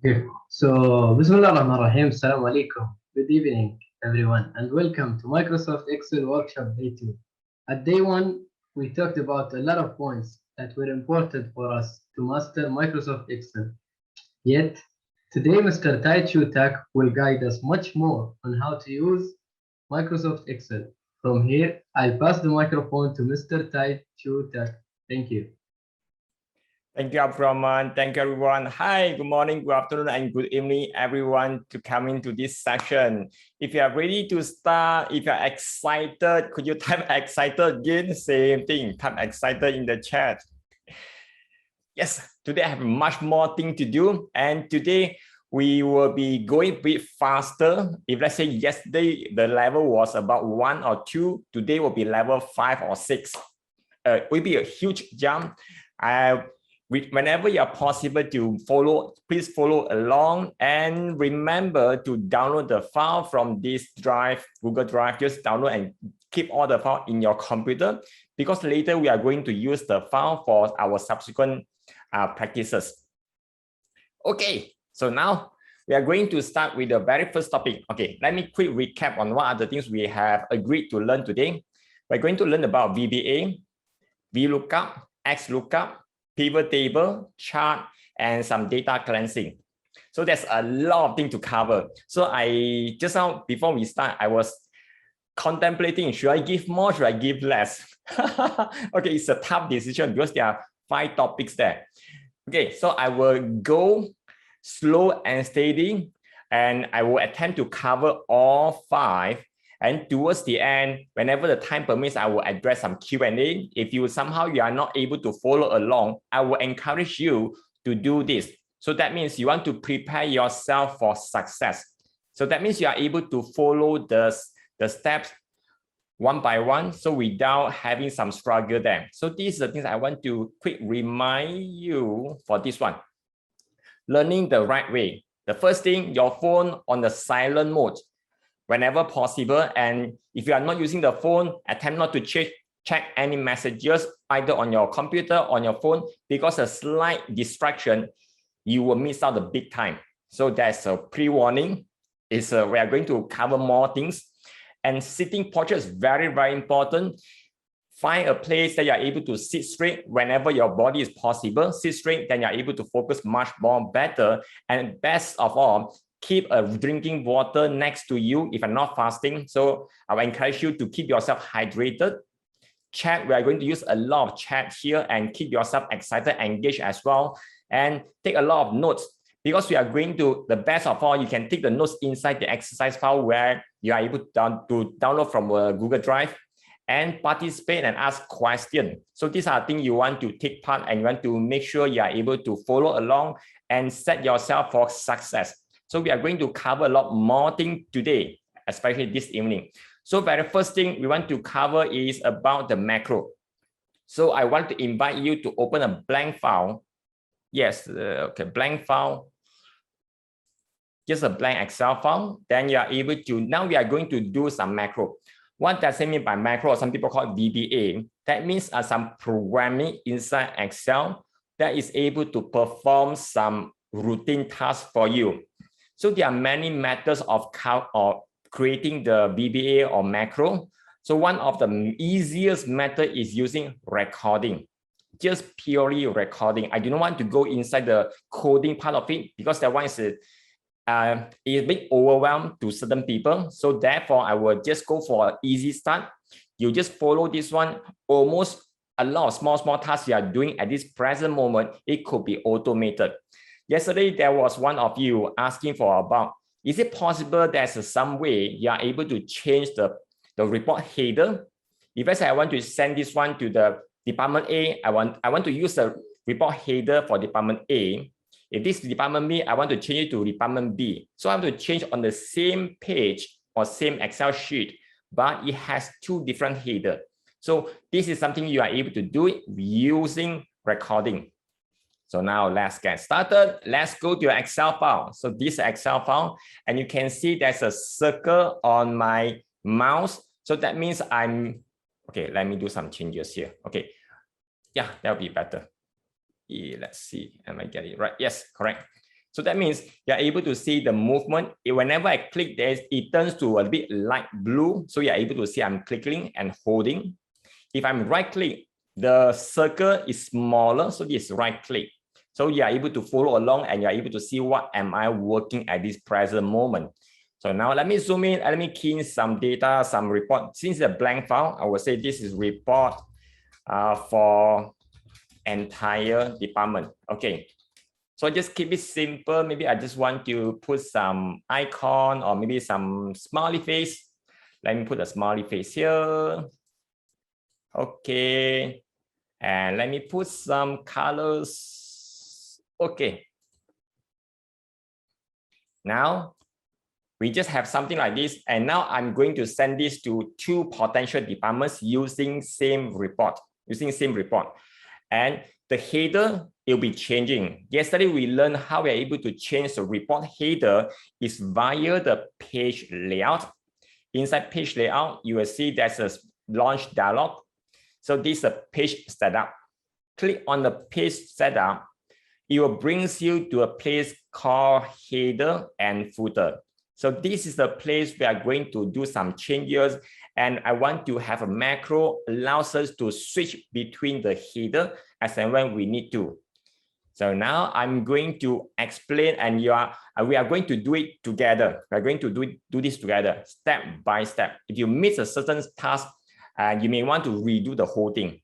Okay. So, Bismillah ar-Rahman ar-Rahim. Assalamu alaikum. Good evening, everyone, and welcome to Microsoft Excel Workshop Day 2. At Day 1, we talked about a lot of points that were important for us to master Microsoft Excel. Yet, today Mr. Tai Chu Tak will guide us much more on how to use Microsoft Excel. From here, I'll pass the microphone to Mr. Tai Chu Tak. Thank you. Thank you, Abdurrahman. Thank you, everyone. Hi, good morning, good afternoon, and good evening, everyone, to come into this session. If you are ready to start, if you are excited, could you type excited again? Same thing, type excited in the chat. Yes, today I have much more thing to do. And today we will be going a bit faster. If let's say yesterday, the level was about 1 or 2, today will be level 5 or 6. It will be a huge jump. Whenever you are possible to follow, please follow along, and remember to download the file from this drive, Google Drive. Just download and keep all the file in your computer, because later we are going to use the file for our subsequent practices. Okay, so now we are going to start with the very first topic. Okay, let me quick recap on what are the things we have agreed to learn today. We're going to learn about VBA, VLOOKUP, XLOOKUP, pivot table, chart, and some data cleansing. So there's a lot of things to cover. So I just now, before we start, I was contemplating, should I give more, should I give less? Okay, it's a tough decision because there are 5 topics there. Okay, so I will go slow and steady, and I will attempt to cover all 5. And towards the end, whenever the time permits, I will address some Q&A. If you somehow you are not able to follow along, I will encourage you to do this. So that means you want to prepare yourself for success. So that means you are able to follow the steps one by one, so without having some struggle there. So these are the things I want to quick remind you for this one. Learning the right way. The first thing, your phone on the silent mode whenever possible. And if you are not using the phone, attempt not to check any messages either on your computer or on your phone, because a slight distraction, you will miss out the big time. So that's a pre-warning. We are going to cover more things. And sitting posture is very, very important. Find a place that you are able to sit straight whenever your body is possible. Sit straight, then you're able to focus much more better. And best of all, keep a drinking water next to you if you're not fasting. So I will encourage you to keep yourself hydrated. Chat, we are going to use a lot of chat here, and keep yourself excited, engaged as well. And take a lot of notes, because we are going to, the best of all, you can take the notes inside the exercise file where you are able to download from Google Drive, and participate and ask questions. So these are things you want to take part, and you want to make sure you are able to follow along and set yourself for success. So we are going to cover a lot more things today, especially this evening. So very first thing we want to cover is about the macro. So I want to invite you to open a blank file. Yes, okay, blank file. Just a blank Excel file. Then you are able to, now we are going to do some macro. What does it mean by macro? Some people call it VBA. That means some programming inside Excel that is able to perform some routine tasks for you. So there are many methods of creating the VBA or macro. So one of the easiest method is using recording, just purely recording. I do not want to go inside the coding part of it, because that one is a bit overwhelmed to certain people. So therefore, I will just go for an easy start. You just follow this one. Almost a lot of small tasks you are doing at this present moment, it could be automated. Yesterday, there was one of you asking for about, is it possible there's some way you are able to change the report header? If I say I want to send this one to the department A, I want to use the report header for department A. If this is department B, I want to change it to department B. So I have to change on the same page or same Excel sheet, but it has 2 different headers. So this is something you are able to do it using recording. So now let's get started. Let's go to your Excel file. So this Excel file, and you can see there's a circle on my mouse. So that means okay, let me do some changes here. Okay, yeah, that'll be better. Let's see, am I getting it right? Yes, correct. So that means you're able to see the movement. Whenever I click this, it turns to a bit light blue. So you're able to see I'm clicking and holding. If I'm right click, the circle is smaller. So this is right click. So you're able to follow along and you're able to see what am I working at this present moment. So now let me zoom in and let me key in some data, some report. Since it's a blank file, I will say this is report for entire department. Okay. So just keep it simple. Maybe I just want to put some icon or maybe some smiley face. Let me put a smiley face here. Okay. And let me put some colors. Okay. Now we just have something like this. And now I'm going to send this to 2 potential departments using same report, And the header, it'll be changing. Yesterday, we learned how we're able to change the report header is via the page layout. Inside page layout, you will see there's a launch dialog. So this is a page setup. Click on the page setup. It will bring you to a place called header and footer. So this is the place we are going to do some changes. And I want to have a macro allows us to switch between the header as and when we need to. So now I'm going to explain and we are going to do it together. We're going to do this together step by step. If you miss a certain task, you may want to redo the whole thing.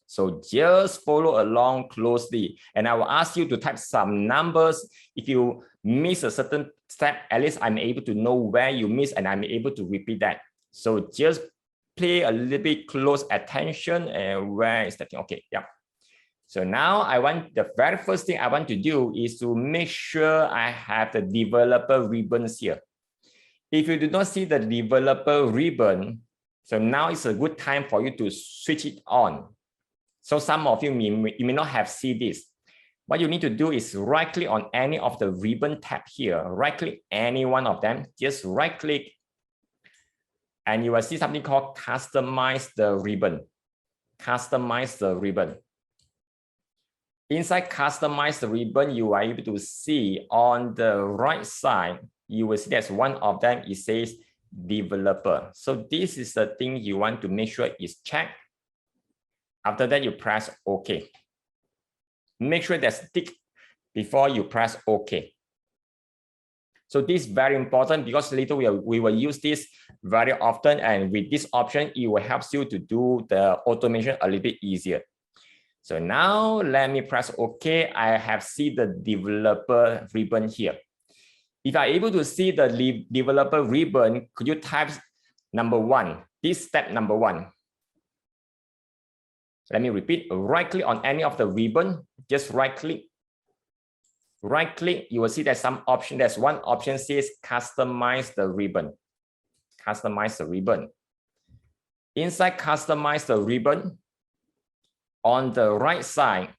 So just follow along closely. And I will ask you to type some numbers. If you miss a certain step, at least I'm able to know where you miss and I'm able to repeat that. So just pay a little bit close attention and where is that thing? Okay, yeah. So now the very first thing I want to do is to make sure I have the developer ribbons here. If you do not see the developer ribbon, so now it's a good time for you to switch it on. So some of you may not have seen this. What you need to do is right click on any of the ribbon tab here, right click any one of them, just right click and you will see something called customize the ribbon. Customize the ribbon. Inside customize the ribbon, you are able to see on the right side, you will see there's one of them, it says developer. So this is the thing you want to make sure is checked. After that, you press OK. Make sure there's tick before you press OK. So this is very important because later we will use this very often, and with this option, it will help you to do the automation a little bit easier. So now let me press OK. I have seen the developer ribbon here. If I'm able to see the developer ribbon, could you type number 1? This step number 1. Let me repeat, right click on any of the ribbon, just right click. Right click, you will see there's some option. There's one option says customize the ribbon. Customize the ribbon. Inside customize the ribbon, on the right side,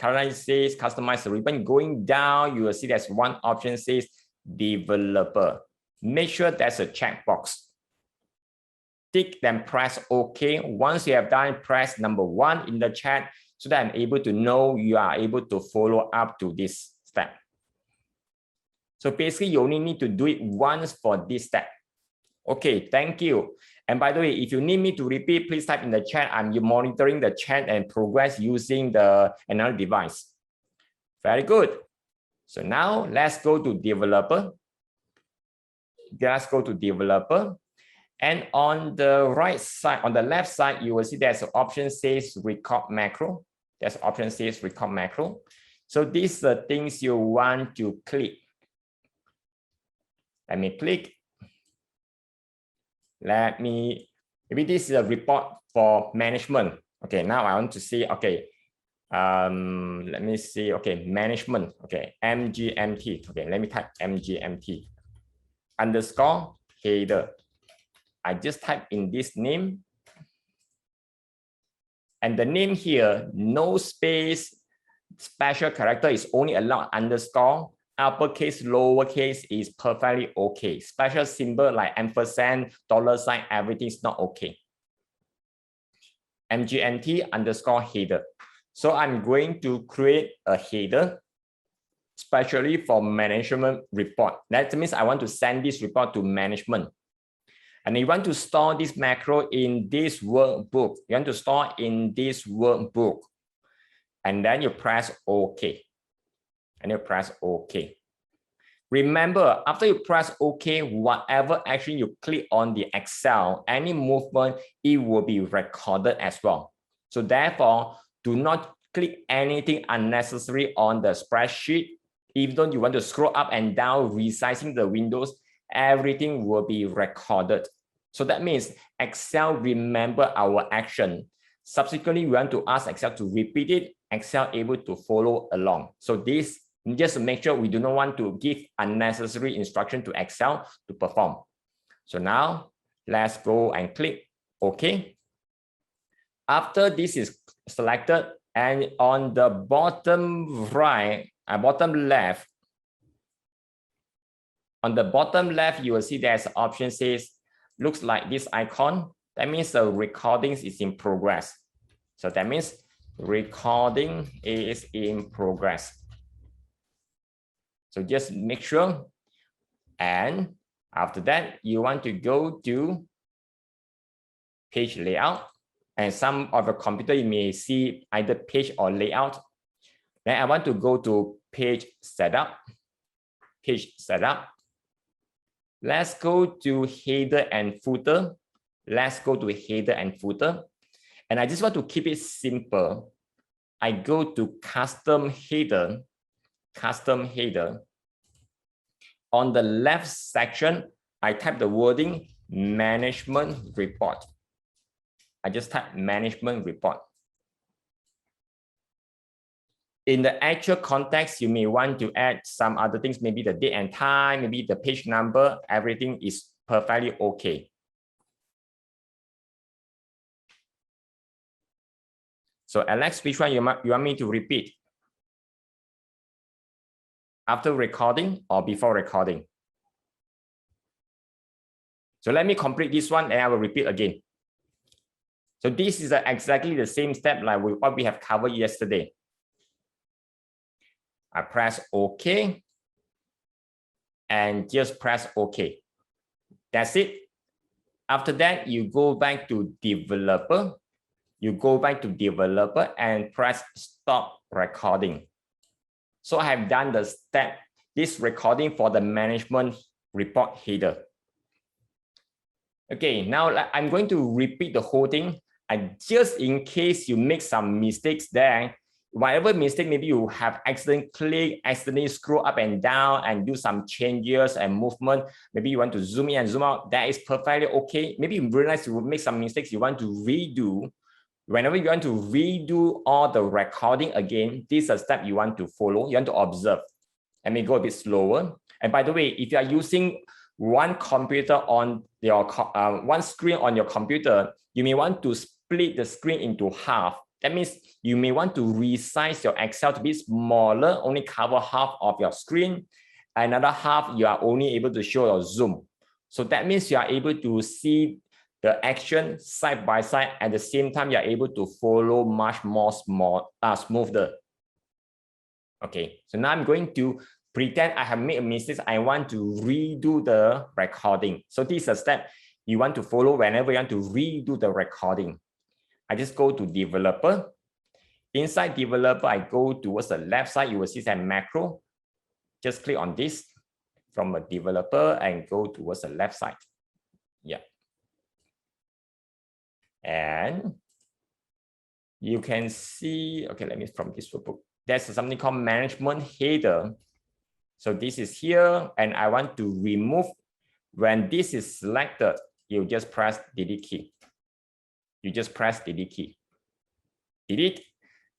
currently says customize the ribbon. Going down, you will see there's one option says developer. Make sure there's a checkbox. Tick, then press OK. Once you have done, press number 1 in the chat so that I'm able to know you are able to follow up to this step. So basically, you only need to do it once for this step. Okay, thank you. And by the way, if you need me to repeat, please type in the chat. I'm monitoring the chat and progress using another device. Very good. So now let's go to developer. Let's go to developer. And on the right side, on the left side, you will see there's an option says record macro. There's an option says record macro. So these are things you want to click. Let me click. Maybe this is a report for management. Okay, now I want to see, okay, let me see, okay, management, okay, MGMT. Okay, let me type MGMT underscore header. I just type in this name. And the name here, no space, special character is only allowed underscore. Uppercase, lowercase is perfectly okay. Special symbol like ampersand, $sign, everything is not okay. MGMT underscore header. So I'm going to create a header. especially for management report. That means I want to send this report to management. And you want to store this macro in this workbook. You want to store in this workbook. And then you press OK. And you press OK. Remember, after you press OK, whatever action you click on the Excel, any movement, it will be recorded as well. So therefore, do not click anything unnecessary on the spreadsheet. Even though you want to scroll up and down, resizing the windows, everything will be recorded. So that means Excel remember our action. Subsequently, we want to ask Excel to repeat it. Excel able to follow along. So this, just to make sure we do not want to give unnecessary instruction to Excel to perform. So now let's go and click OK. After this is selected, and on the bottom right, bottom left, on the bottom left, you will see there's an option says, looks like this icon. That means the recording is in progress. So that means recording is in progress. So just make sure. And after that, you want to go to page layout. And some of the computer, you may see either page or layout. Then I want to go to page setup. Page setup. Let's go to header and footer. Let's go to header and footer. And I just want to keep it simple. I go to custom header. Custom header. On the left section, I type the wording management report. I just type management report. In the actual context, you may want to add some other things, maybe the date and time, maybe the page number, everything is perfectly okay. So Alex, which one you want me to repeat? After recording or before recording? So let me complete this one and I will repeat again. So this is exactly the same step like what we have covered yesterday. I press OK and just press OK. That's it. After that, you go back to developer. You go back to developer and press stop recording. So I have done the step, this recording for the management report header. Okay, now I'm going to repeat the whole thing. And just in case you make some mistakes there, whatever mistake, maybe you have accidentally click, accidentally scroll up and down and do some changes and movement. Maybe you want to zoom in and zoom out. That is perfectly okay. Maybe you realize you will make some mistakes you want to redo. Whenever you want to redo all the recording again, this is a step you want to follow. You want to observe. Let me go a bit slower. And by the way, if you are using one computer on your one screen on your computer, you may want to split the screen into half. That means you may want to resize your Excel to be smaller, only cover half of your screen. Another half, you are only able to show your zoom. So that means you are able to see the action side by side. At the same time, you are able to follow much more smoother. Okay, so now I'm going to pretend I have made a mistake. I want to redo the recording. So this is a step you want to follow whenever you want to redo the recording. I just go to developer. Inside developer, I go towards the left side. You will see some macro. Just click on this from a developer and go towards the left side. Yeah. And you can see, okay, let me from this book. There's something called management header. So this is here, and I want to remove. When this is selected, you just press delete key. You just press delete key. Delete,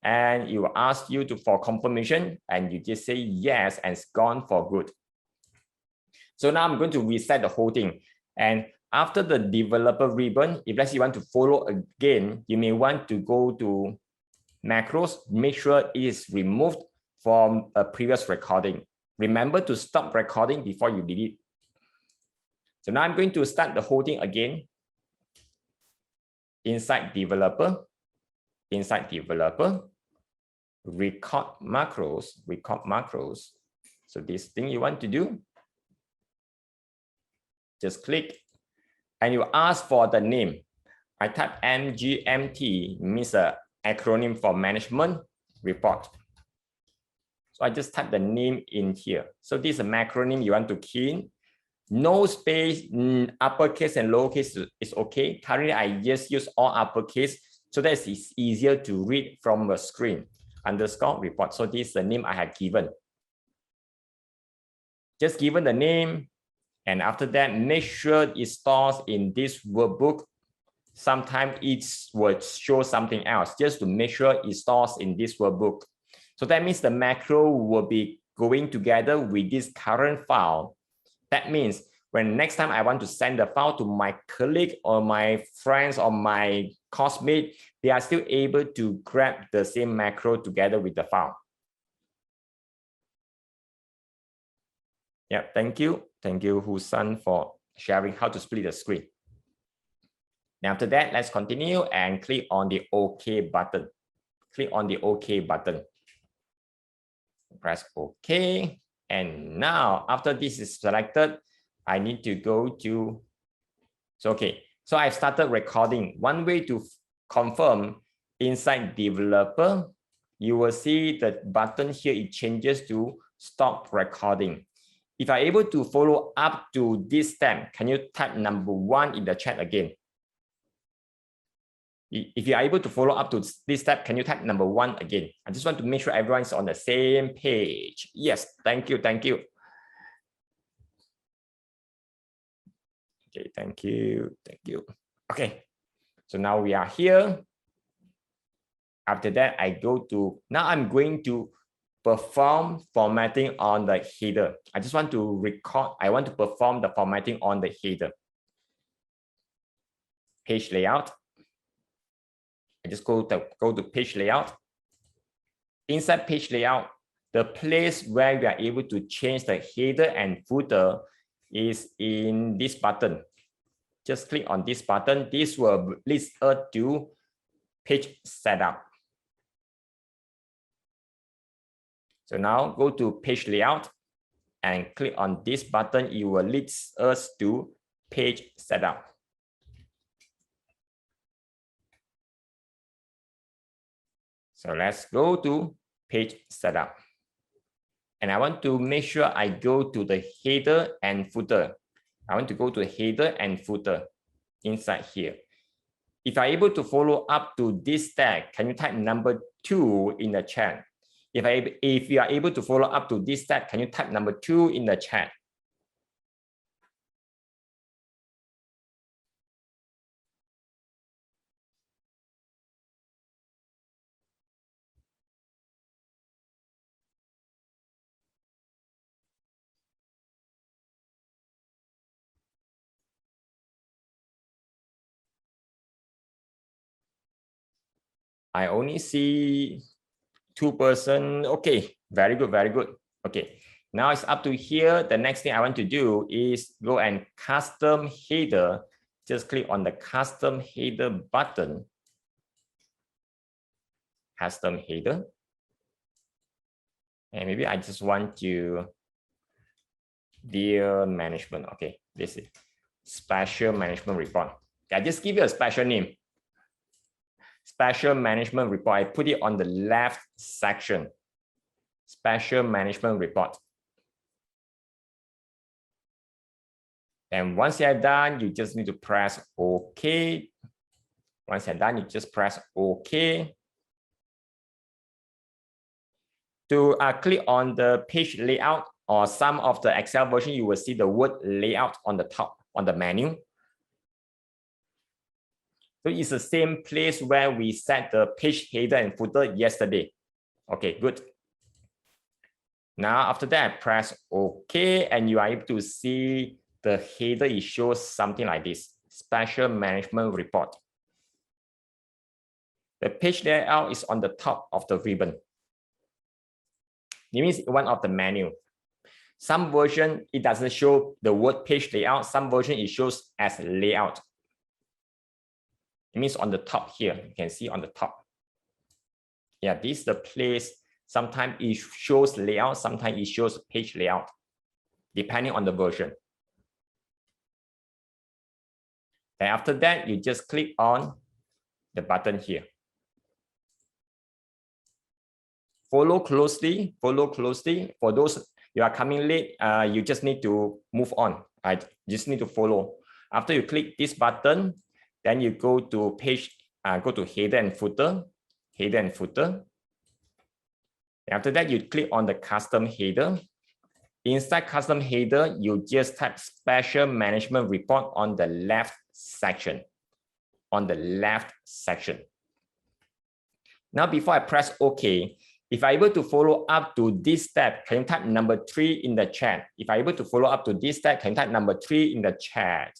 and it will ask you for confirmation, and you just say yes, and it's gone for good. So now I'm going to reset the whole thing. And after the developer ribbon, if let's say you want to follow again, you may want to go to macros, make sure it is removed from a previous recording. Remember to stop recording before you delete. So now I'm going to start the whole thing again. Inside developer, record macros, So this thing you want to do, just click and you ask for the name. I type MGMT, means an acronym for management report. So I just type the name in here. So this is a macronym you want to key in. No space, uppercase and lowercase is okay. Currently, I just use all uppercase, so that it's easier to read from the screen. Underscore report. So this is the name I have given. Just given the name, and after that, make sure it stores in this workbook. Sometimes it will show something else, just to make sure it stores in this workbook. So that means the macro will be going together with this current file. That means when next time I want to send the file to my colleague or my friends or my classmate, they are still able to grab the same macro together with the file. Yeah, thank you. Thank you, Husan, for sharing how to split the screen. Now after that, let's continue and click on the OK button. Click on the OK button. Press OK. And now after this is selected, I need to go to, so okay, so I've started recording. One way to confirm inside developer, you will see the button here, it changes to stop recording. If you're able to follow up to this step, can you type number 1 in the chat again? If you are able to follow up to this step, can you type number 1 again? I just want to make sure everyone is on the same page. Yes, thank you, thank you. Okay, thank you, thank you. Okay, so now we are here. After that, I go to, now I'm going to perform formatting on the header. I just want to record, I want to perform the formatting on the header. Page layout. I just go to page layout. Inside page layout, the place where we are able to change the header and footer is in this button. Just click on this button. This will lead us to page setup. So now go to page layout and click on this button. It will lead us to page setup. So let's go to page setup. And I want to make sure I go to the header and footer. I want to go to header and footer inside here. If you're able to follow up to this tag, can you type number 2 in the chat? If you are able to follow up to this tag, can you type number 2 in the chat? I only see 2 persons. Okay, very good, very good. Okay, now it's up to here. The next thing I want to do is go and custom header. Just click on the custom header button. Custom header. And maybe I just want to dear management. Okay, this is special management report. I just give you a special name. Special management report. I put it on the left section. Special management report. And once you're done, you just need to press OK. Once you're done, you just press OK. To click on the page layout or some of the Excel version, you will see the word layout on the top on the menu. So it's the same place where we set the page header and footer yesterday. Okay, good. Now after that, press OK, and you are able to see the header. It shows something like this: Special Management Report. The page layout is on the top of the ribbon. It means one of the menu. Some version it doesn't show the word page layout. Some version it shows as layout. It means on the top here. You can see on the top. Yeah, this is the place Sometimes it shows layout, sometimes it shows page layout, depending on the version. And after that, you just click on the button here. Follow closely, follow closely. For those you are coming late, you just need to move on. I just need to follow. After you click this button, then you go to page, go to header and footer, header and footer. After that, you click on the custom header. Inside custom header, you just type special management report on the left section, on the left section. Now, before I press OK, if I'm able to follow up to this step, can you type number 3 in the chat? If I'm able to follow up to this step, can you type number 3 in the chat?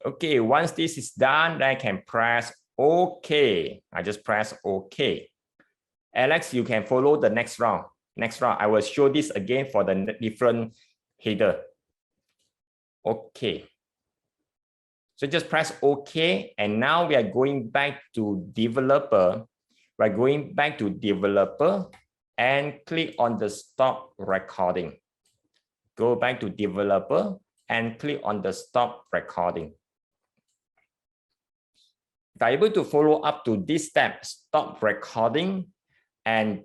Okay, once this is done, then I can press OK. I just press OK. Alex, you can follow the next round. Next round, I will show this again for the different header. Okay. So just press OK. And now we are going back to developer. We're going back to developer and click on the stop recording. Go back to developer and click on the stop recording. If I'm able to follow up to this step, stop recording, and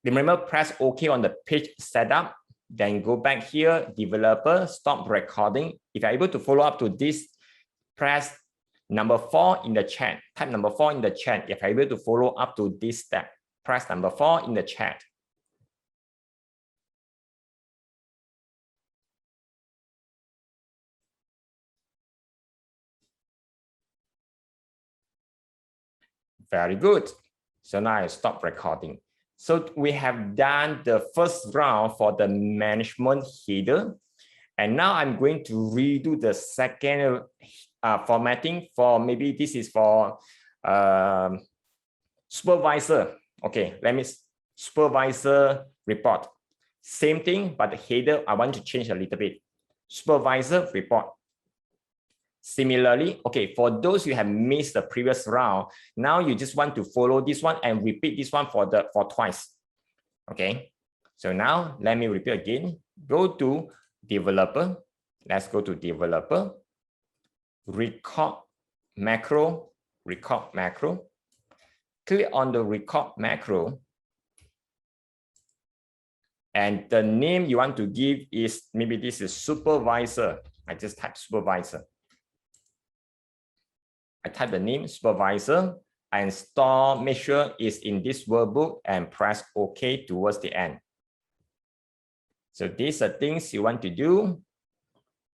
remember, press OK on the page setup, then go back here, developer, stop recording. If you're able to follow up to this, press number 4 in the chat, type number 4 in the chat. If you're able to follow up to this step, press number 4 in the chat. Very good. So now I stop recording. So we have done the first round for the management header. And now I'm going to redo the second formatting for, maybe this is for supervisor. Okay, let me, supervisor report. Same thing, but the header, I want to change a little bit. Supervisor report. Similarly, okay, for those who have missed the previous round, now you just want to follow this one and repeat this one for twice. Okay, so now let me repeat again. Go to developer. Let's go to developer. Record macro. Record macro. Click on the record macro. And the name you want to give is, maybe this is supervisor. I just type supervisor. I type the name supervisor and store, make sure it's in this workbook and press OK towards the end. So these are things you want to do.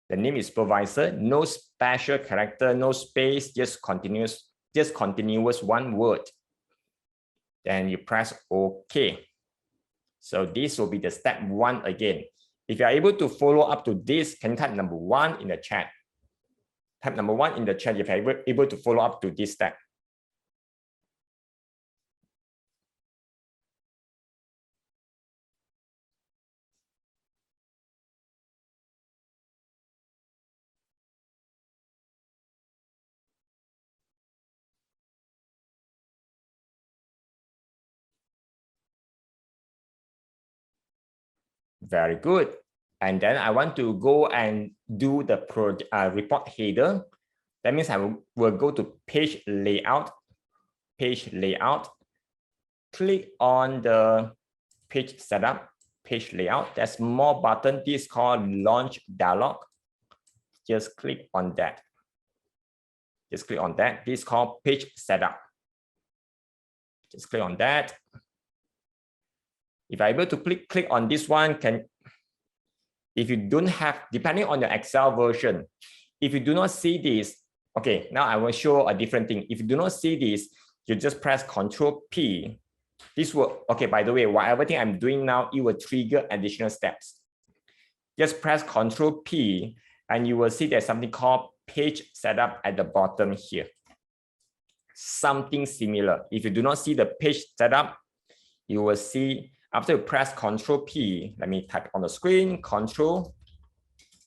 The name is supervisor, no special character, no space, just continuous one word. Then you press OK. So this will be the step 1 again. If you are able to follow up to this, can you type number 1 in the chat? Type number 1 in the chat if you're able to follow up to this step. Very good. And then I want to go and do the report header. That means I will go to page layout, click on the page setup, page layout. There's more button. This is called launch dialog. Just click on that. Just click on that. This is called page setup. Just click on that. If I'm able to click on this one, if you don't have, depending on your Excel version, if you do not see this, okay, now I will show a different thing. If you do not see this, you just press Control P. This will, okay, by the way, whatever thing I'm doing now, it will trigger additional steps. Just press Control P and you will see there's something called page setup at the bottom here. something similar. If you do not see the page setup, you will see after you press Ctrl P, let me type on the screen, Ctrl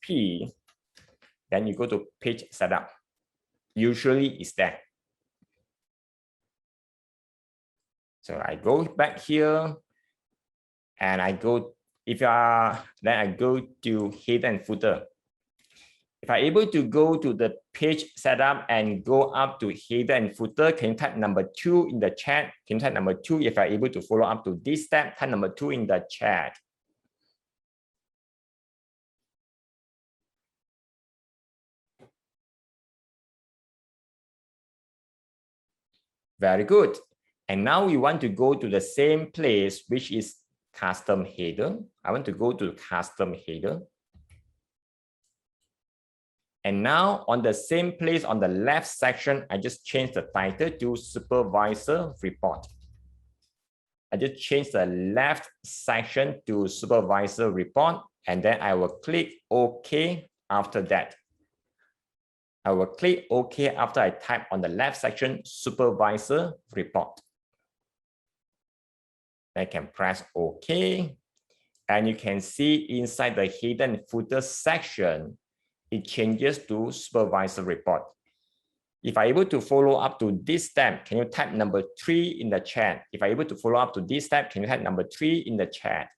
P, then you go to page setup. Usually it's there. So I go back here and I go, then I go to header and footer. If I'm able to go to the page setup and go up to header and footer, can you type number 2 in the chat? Can you type number 2 if I'm able to follow up to this step? Type number 2 in the chat. Very good. And now we want to go to the same place, which is custom header. I want to go to custom header. And now on the same place on the left section, I just change the title to Supervisor Report. I just change the left section to Supervisor Report, and then I will click OK after that. I will click OK after I type on the left section Supervisor Report. I can press OK, and you can see inside the header and footer section, it changes to Supervisor Report. If I'm able to follow up to this step, can you type number 3 in the chat? If I'm able to follow up to this step, can you type number 3 in the chat?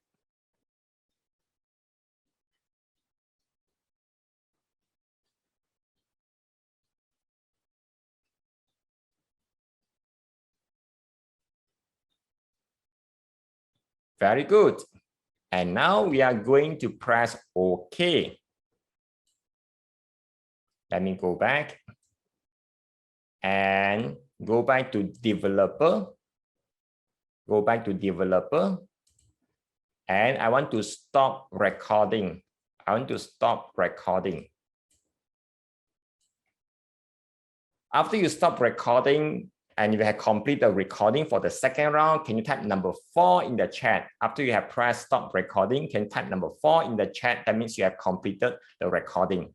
Very good. And now we are going to press OK. Let me go back and go back to developer. Go back to developer. And I want to stop recording. I want to stop recording. After you stop recording and you have completed the recording for the second round, can you type number 4 in the chat? After you have pressed stop recording, can you type number 4 in the chat? That means you have completed the recording.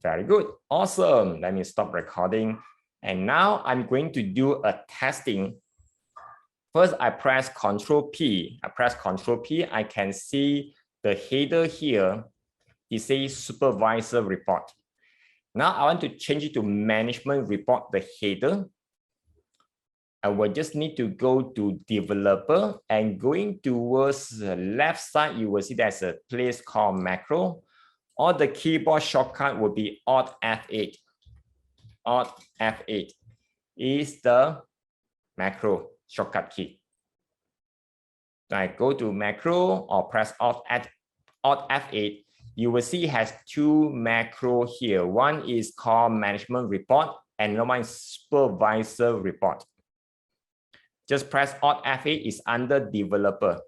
Very good. Awesome. Let me stop recording. And now I'm going to do a testing. First, I press Ctrl P. I press Ctrl P. I can see the header here. It says Supervisor Report. Now I want to change it to Management Report, the header. I will just need to go to Developer, and going towards the left side, you will see there's a place called Macro. Or the keyboard shortcut will be Alt F8. Alt F8 is the macro shortcut key. So I go to macro or press Alt F8. You will see it has 2 macro here. One is called Management Report and another one is Supervisor Report. Just press Alt F8 is under Developer.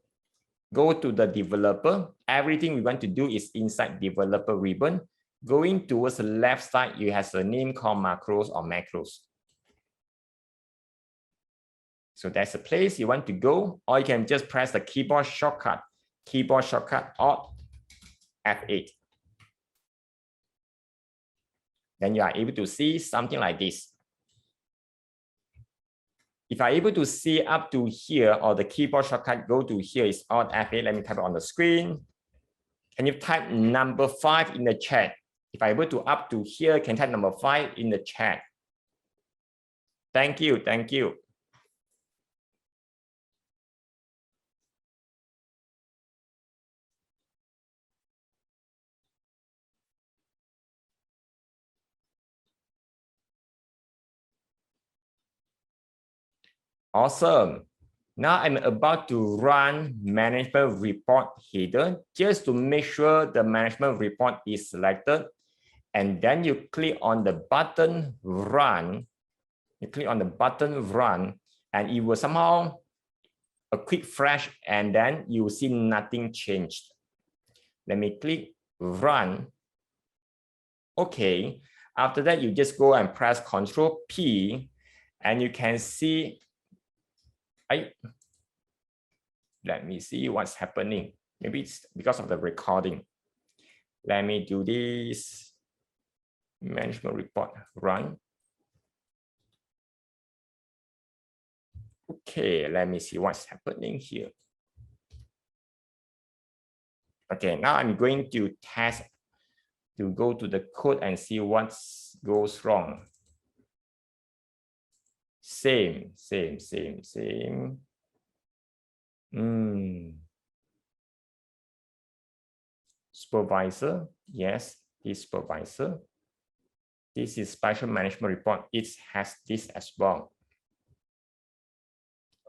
Go to the developer. Everything we want to do is inside developer ribbon. Going towards the left side, you have a name called macros or macros. So that's the place you want to go, or you can just press the keyboard shortcut Alt F8. Then you are able to see something like this. If I'm able to see up to here, or the keyboard shortcut go to here is Alt F8. Let me type it on the screen. Can you type number 5 in the chat? If I'm able to up to here, can type number 5 in the chat. Thank you, thank you. Awesome. Now I'm about to run management report header just to make sure the management report is selected. And then you click on the button run. You click on the button run and it will somehow a quick flash and then you will see nothing changed. Let me click run. Okay. After that, you just go and press Control P, and you can see, let me see what's happening. Maybe it's because of the recording. Let me do this. Management report, run. Okay, let me see what's happening here. Okay, now I'm going to test to go to the code and see what goes wrong. Same. Supervisor, yes, this supervisor. This is special management report. It has this as well.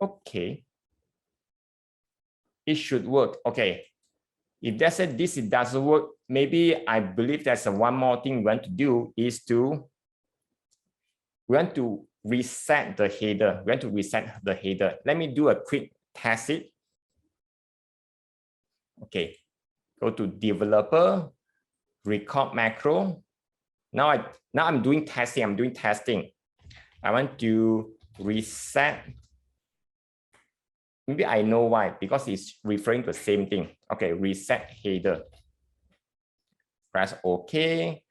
Okay. It should work. Okay. If they said this it doesn't work, maybe I believe there's one more thing we want to do is we want to reset the header. We want to reset the header. Let me do a quick test it. Okay. Go to developer, record macro. Now I'm doing testing. I want to reset. Maybe I know why, because it's referring to the same thing. Okay, reset header. Press OK.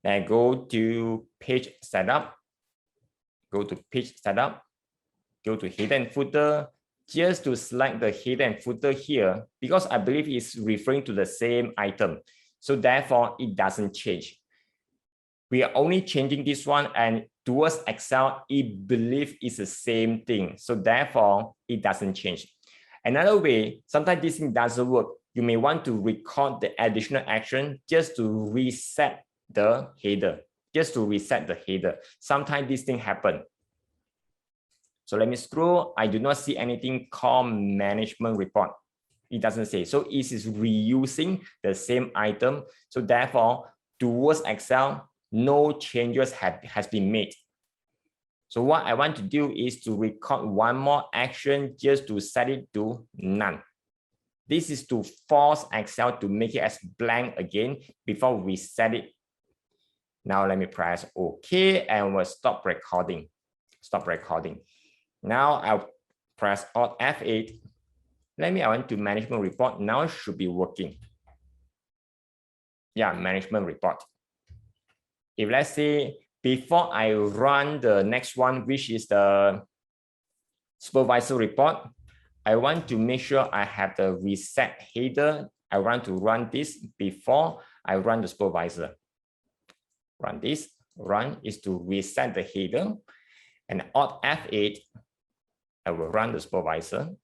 Then go to page setup. Go to page setup. Go to header and footer. Just to select the header and footer here, because I believe it's referring to the same item. So therefore, it doesn't change. We are only changing this one, and towards Excel, it believes it's the same thing. So therefore, it doesn't change. Another way, sometimes this thing doesn't work. You may want to record the additional action just to reset the header. Sometimes this thing happens. So let me scroll. I do not see anything called management report. It doesn't say. So it is reusing the same item. So therefore, towards Excel, no changes has been made. So what I want to do is to record one more action just to set it to none. This is to force Excel to make it as blank again before we set it. Now let me press OK and we'll stop recording. Now I'll press Alt F8. I want to management report. Now it should be working. Yeah, management report. If let's say before I run the next one, which is the supervisor report, I want to make sure I have the reset header. I want to run this before I run the supervisor. Run this. Run is to reset the header, and Alt F8. I will run the supervisor.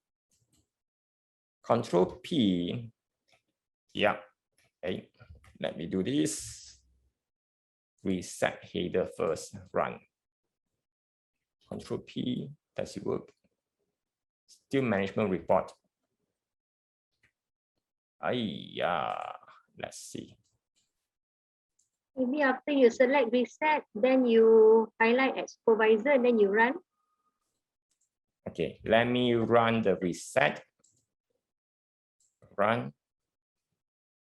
Control P. Yeah. Okay. Let me do this. Reset header first. Run. Control P. Does it work? Still management report. Let's see. Maybe after you select reset, then you highlight as supervisor and then you run. Okay, let me run the reset. Run.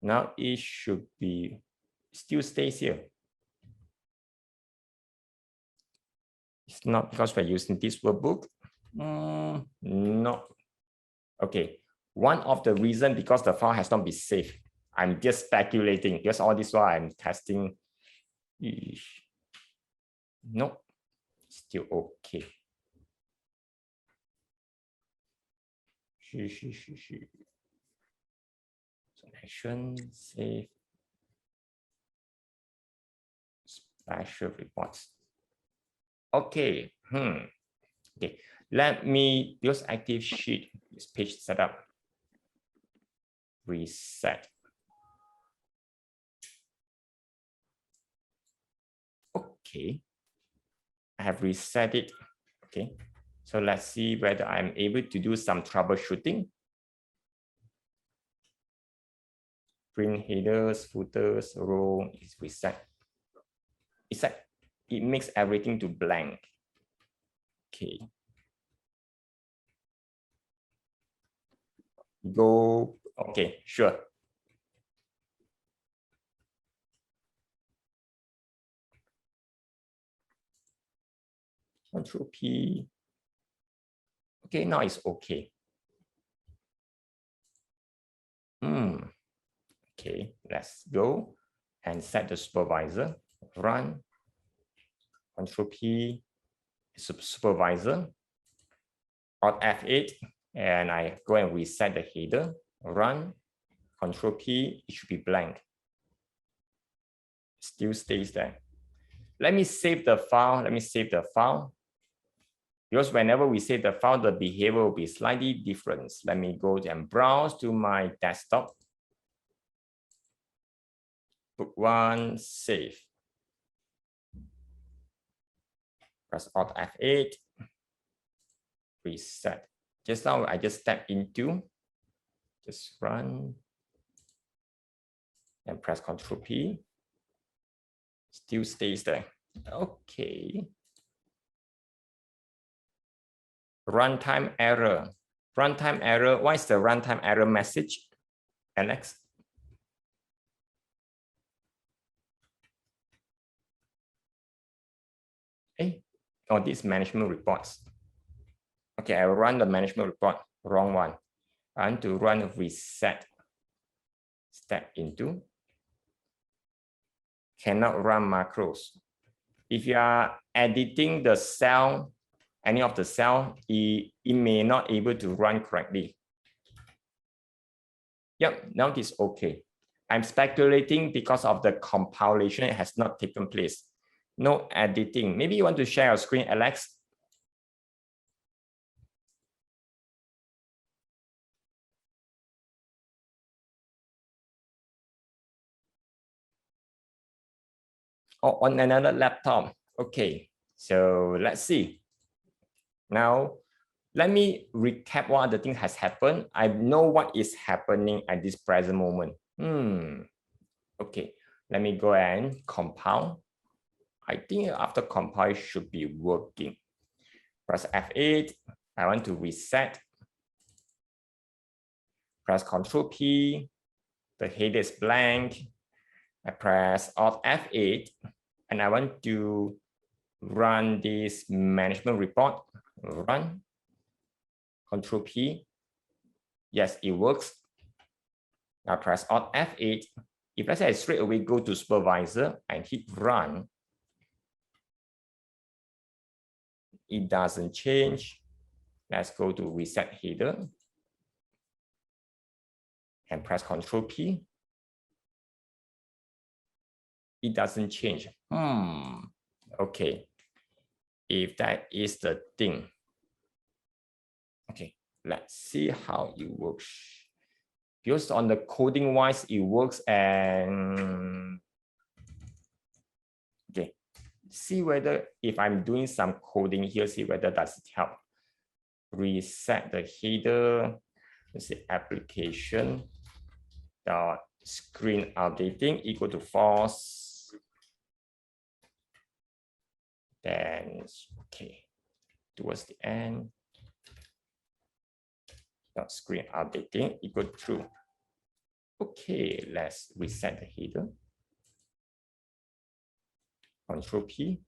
Now it should be still stays here. It's not because we're using this workbook. No. Okay. One of the reasons because the file has not been saved. I'm just speculating because all this while I'm testing. No, still okay. Selection, save, special reports. Okay. Okay. Let me use active sheet. This page setup. Reset. Okay. I have reset it. Okay. So let's see whether I'm able to do some troubleshooting. Print headers, footers, row is reset. It makes everything to blank. Okay. Go. Okay, sure. Control P. Okay, now it's okay. Okay, let's go and set the supervisor. Run. Control P. Supervisor. Alt F8, and I go and reset the header. Run. Control P. It should be blank. Still stays there. Let me save the file. Because whenever we save the file, the behavior will be slightly different. Let me go and browse to my desktop. Book 1, save. Press Alt F8. Reset. Just now, I just step into. Just run. And press Control P. Still stays there. Okay. Runtime error. Runtime error. What is the runtime error message, Alex? Hey, oh, this management reports. Okay, I run the management report. Wrong one. I want to run reset. Step into. Cannot run macros. If you are editing the cell, any of the cell, it may not able to run correctly. Yep, now it's okay. I'm speculating because of the compilation has not taken place. No editing. Maybe you want to share your screen, Alex. Or on another laptop. Okay, so let's see. Now, let me recap what other thing has happened. I know what is happening at this present moment. Okay, let me go and compile. I think after compile, it should be working. Press F8. I want to reset. Press Control P. The header is blank. I press Alt F8, and I want to run this management report. Run. Control P. Yes, it works. Now press Alt F8. If let's say I straight away go to supervisor and hit run, it doesn't change. Let's go to reset header and press Control P. It doesn't change. Okay. If that is the thing. Okay, let's see how it works. Because on the coding wise, it works, and okay, see whether if I'm doing some coding here, see whether does it help. Reset the header. Let's see, application dot screen updating equal to false. Then okay, towards the end. Dot screen updating equal to true. Okay, let's reset the header. Control P.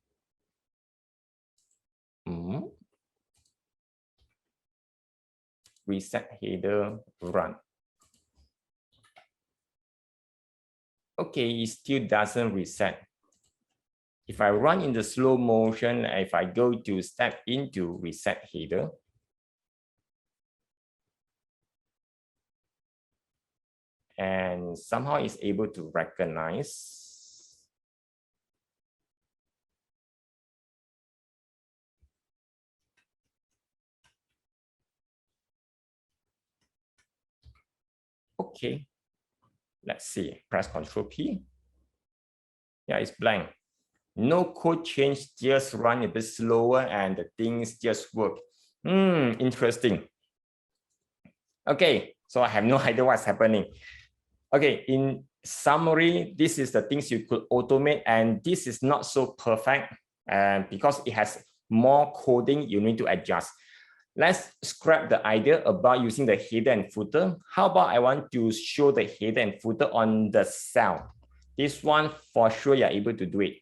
Reset header, run. Okay, it still doesn't reset. If I run in the slow motion, if I go to step into reset header, and somehow it's able to recognize. Okay, let's see, press Control P. Yeah, it's blank. No code change, just run a bit slower and the things just work. Interesting. Okay, so I have no idea what's happening. Okay, in summary, this is the things you could automate, and this is not so perfect, and because it has more coding, you need to adjust. Let's scrap the idea about using the header and footer. How about I want to show the header and footer on the cell? This one, for sure, you're able to do it.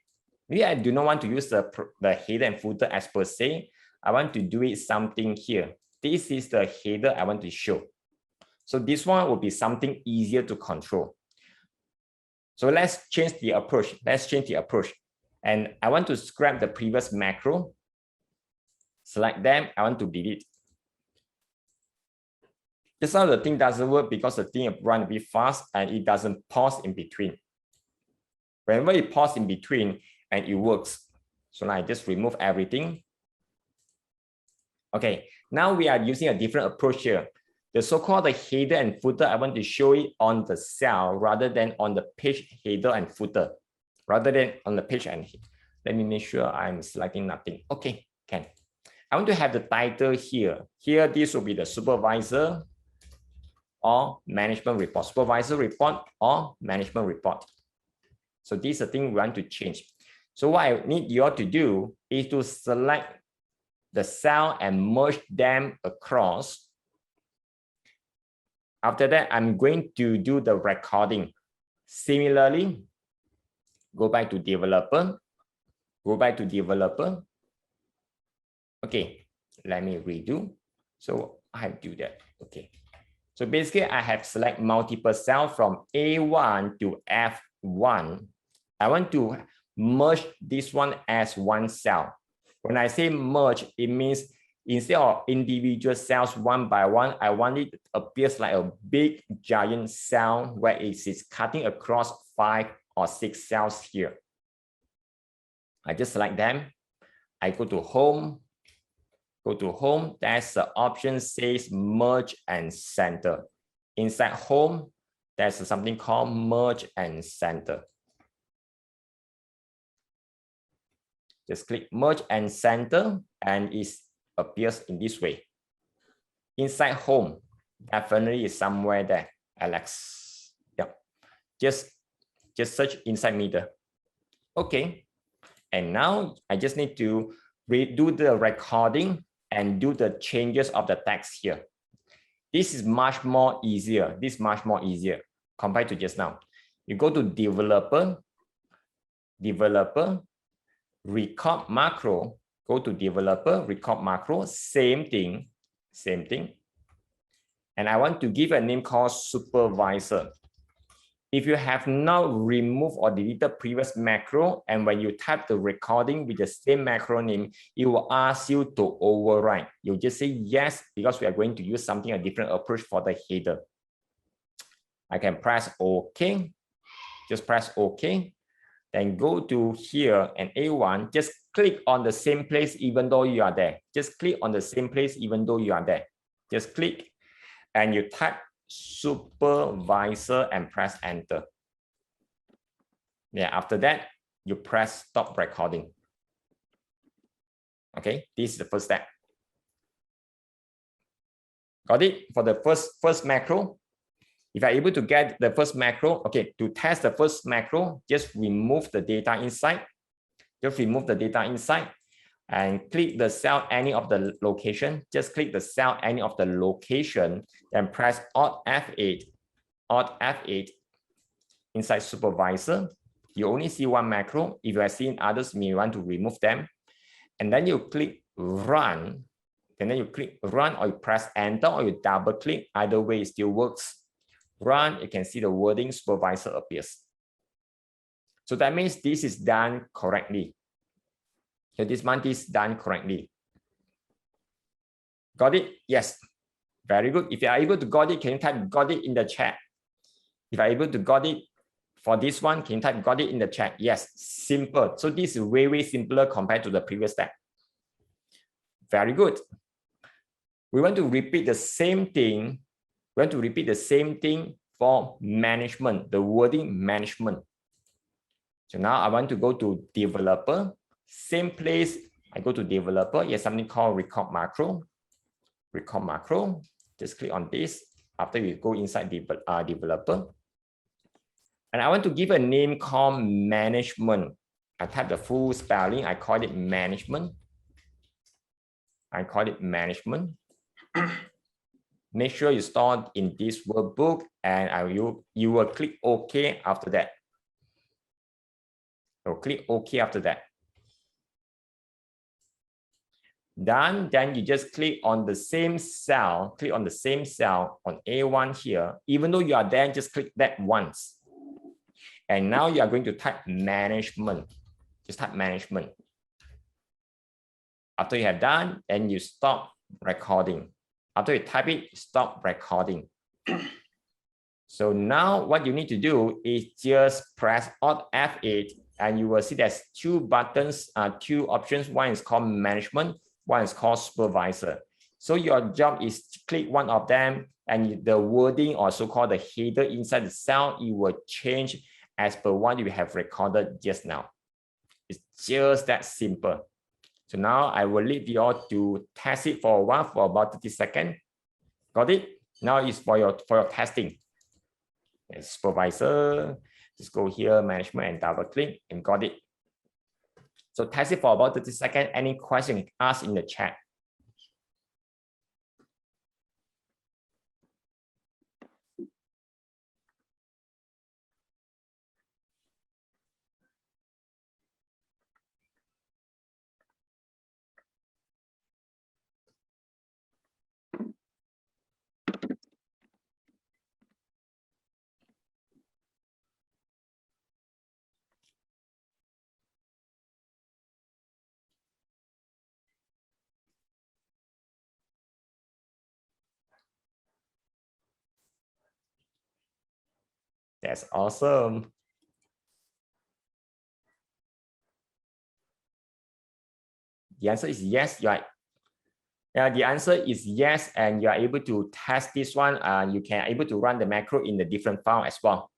Maybe I do not want to use the header and footer as per se. I want to do it something here. This is the header I want to show. So this one will be something easier to control. So let's change the approach. Let's change the approach. And I want to scrap the previous macro. Select them. I want to delete. Just now the thing doesn't work because the thing runs a bit fast and it doesn't pause in between. Whenever it pauses in between and it works. So now I just remove everything. Okay, now we are using a different approach here. The so-called header and footer, I want to show it on the cell rather than on the page header and footer. Rather than on the page and let me make sure I'm selecting nothing. Okay, can. I want to have the title here. Here, this will be the supervisor or management report. Supervisor report or management report. So this is the thing we want to change. So what I need you all to do is to select the cell and merge them across. After that, I'm going to do the recording. Similarly, go back to developer, go back to developer. Okay, let me redo. So I have to do that. Okay. So basically, I have select multiple cells from A1 to F1. I want to merge this one as one cell. When I say merge, it means instead of individual cells one by one, I want it to appear like a big giant cell where it is cutting across 5 or 6 cells here. I just select them. I go to home. Go to home. That's the option says merge and center. Inside home, there's something called merge and center. Just click merge and center and it appears in this way. Inside home, definitely is somewhere there, Alex. Yeah, just search inside middle. Okay, and now I just need to redo the recording and do the changes of the text here. This is much more easier. This is much more easier compared to just now. You go to developer, record macro, go to developer, record macro, same thing. And I want to give a name called supervisor. If you have not removed or deleted previous macro, and when you type the recording with the same macro name, it will ask you to override. You just say yes, because we are going to use something, a different approach for the header. I can press OK. Just press OK. Then go to here and A1, just click on the same place even though you are there. Just click on the same place even though you are there. Just click and you type supervisor and press enter. Yeah, after that, you press stop recording. Okay, this is the first step. Got it? For the first macro, if you're able to get the first macro, okay, to test the first macro, just remove the data inside. Just remove the data inside and click the cell any of the location. Just click the cell any of the location and press Alt F8. Alt F8 inside supervisor. You only see one macro. If you are seeing others, you may want to remove them. And then you click run. And then you click run or you press enter or you double click. Either way, it still works. Run, you can see the wording supervisor appears. So that means this is done correctly. So this month is done correctly. Got it? Yes. Very good. If you are able to got it, can you type got it in the chat? If you are able to got it for this one, can you type got it in the chat? Yes. Simple. So this is way, way simpler compared to the previous step. Very good. We want to repeat the same thing. We want to repeat the same thing for management, the wording management. So now I want to go to developer, same place. I go to developer. Here's something called record macro. Record macro. Just click on this. After you go inside developer. And I want to give a name called management. I type the full spelling. I call it management. I call it management. Make sure you store in this workbook and you will click OK after that. So click OK after that. Done, then you just click on the same cell, on A1 here. Even though you are there, just click that once. And now you are going to type management. Just type management. After you have done, then you stop recording. After you type it, stop recording. So now what you need to do is just press Alt F8 and you will see there's two buttons, two options. One is called management, one is called supervisor. So your job is to click one of them and the wording or so-called the header inside the cell, it will change as per what you have recorded just now. It's just that simple. So now I will leave you all to test it for a while for about 30 seconds. Got it? Now it's for your testing. Supervisor, just go here, management and double click and got it. So test it for about 30 seconds. Any question, ask in the chat. That's awesome. The answer is yes. The answer is yes, and you are able to test this one. You can able to run the macro in the different file as well.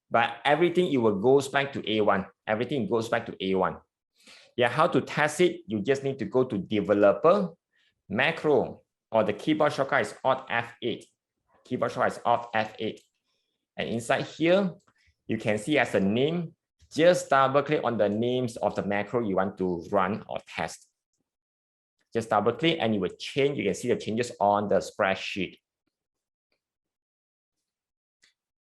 But everything it will goes back to A1. Everything goes back to A1. Yeah, how to test it? You just need to go to developer, macro, or the keyboard shortcut is Alt F8. Keyboard shortcut is Alt F8. And inside here, you can see as a name, just double click on the names of the macro you want to run or test. Just double click and you will change. You can see the changes on the spreadsheet.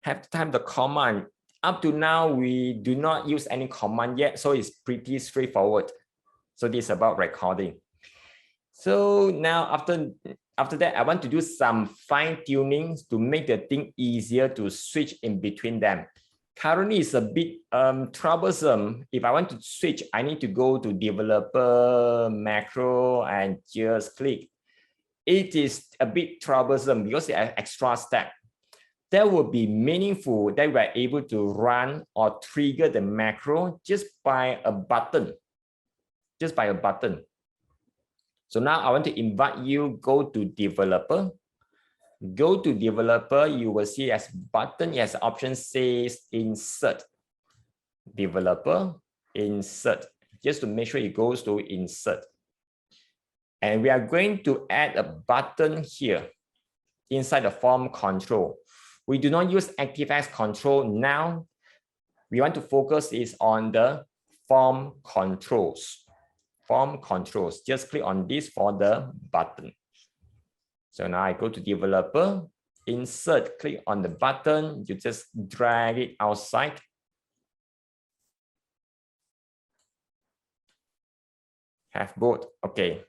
Have to type the command. Up to now, we do not use any command yet, so it's pretty straightforward. So this is about recording. So now after that, I want to do some fine tunings to make the thing easier to switch in between them. Currently, it's a bit troublesome. If I want to switch, I need to go to developer, macro, and just click. It is a bit troublesome because it's an extra step. That would be meaningful that we are able to run or trigger the macro just by a button. Just by a button. So now I want to invite you, go to developer. Go to developer, you will see as button, as option says insert. Developer, insert. Just to make sure it goes to insert. And we are going to add a button here inside the form control. We do not use ActiveX control now. We want to focus is on the form controls. Form controls. Just click on this for the button. So now I go to developer, insert, click on the button. You just drag it outside. Have both. Okay.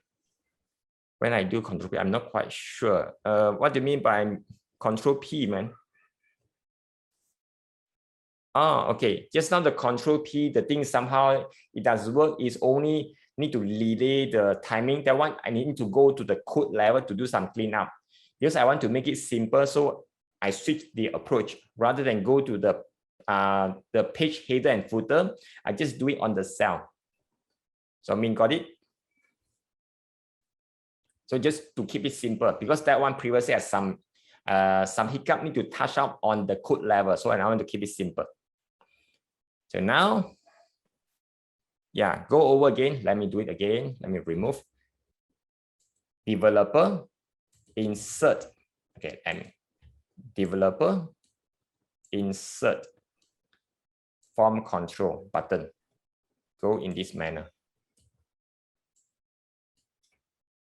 When I do control P, I'm not quite sure. What do you mean by control P, man? Oh, okay. Just now the control P, the thing somehow it does work is only need to delay the timing. That one I need to go to the code level to do some cleanup. Because I want to make it simple, so I switch the approach rather than go to the page header and footer. I just do it on the cell. So Min got it. So just to keep it simple, because that one previously has some hiccup, need to touch up on the code level. So I want to keep it simple. So now, yeah, go over again. Let me do it again. Let me remove. Developer, insert. Okay, developer, insert, form control button. Go in this manner.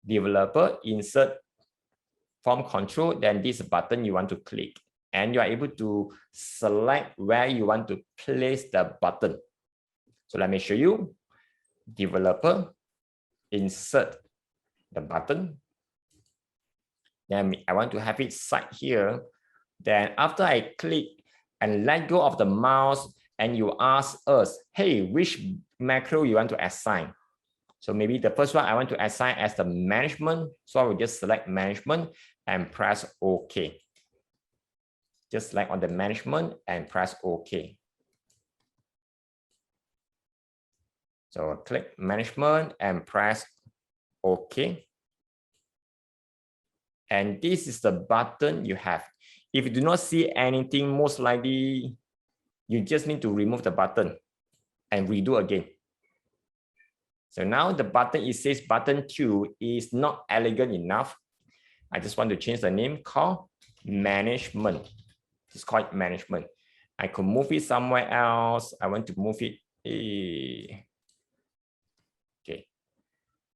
Developer, insert, form control, then this button you want to click. And you are able to select where you want to place the button. So let me show you. Developer, insert the button. Then I want to have it side here. Then after I click and let go of the mouse, and you ask us, hey, which macro you want to assign? So maybe the first one I want to assign as the management. So I will just select management and press OK. Just select on the management and press OK. So click management and press OK. And this is the button you have. If you do not see anything, most likely you just need to remove the button and redo again. So now the button, it says button 2 is not elegant enough. I just want to change the name called management. It's called management. I could move it somewhere else. I want to move it. Okay.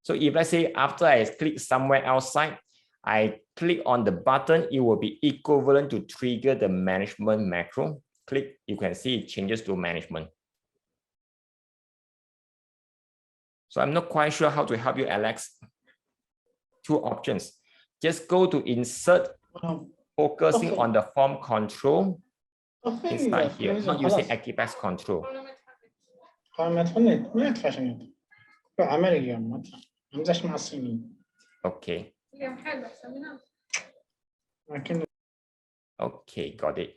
So if let's say after I click somewhere outside, I click on the button, it will be equivalent to trigger the management macro. Click, you can see it changes to management. So I'm not quite sure how to help you, Alex. Two options. Just go to insert, focusing on the form control inside here, not using ActiveX control. Okay. Okay, got it.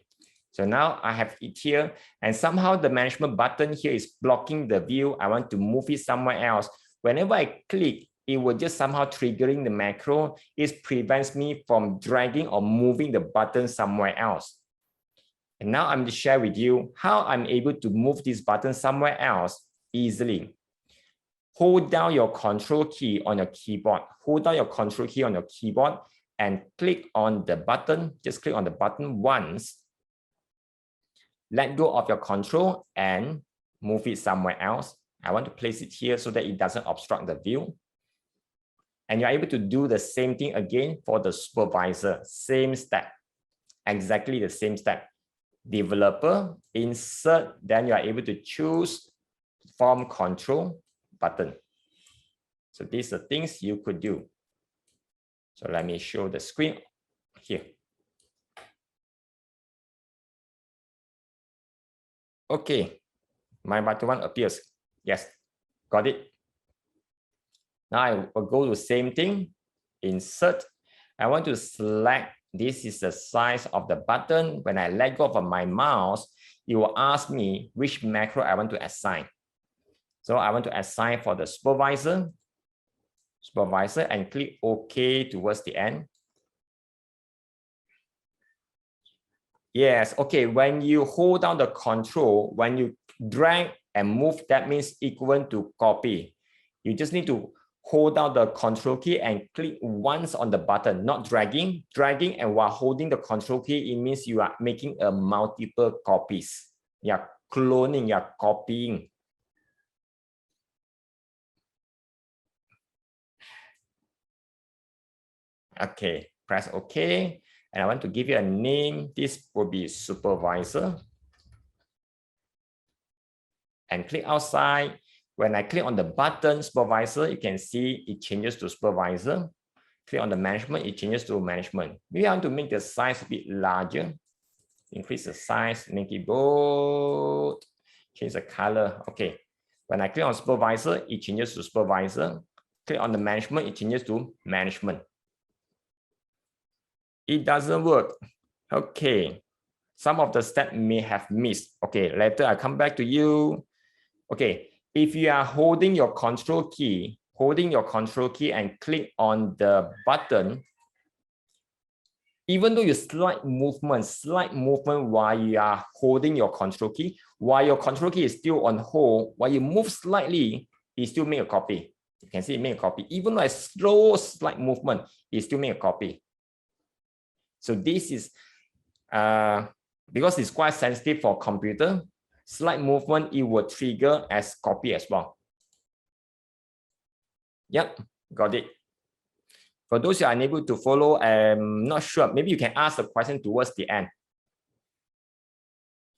So now I have it here, and somehow the management button here is blocking the view. I want to move it somewhere else. Whenever I click, it will just somehow triggering the macro. It prevents me from dragging or moving the button somewhere else. And now I'm going to share with you how I'm able to move this button somewhere else easily. Hold down your control key on your keyboard. Hold down your control key on your keyboard and click on the button. Just click on the button once. Let go of your control and move it somewhere else. I want to place it here so that it doesn't obstruct the view. And you're able to do the same thing again for the supervisor. Same step, exactly the same step. Developer, insert, then you are able to choose form control button. So these are things you could do. So let me show the screen here. Okay, my button one appears. Yes, got it. Now I will go to same thing, insert. I want to select, this is the size of the button. When I let go of my mouse, it will ask me which macro I want to assign. So I want to assign for the supervisor, and click OK towards the end. Yes, okay, when you hold down the control, when you drag and move, that means equivalent to copy. You just need to hold down the control key and click once on the button, not dragging. Dragging and while holding the control key, it means you are making a multiple copies. You are cloning, you are copying. Okay, press OK. And I want to give you a name. This will be supervisor. And click outside. When I click on the button supervisor, you can see it changes to supervisor. Click on the management, it changes to management. Maybe I want to make the size a bit larger. Increase the size, make it bold. Change the color. Okay. When I click on supervisor, it changes to supervisor. Click on the management, it changes to management. It doesn't work. Okay. Some of the steps may have missed. Okay, later I come back to you. Okay, if you are holding your control key and click on the button, even though you slight movement while you are holding your control key, while your control key is still on hold, while you move slightly, it still make a copy. You can see it make a copy. Even though a slow slight movement, it still make a copy. So this is because it's quite sensitive for computer, slight movement, it will trigger as copy as well. Yep, got it. For those who are unable to follow, I'm not sure, maybe you can ask the question towards the end.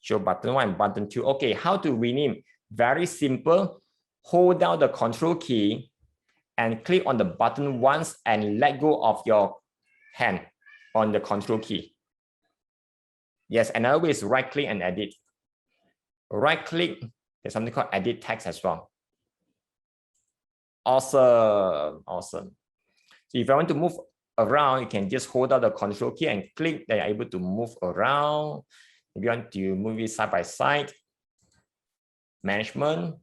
Show button 1 and button 2. Okay, how to rename? Very simple. Hold down the control key and click on the button once and let go of your hand on the control key. Yes, another way is right click and edit. Right click, there's something called edit text as well. Awesome, awesome. So if I want to move around, you can just hold down the control key and click, then you're able to move around. If you want to move it side by side, management,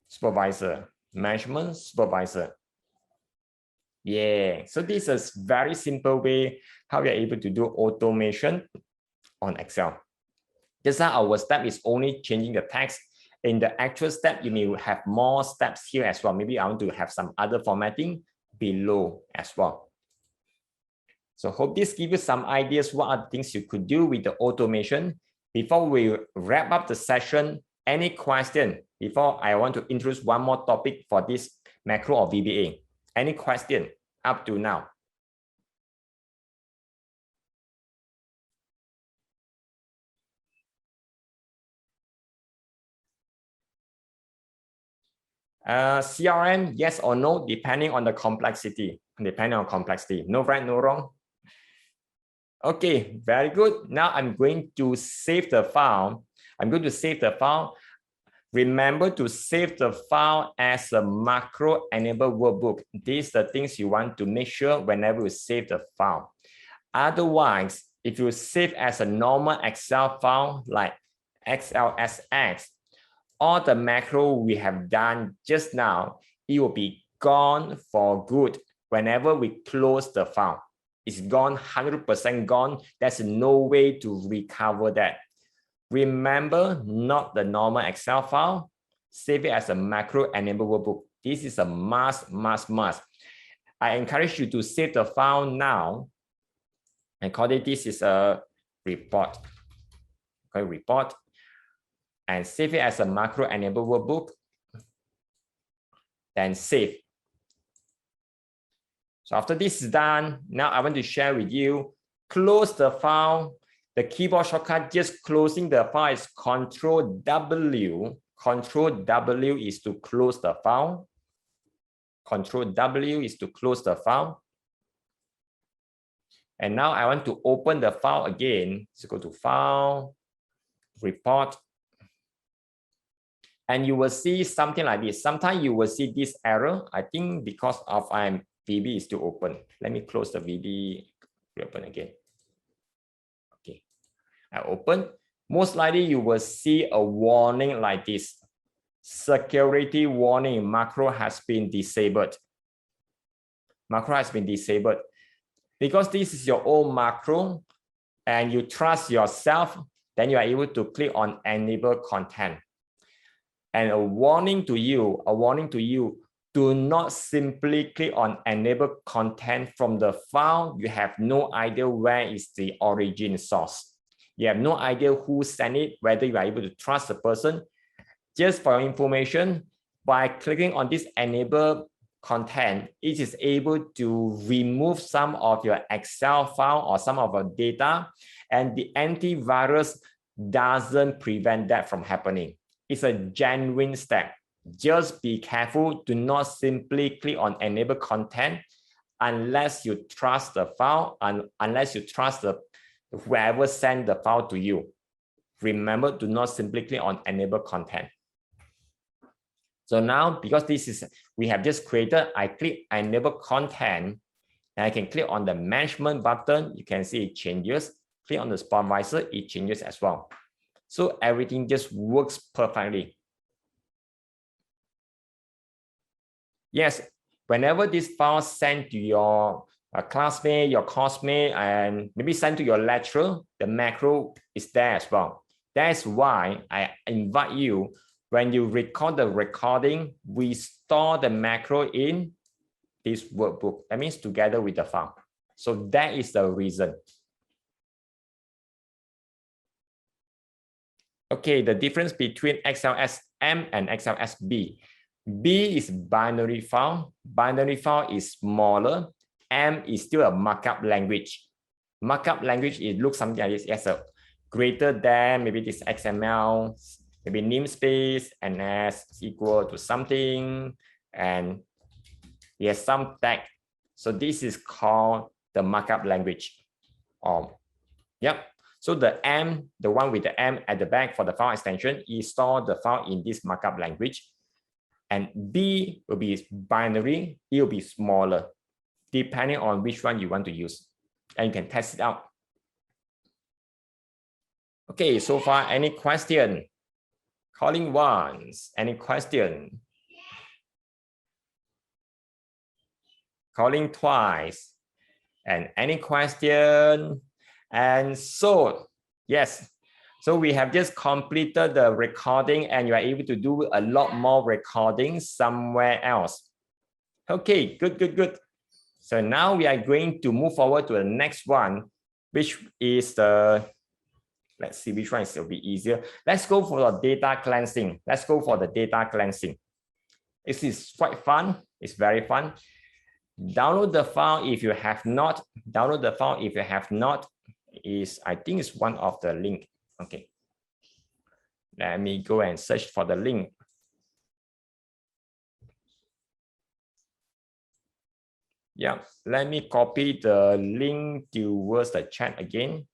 supervisor, management, supervisor. Yeah, so this is very simple way how you're able to do automation on Excel. Just now our step is only changing the text. In the actual step, you may have more steps here as well. Maybe I want to have some other formatting below as well. So hope this gives you some ideas what are the things you could do with the automation. Before we wrap up the session, any question before I want to introduce one more topic for this macro or VBA? Any question up to now? CRM, yes or no, depending on the complexity. Depending on complexity. No right, no wrong. Okay, very good. Now I'm going to save the file. I'm going to save the file. Remember to save the file as a macro-enabled workbook. These are the things you want to make sure whenever you save the file. Otherwise, if you save as a normal Excel file like XLSX, all the macro we have done just now, it will be gone for good whenever we close the file. It's gone, 100% gone. There's no way to recover that. Remember, not the normal Excel file. Save it as a macro-enabled workbook. This is a must. I encourage you to save the file now. And call it, this is a report. Okay, report. And save it as a macro-enabled workbook. Then save. So after this is done, now I want to share with you, close the file. The keyboard shortcut, just closing the file is Control W. Control W is to close the file. Control W is to close the file. And now I want to open the file again. So go to File, Report. And you will see something like this. Sometimes you will see this error. I think because of VB is still open. Let me close the VB, reopen again. Okay, I open. Most likely you will see a warning like this. Security warning, macro has been disabled. Macro has been disabled. Because this is your own macro and you trust yourself, then you are able to click on enable content. And a warning to you, do not simply click on enable content from the file. You have no idea where is the origin source. You have no idea who sent it, whether you are able to trust the person. Just for your information, by clicking on this enable content, it is able to remove some of your Excel file or some of your data, and the antivirus doesn't prevent that from happening. It's a genuine step. Just be careful. Do not simply click on enable content unless you trust the file and unless you trust whoever sent the file to you. Remember, do not simply click on enable content. So now, because this is, we have just created, I click enable content, and I can click on the management button. You can see it changes. Click on the supervisor, it changes as well. So everything just works perfectly. Yes, whenever this file sent to your classmate, your coursemate, and maybe sent to your lecturer, the macro is there as well. That's why I invite you, when you record the recording, we store the macro in this workbook. That means together with the file. So that is the reason. Okay, the difference between XLSM and XLSB. B is binary file. Binary file is smaller. M is still a markup language. Markup language, it looks something like this. Yes, a greater than maybe this XML, maybe namespace ns is equal to something, and here's some tag. So this is called the markup language. Yep. So the M, the one with the M at the back for the file extension, is store the file in this markup language. And B will be binary, it will be smaller, depending on which one you want to use. And you can test it out. Okay, so far, any question? Calling once, any question? Calling twice, and any question? And so, yes, so we have just completed the recording and you are able to do a lot more recording somewhere else. Okay, good. So now we are going to move forward to the next one, which is the, let's see which one will be easier. Let's go for the data cleansing. This is quite fun. It's very fun. Download the file if you have not. Is, I think it's one of the link. Okay. Let me go and search for the link. Yeah, let me copy the link towards the chat again.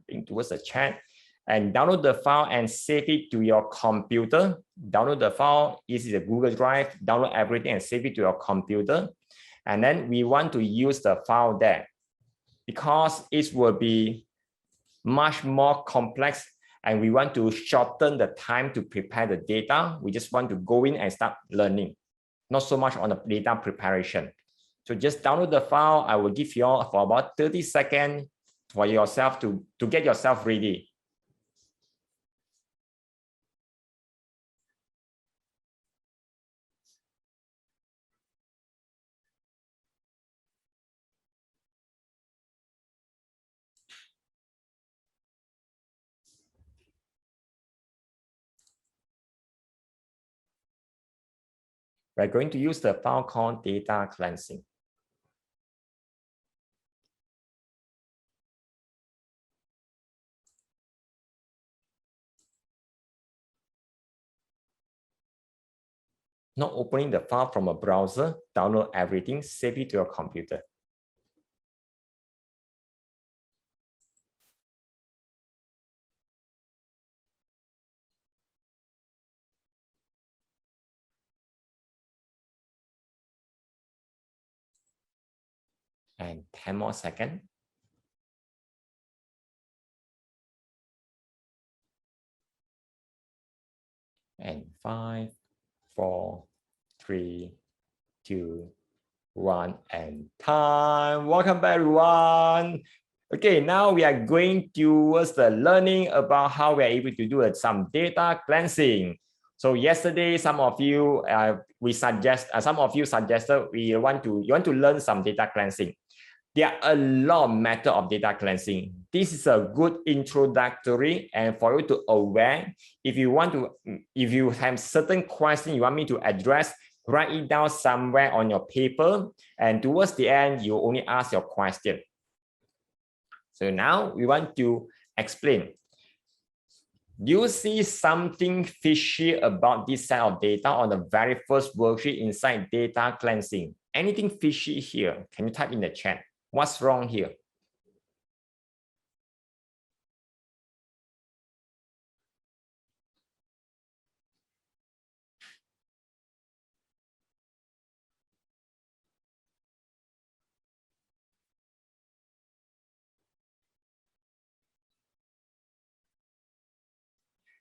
And download the file and save it to your computer. Download the file, this is a Google Drive, download everything and save it to your computer. And then we want to use the file there because it will be much more complex and we want to shorten the time to prepare the data. We just want to go in and start learning, not so much on the data preparation. So just download the file. I will give you all for about 30 seconds for yourself to get yourself ready. We're going to use the file called data cleansing. Not opening the file from a browser, download everything, save it to your computer. And 10 more seconds. And 5, 4, 3, 2, 1, and time. Welcome back, everyone. Okay, now we are going towards the learning about how we are able to do some data cleansing. So yesterday, some of you suggested you want to learn some data cleansing. There are a lot of methods of data cleansing. This is a good introductory, and for you to aware, if you have certain questions you want me to address, write it down somewhere on your paper, and towards the end, you only ask your question. So now we want to explain. Do you see something fishy about this set of data on the very first worksheet inside data cleansing? Anything fishy here? Can you type in the chat? What's wrong here?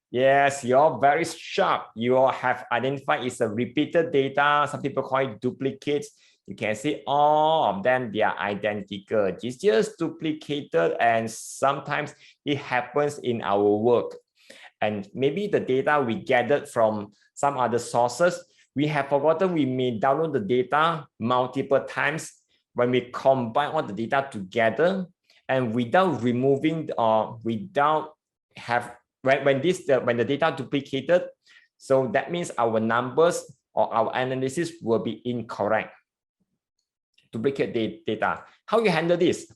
Yes, you're very sharp. You all have identified it's a repeated data. Some people call it duplicates. You can see all of them, they are identical. It's just duplicated, and sometimes it happens in our work. And maybe the data we gathered from some other sources, we have forgotten we may download the data multiple times. When we combine all the data together and without removing or without have when the data duplicated, so that means our numbers or our analysis will be incorrect. Duplicate data. How you handle this?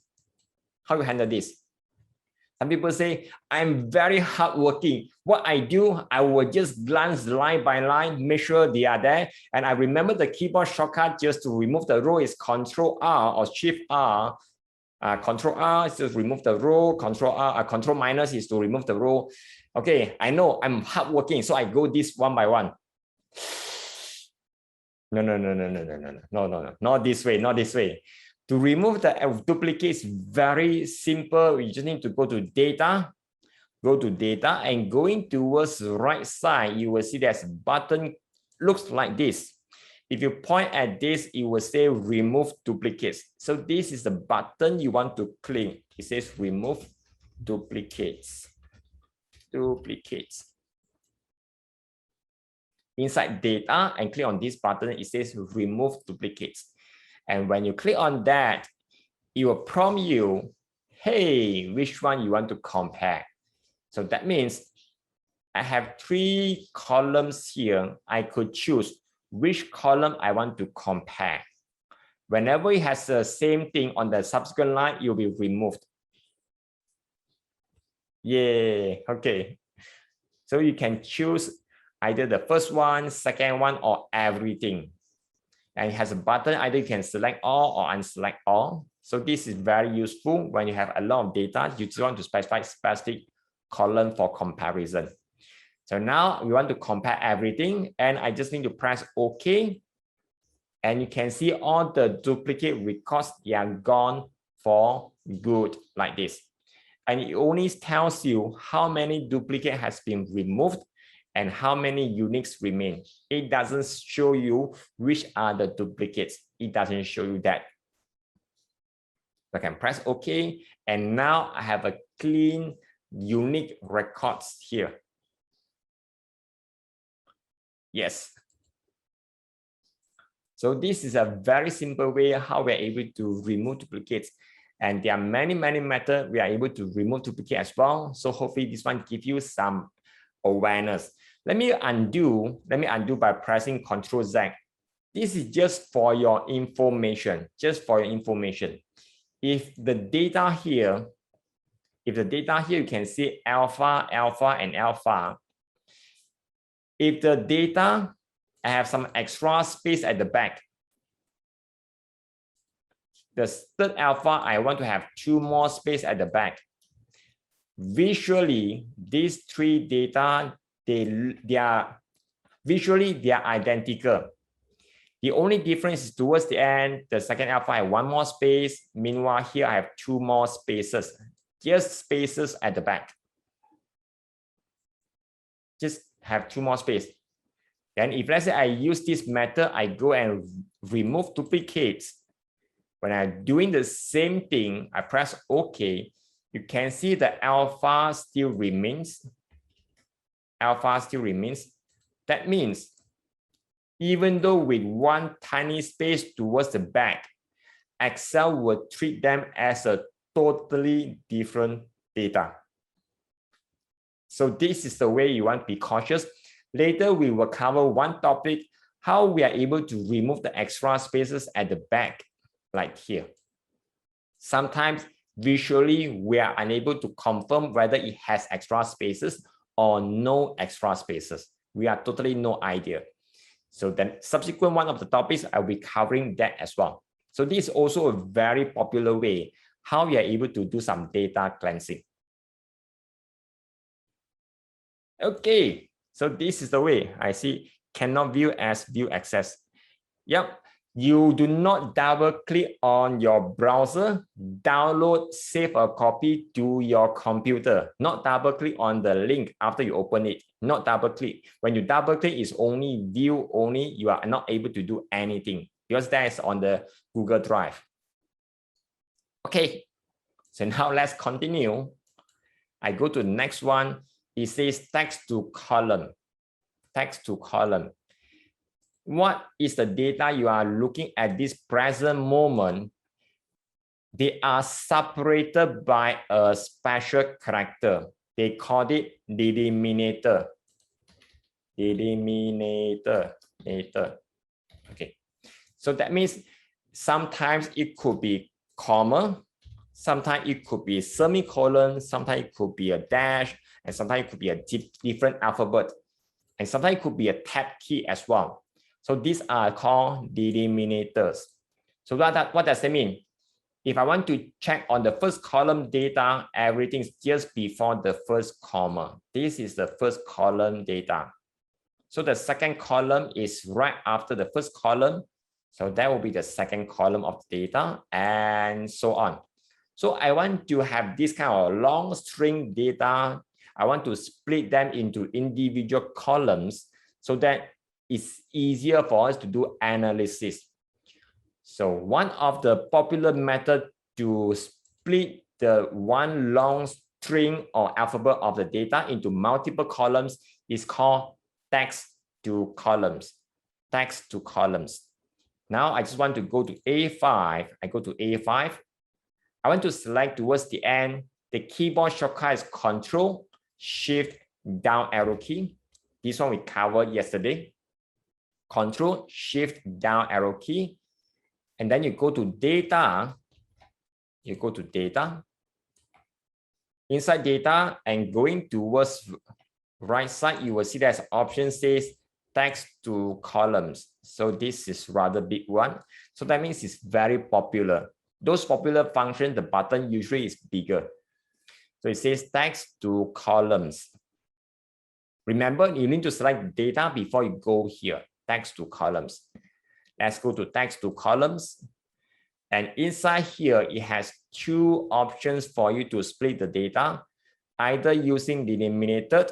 Some people say, I'm very hardworking. What I do, I will just glance line by line, make sure they are there. And I remember the keyboard shortcut just to remove the row is Control R or Shift R. Control R is to remove the row, Control R, Control minus is to remove the row. Okay, I know I'm hardworking, so I go this one by one. No, not this way, not this way. To remove the duplicates, very simple. You just need to go to data, and going towards the right side, you will see there's a button, looks like this. If you point at this, it will say remove duplicates. So this is the button you want to click. It says remove duplicates. Inside data and click on this button, it says remove duplicates. And when you click on that, it will prompt you, hey, which one you want to compare? So that means I have 3 columns here. I could choose which column I want to compare. Whenever it has the same thing on the subsequent line, it will be removed. Yeah, okay. So you can choose either the first one, second one, or everything. And it has a button, either you can select all or unselect all. So this is very useful when you have a lot of data, you just want to specify specific column for comparison. So now we want to compare everything, and I just need to press OK. And you can see all the duplicate records, they are gone for good like this. And it only tells you how many duplicate has been removed and how many uniques remain. It doesn't show you which are the duplicates. It doesn't show you that. I can press OK, and now I have a clean, unique records here. Yes. So this is a very simple way how we are able to remove duplicates. And there are many methods we are able to remove duplicate as well. So hopefully this one gives you some awareness. Let me undo by pressing Ctrl Z. This is just for your information, If the data here, you can see alpha, and alpha. If the data, I have some extra space at the back. The third alpha, I want to have 2 more space at the back. Visually, these 3 data, they are identical. The only difference is towards the end, the second alpha I have 1 more space. Meanwhile, here I have 2 more spaces, just spaces at the back. Just have 2 more space. Then if let's say I use this method, I go and remove duplicates. When I'm doing the same thing, I press OK. You can see the alpha still remains. That means even though with 1 tiny space towards the back, Excel will treat them as a totally different data. So this is the way you want to be cautious. Later, we will cover one topic, how we are able to remove the extra spaces at the back, like here. Sometimes visually, we are unable to confirm whether it has extra spaces or no extra spaces. We are totally no idea. So then subsequent one of the topics, I'll be covering that as well. So this is also a very popular way how we are able to do some data cleansing. Okay, so this is the way I see cannot view as view access. Yep, you do not double click on your browser, download, save a copy to your computer, not double click on the link after you open it, not double click. When you double click, it's only view only, you are not able to do anything because that is on the Google Drive. Okay, so now let's continue. I go to the next one. It says text to column. Text to column. What is the data you are looking at this present moment? They are separated by a special character. They call it delimiter. Delimiter. Okay. So that means sometimes it could be comma, Sometimes it could be a semicolon, sometimes it could be a dash, and sometimes it could be a different alphabet. And sometimes it could be a tab key as well. So these are called delimiters. So what does that mean? If I want to check on the first column data, everything is just before the first comma. This is the first column data. So the second column is right after the first column. So that will be the second column of data and so on. So I want to have this kind of long string data. I want to split them into individual columns so that it's easier for us to do analysis. So one of the popular methods to split the one long string or alphabet of the data into multiple columns is called text to columns. Text to columns. Now I just want to go to A5. I go to A5. I want to select towards the end. The keyboard shortcut is Control Shift down arrow key. This one we covered yesterday. Control Shift down arrow key. And then you go to data. You go to data. Inside data and going towards right side, you will see there's an option says text to columns. So this is rather big one. So that means it's very popular. Those popular functions, the button usually is bigger. So it says text to columns. Remember, you need to select data before you go here, text to columns. Let's go to text to columns. And inside here, it has two options for you to split the data, either using delimited.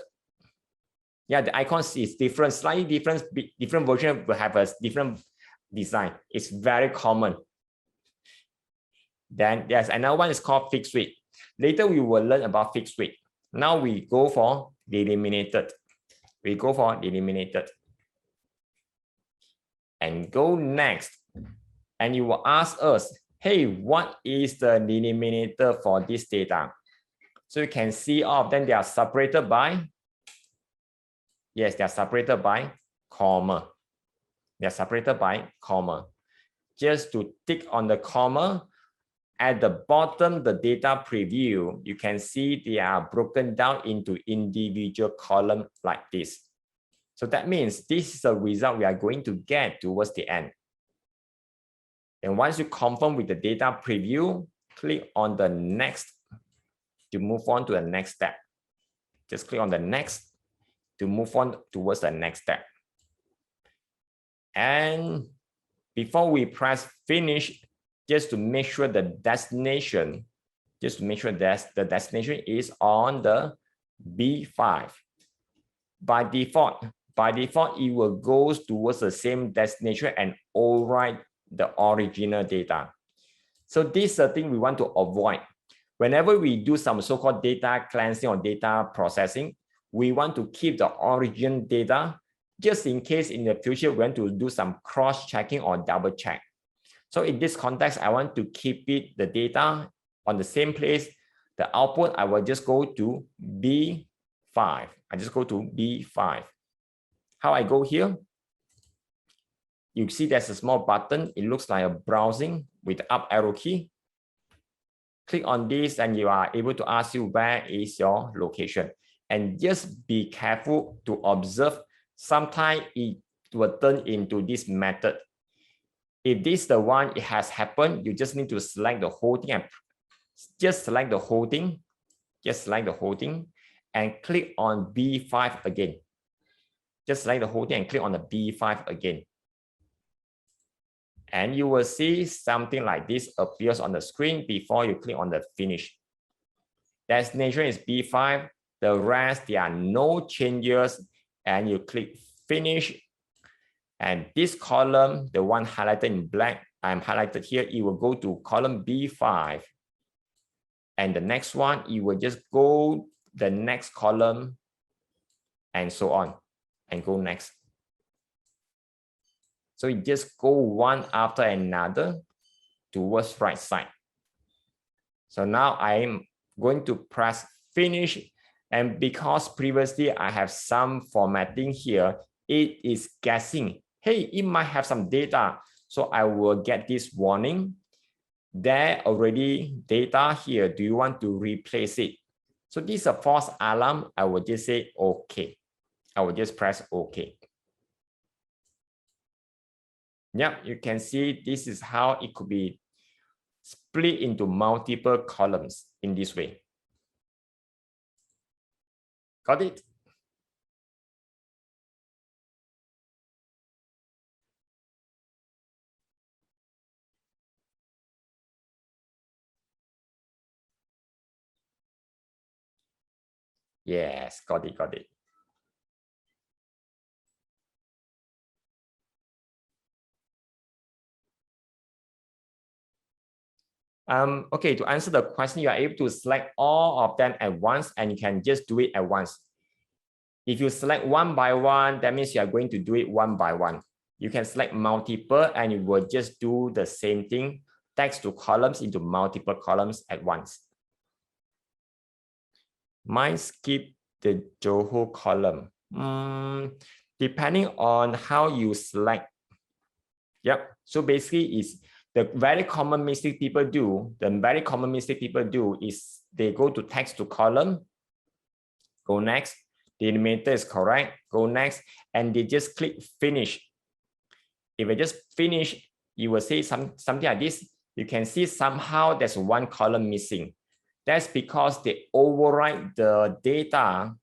Yeah, the icons is different, slightly different version will have a different design. It's very common. Then there's another one is called fixed width. Later we will learn about fixed width. Now we go for delimited. We go for delimited. And go next. And you will ask us, hey, what is the delimiter for this data? So you can see all of them, they are separated by, yes, they are separated by comma. They are separated by comma. Just to tick on the comma, at the bottom, the data preview, you can see they are broken down into individual columns like this. So that means this is the result we are going to get towards the end. And once you confirm with the data preview, click on the next to move on to the next step. Just click on the next to move on towards the next step. And before we press finish, just to make sure the destination, just to make sure that the destination is on the B5. By default, it will go towards the same destination and overwrite the original data. So this is the thing we want to avoid. Whenever we do some so-called data cleansing or data processing, we want to keep the origin data just in case in the future we want to do some cross-checking or double check. So in this context, I want to keep it, the data on the same place. The output, I will just go to B5. I just go to B5. How I go here? You see there's a small button. It looks like a browsing with the up arrow key. Click on this and you are able to ask you where is your location. And just be careful to observe. Sometimes it will turn into this method. If this is the one it has happened, you just need to select the whole thing and just select the whole thing. Just select the whole thing and click on B5 again. Just select the whole thing and click on the B5 again. And you will see something like this appears on the screen before you click on the finish. Destination is B5. The rest, there are no changes. And you click finish. And this column, the one highlighted in black, I'm highlighted here, it will go to column B5. And the next one, it will just go the next column and so on and go next. So you just go one after another towards right side. So now I'm going to press finish. And because previously I have some formatting here, it is guessing, hey, it might have some data. So I will get this warning. there already data here. Do you want to replace it? So this is a false alarm. I will just say okay. I will just press OK. Yeah, you can see this is how it could be split into multiple columns in this way. Got it? Yes, got it, got it. Okay, to answer the question, you are able to select all of them at once and you can just do it at once. If you select one by one, that means you are going to do it one by one. You can select multiple and you will just do the same thing, text to columns into multiple columns at once. Mine skip the Johor column. Depending on how you select. Yep. So basically, it's the very common mistake people do. The very common mistake people do is they go to text to column, go next. The delimiter is correct, go next, and they just click finish. If I just finish, you will see something like this. You can see somehow there's one column missing. That's because they overwrite the data.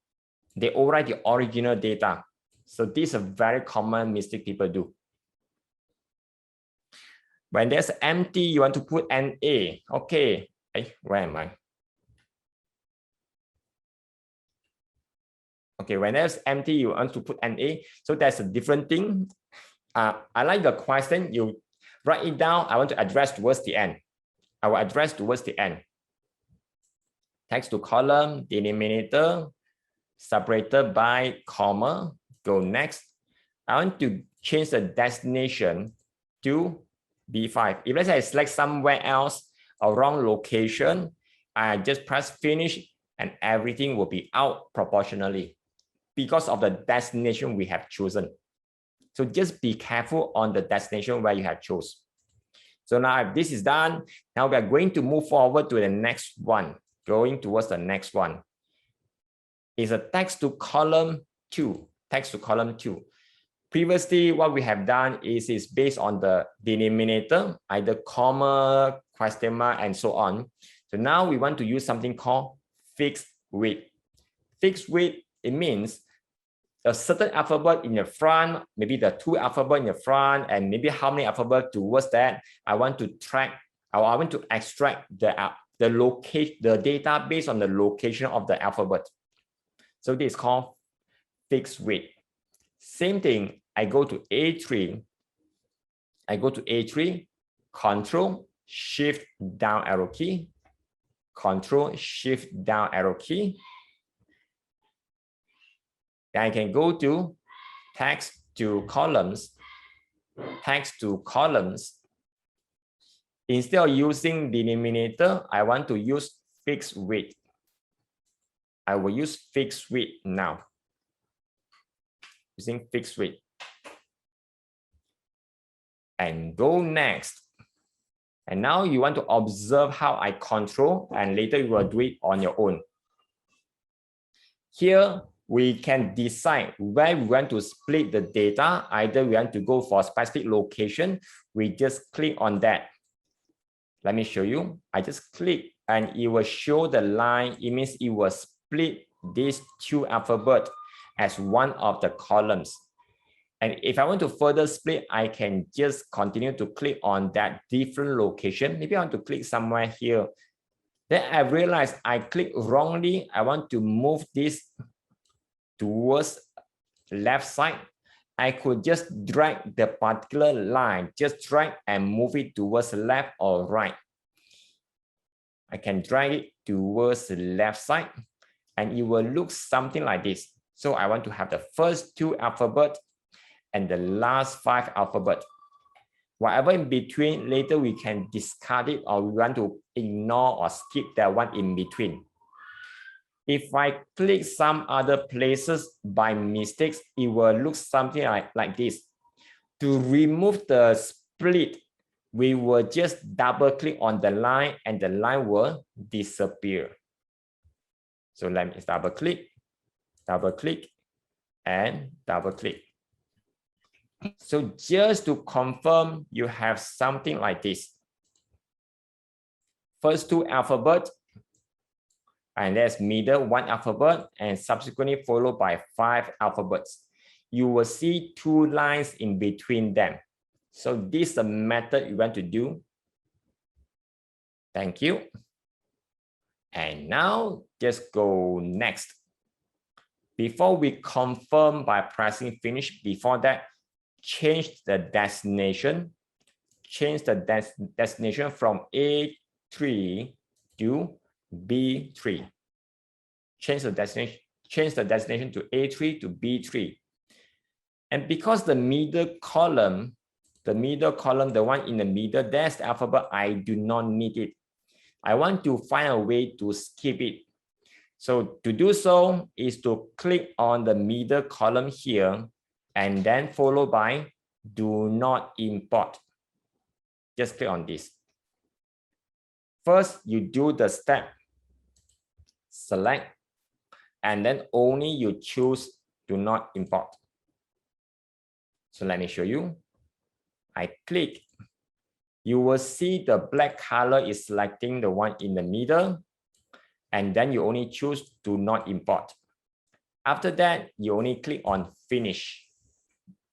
They overwrite the original data. So this is a very common mistake people do. When there's empty, you want to put an A. Okay, where am I? Okay, when there's empty, you want to put an A. So that's a different thing. I like the question. You write it down. I want to address towards the end. I will address towards the end. Text to column, delimiter, separated by comma. Go next. I want to change the destination to B5. If let's say I select somewhere else, a wrong location, I just press finish and everything will be out proportionally because of the destination we have chosen. So just be careful on the destination where you have chosen. So now if this is done, now we are going to move forward to the next one, going towards the next one. Is a text to column 2, text to column 2. Previously, what we have done is based on the delimiter, either comma, question mark, and so on. So now we want to use something called fixed width. Fixed width, it means a certain alphabet in the front, maybe the 2 alphabet in the front, and maybe how many alphabet towards that. I want to track, or I want to extract the data based on the location of the alphabet. So this is called fixed width. Same thing, I go to A3. I go to A3, Control, Shift, down arrow key. Control, Shift, down arrow key. Then I can go to text to columns. Text to columns. Instead of using delimiter, I want to use fixed width. I will use fixed width now. Using fixed width. And go next. And now you want to observe how I control, and later you will do it on your own. Here, we can decide where we want to split the data. Either we want to go for a specific location. We just click on that. Let me show you. I just click and it will show the line. It means it will split these 2 alphabets as one of the columns. And if I want to further split, I can just continue to click on that different location. Maybe I want to click somewhere here. Then I realize I clicked wrongly. I want to move this towards left side. I could just drag the particular line, just drag and move it towards left or right. I can drag it towards the left side and it will look something like this. So I want to have the first 2 alphabets and the last 5 alphabets. Whatever in between, later we can discard it or we want to ignore or skip that one in between. If I click some other places by mistakes, it will look something like this. To remove the split we will just double click on the line and the line will disappear. So let me double click, and double click. So just to confirm, you have something like this. First two alphabet, and that's middle one alphabet, and subsequently followed by 5 alphabets. You will see 2 lines in between them. So this is the method you want to do. Thank you. And now just go next. Before we confirm by pressing finish, before that, change the destination. Change the destination from A3 to B3. Change the destination to A3 to B3. And because the middle column, the one in the middle, that's the alphabet, I do not need it. I want to find a way to skip it. So to do so is to click on the middle column here and then followed by do not import. Just click on this. First, you do the step, select, and then only you choose do not import. So let me show you. I click. You will see the black color is selecting the one in the middle, and then you only choose do not import. After that, you only click on finish.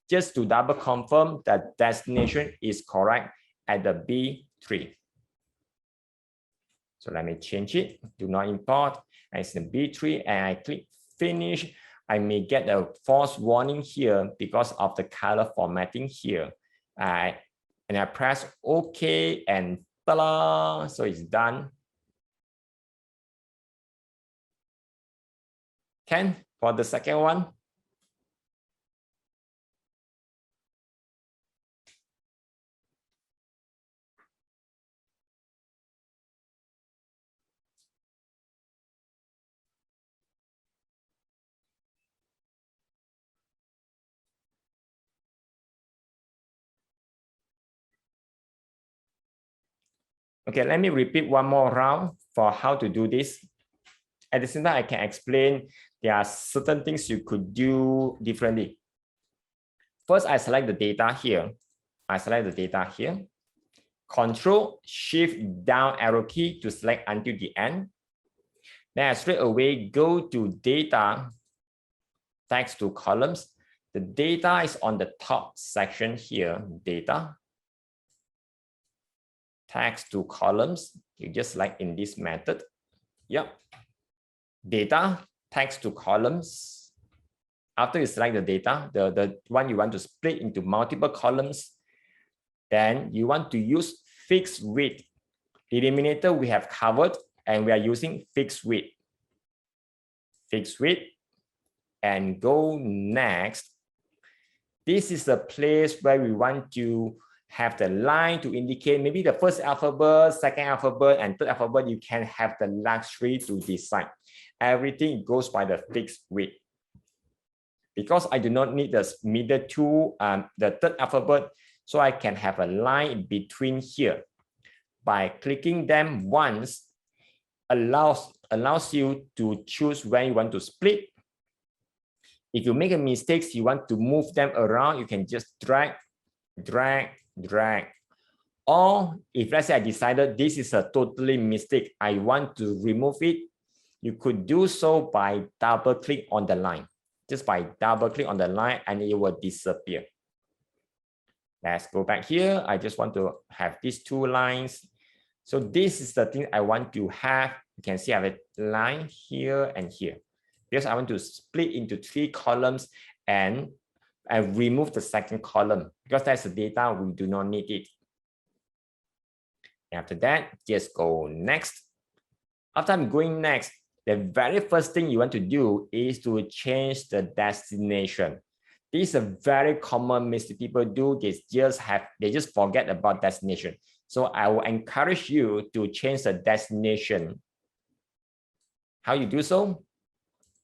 Just to double confirm that destination is correct at the B3. So let me change it, do not import, and it's the B3, and I click finish. I may get a false warning here because of the color formatting here. And I press OK, and ta-da, so it's done. Ken, for the second one. Okay, let me repeat one more round for how to do this. At the same time, I can explain there are certain things you could do differently. First, I select the data here. Control Shift down arrow key to select until the end. Then I straight away go to data, text to columns. The data is on the top section here, data. Text to columns, you just select in this method. Yep. Data, text to columns. After you select the data, the one you want to split into multiple columns, then you want to use fixed width. Delimiter we have covered, and we are using fixed width. Fixed width, and go next. This is the place where we want to have the line to indicate maybe the first alphabet, second alphabet, and third alphabet. You can have the luxury to decide. Everything goes by the fixed width. Because I do not need the middle two, the third alphabet, so I can have a line in between here. By clicking them once, allows you to choose when you want to split. If you make a mistake, you want to move them around, you can just drag. Or if let's say I decided this is a totally mistake, I want to remove it, you could do so by double click on the line. Just by double click on the line and it will disappear. Let's go back here. I just want to have these 2 lines. So this is the thing I want to have. You can see I have a line here and here. Because I want to split into 3 columns and I remove the second column because that's the data, we do not need it. After that, just go next. After I'm going next, the very first thing you want to do is to change the destination. This is a very common mistake people do. They just forget about destination. So I will encourage you to change the destination. How you do so?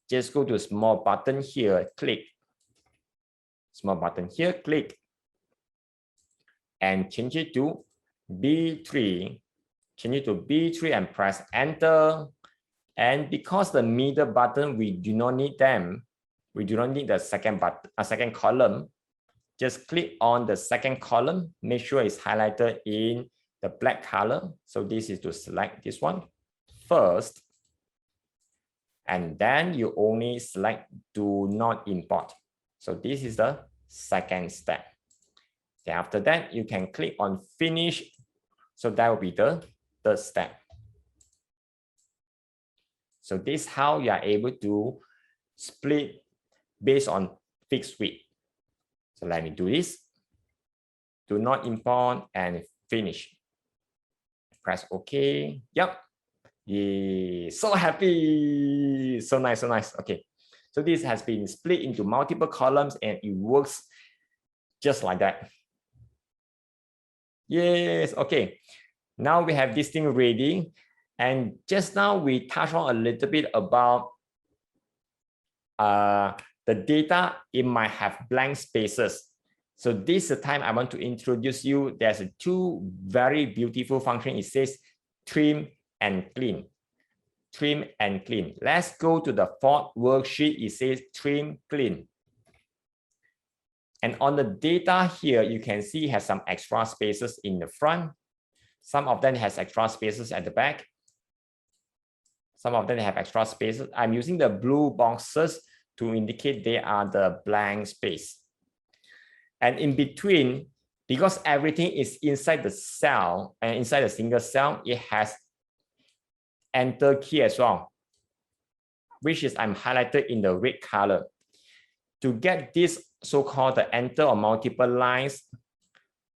Just go to a small button here, click. Small button here, click. And change it to B3, change it to B3 and press enter. And because the middle button, we do not need them. We do not need the second button, second column. Just click on the second column. Make sure it's highlighted in the black color. So this is to select this one first. And then you only select do not import. So this is the second step. Then after that, you can click on finish. So that will be the third step. So this is how you are able to split based on fixed width. So let me do this. Do not import and finish. Press OK. Yep. Yeah. So happy. So nice, so nice. Okay. So this has been split into multiple columns and it works just like that. Yes. Okay. Now we have this thing ready. And just now we touched on a little bit about the data. It might have blank spaces. So this is the time I want to introduce you. There's two very beautiful functions. It says trim and clean. Trim and clean. Let's go to the fourth worksheet. It says trim clean. And on the data here, you can see it has some extra spaces in the front. Some of them has extra spaces at the back. Some of them have extra spaces. I'm using the blue boxes to indicate they are the blank space. And in between, because everything is inside the cell and inside a single cell, it has enter key as well, which is I'm highlighted in the red color. To get this so-called the enter or multiple lines,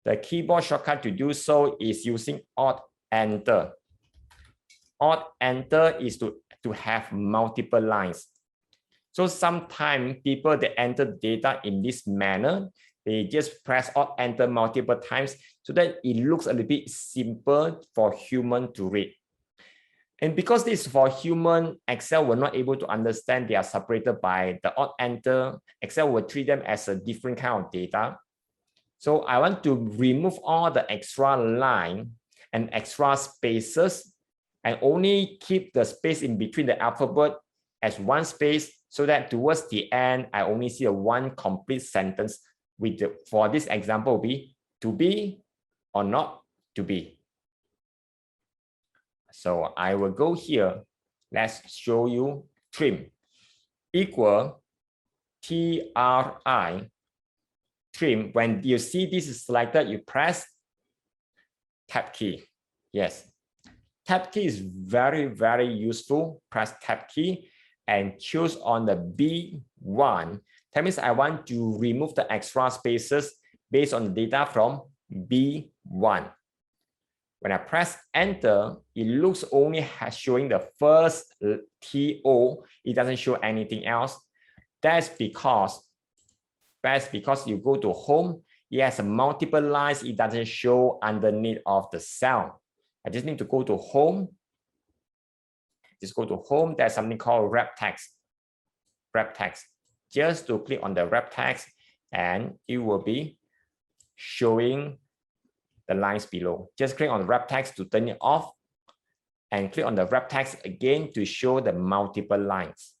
the keyboard shortcut to do so is using Alt Enter. Alt Enter is to have multiple lines. So sometimes people they enter data in this manner, they just press Alt Enter multiple times so that it looks a little bit simple for human to read. And because this is for human, Excel were not able to understand they are separated by the Alt Enter. Excel will treat them as a different kind of data. So I want to remove all the extra line and extra spaces and only keep the space in between the alphabet as one space so that towards the end, I only see a one complete sentence with the, for this example be to be or not to be. So I will go here. Let's show you trim equal TRI trim. When you see this is selected, you press tab key. Yes, tab key is very, very useful. Press tab key and choose on the B1. That means I want to remove the extra spaces based on the data from B1. When I press enter, it looks only showing the first TO. It doesn't show anything else. That's because you go to home, it has multiple lines. It doesn't show underneath of the cell. I just need to go to home. Just go to home. There's something called wrap text. Wrap text. Just to click on the wrap text and it will be showing the lines below. Just click on the wrap text to turn it off and click on the wrap text again to show the multiple lines.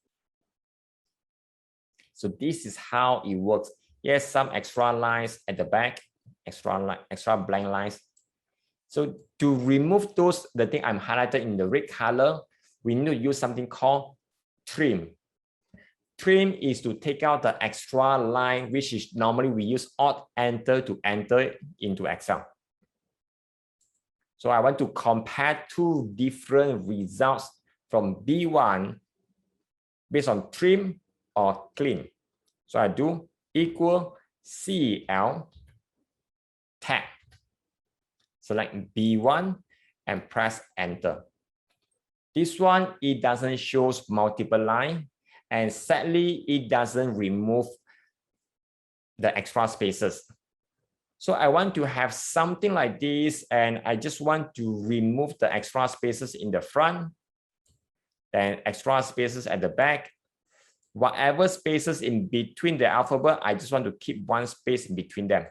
So this is how it works. Yes, some extra lines at the back, extra blank lines. So to remove those, the thing I'm highlighted in the red color, we need to use something called trim. Trim is to take out the extra line, which is normally we use Alt Enter to enter into Excel. So I want to compare two different results from B1 based on trim or clean. So I do equal CL tab. Select B1 and press enter. This one, it doesn't show multiple line and sadly, it doesn't remove the extra spaces. So I want to have something like this, and I just want to remove the extra spaces in the front, then extra spaces at the back. Whatever spaces in between the alphabet, I just want to keep one space in between them.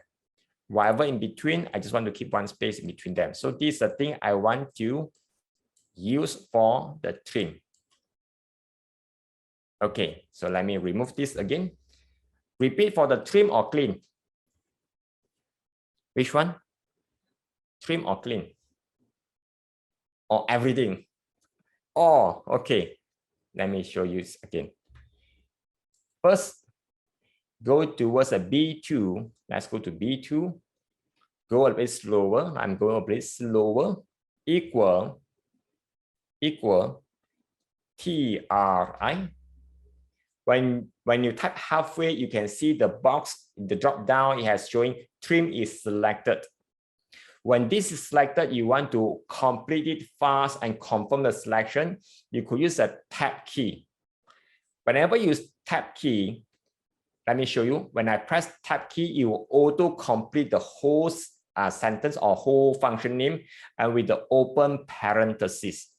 Whatever in between, I just want to keep one space in between them. So this is the thing I want to use for the trim. Okay, so let me remove this again. Repeat for the trim or clean. Which one? Trim or clean? Or everything? Oh, okay. Let me show you again. First, go towards a B2. Let's go to B2. Go a bit slower. I'm going a bit slower. Equal TRI. When you type halfway, you can see the box, the drop down, it has showing trim is selected. When this is selected, you want to complete it fast and confirm the selection, you could use a tab key. Whenever you use tab key, let me show you. When I press tab key, it will auto complete the whole sentence or whole function name and with the open parenthesis.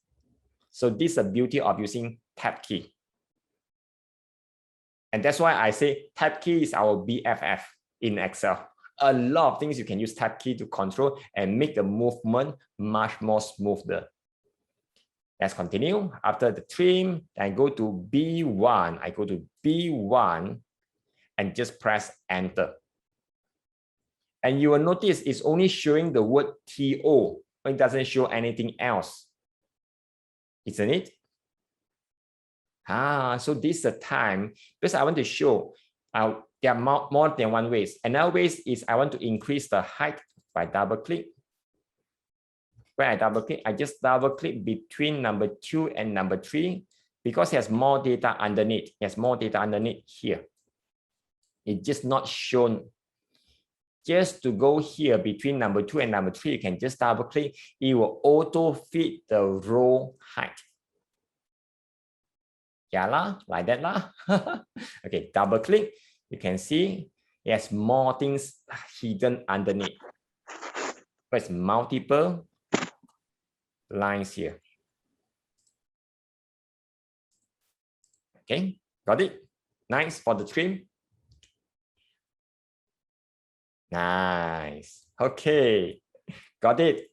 So this is the beauty of using tab key. And that's why I say tab key is our BFF in Excel. A lot of things you can use tab key to control and make the movement much more smoother. Let's continue. After the trim, I go to B1. I go to B1 and just press enter. And you will notice it's only showing the word TO. It doesn't show anything else. Isn't it? So this is the time, because I want to show there are more than one ways. Another way is I want to increase the height by double click. When I double click, I just double click between number 2 and number 3 because it has more data underneath. It has more data underneath here. It's just not shown. Just to go here between number 2 and number 3, you can just double click. It will auto fit the row height. Yeah, like that lah. Okay, double click. You can see it has more things hidden underneath. There's multiple lines here. Okay, got it? Nice for the trim. Nice. Okay, got it.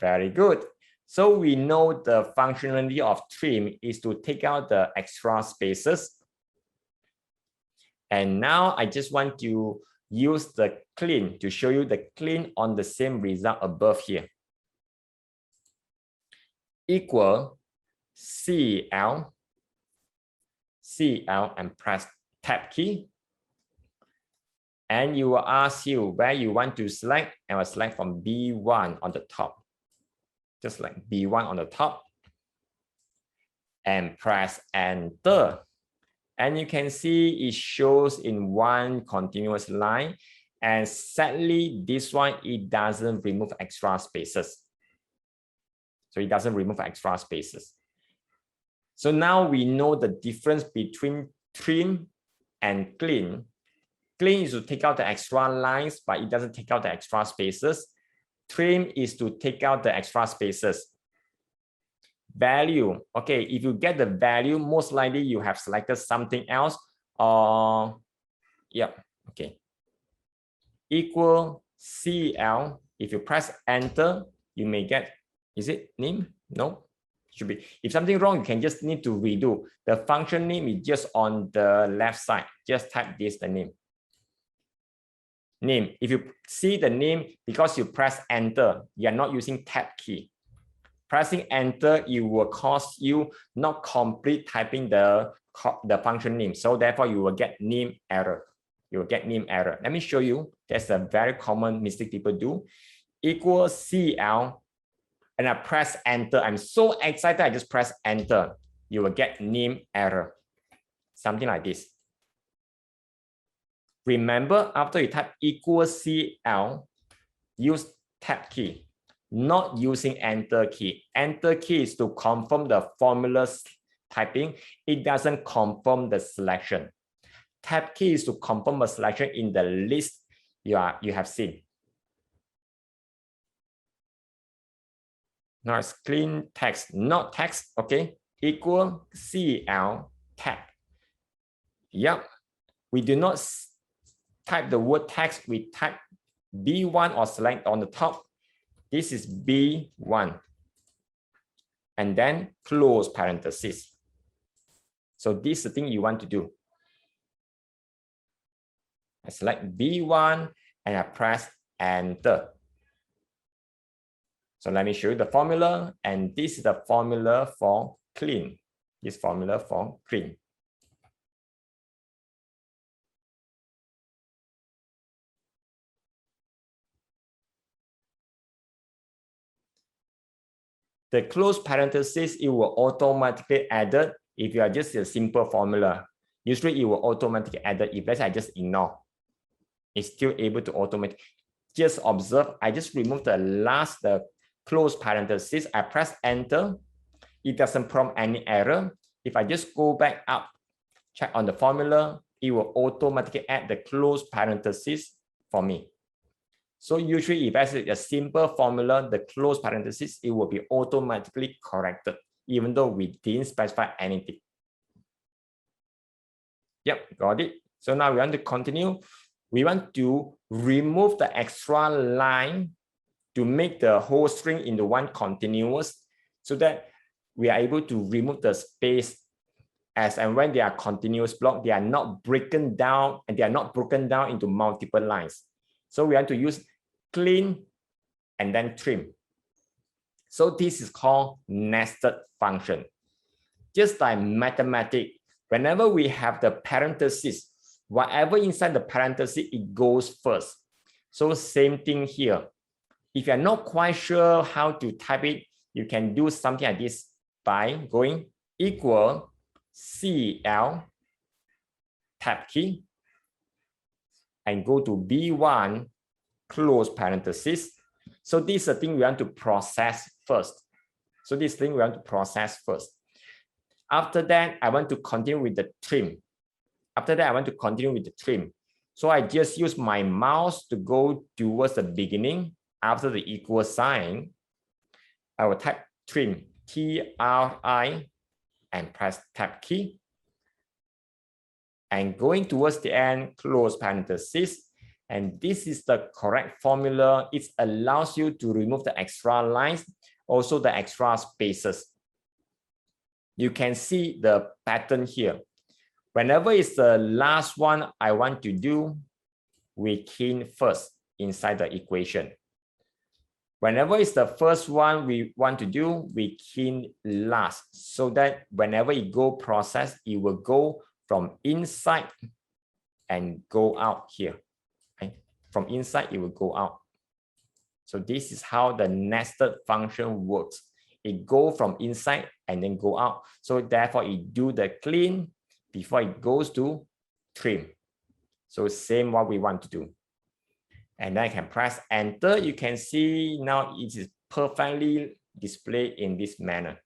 Very good. So we know the functionality of trim is to take out the extra spaces. And now I just want to use the clean to show you the clean on the same result above here. Equal CL and press tab key. And you will ask you where you want to select, and I'll select from B1 on the top. Just like B1 on the top, and press enter. And you can see it shows in one continuous line. And sadly, this one, it doesn't remove extra spaces. So it doesn't remove extra spaces. So now we know the difference between trim and clean. Clean is to take out the extra lines, but it doesn't take out the extra spaces. Trim is to take out the extra spaces. Value. Okay, if you get the value, most likely you have selected something else. Yeah, okay. Equal CL. If you press enter, you may get, is it name? No, should be. If something wrong, you can just need to redo. The function name is just on the left side. Just type this, the name. Name. If you see the name, because you press enter, you are not using tab key. Pressing enter, it will cause you not complete typing the function name. So therefore, you will get name error. You will get name error. Let me show you. That's a very common mistake people do. Equal CL, and I press enter. I'm so excited, I just press enter. You will get name error. Something like this. Remember, after you type equal CL, use tab key, not using enter key. Enter key is to confirm the formulas typing. It doesn't confirm the selection. Tab key is to confirm a selection in the list you have seen. Now it's clean text, not text. Okay, equal CL tab. Yep, we do not type the word text, we type B1 or select on the top. This is B1. And then close parenthesis. So this is the thing you want to do. I select B1 and I press enter. So let me show you the formula, and this is the formula for clean. This formula for clean. The close parenthesis, it will automatically added if you are just a simple formula. Usually it will automatically added if let's say I just ignore. It's still able to automate. Just observe, I just remove the close parenthesis. I press enter. It doesn't prompt any error. If I just go back up, check on the formula, it will automatically add the close parenthesis for me. So usually if I say a simple formula, the close parenthesis, it will be automatically corrected, even though we didn't specify anything. Yep, got it. So now we want to continue. We want to remove the extra line to make the whole string into one continuous, so that we are able to remove the space as and when they are continuous block, they are not broken down and they are not broken down into multiple lines. So we want to use clean and then trim. So this is called nested function. Just like mathematics, whenever we have the parenthesis, whatever inside the parenthesis, it goes first. So same thing here. If you're not quite sure how to type it, you can do something like this by going equal CL, tab key, and go to B1, close parenthesis. So this is the thing we want to process first. So this thing we want to process first. After that, I want to continue with the trim. After that, I want to continue with the trim. So I just use my mouse to go towards the beginning. After the equal sign, I will type trim, T-R-I, and press tab key. And going towards the end, close parenthesis. And this is the correct formula. It allows you to remove the extra lines, also the extra spaces. You can see the pattern here. Whenever it's the last one I want to do, we key in first inside the equation. Whenever it's the first one we want to do, we key in last, so that whenever it go process, it will go from inside and go out here. Okay? From inside, it will go out. So this is how the nested function works. It go from inside and then go out. So therefore, it do the clean before it goes to trim. So same what we want to do. And then I can press enter. You can see now it is perfectly displayed in this manner.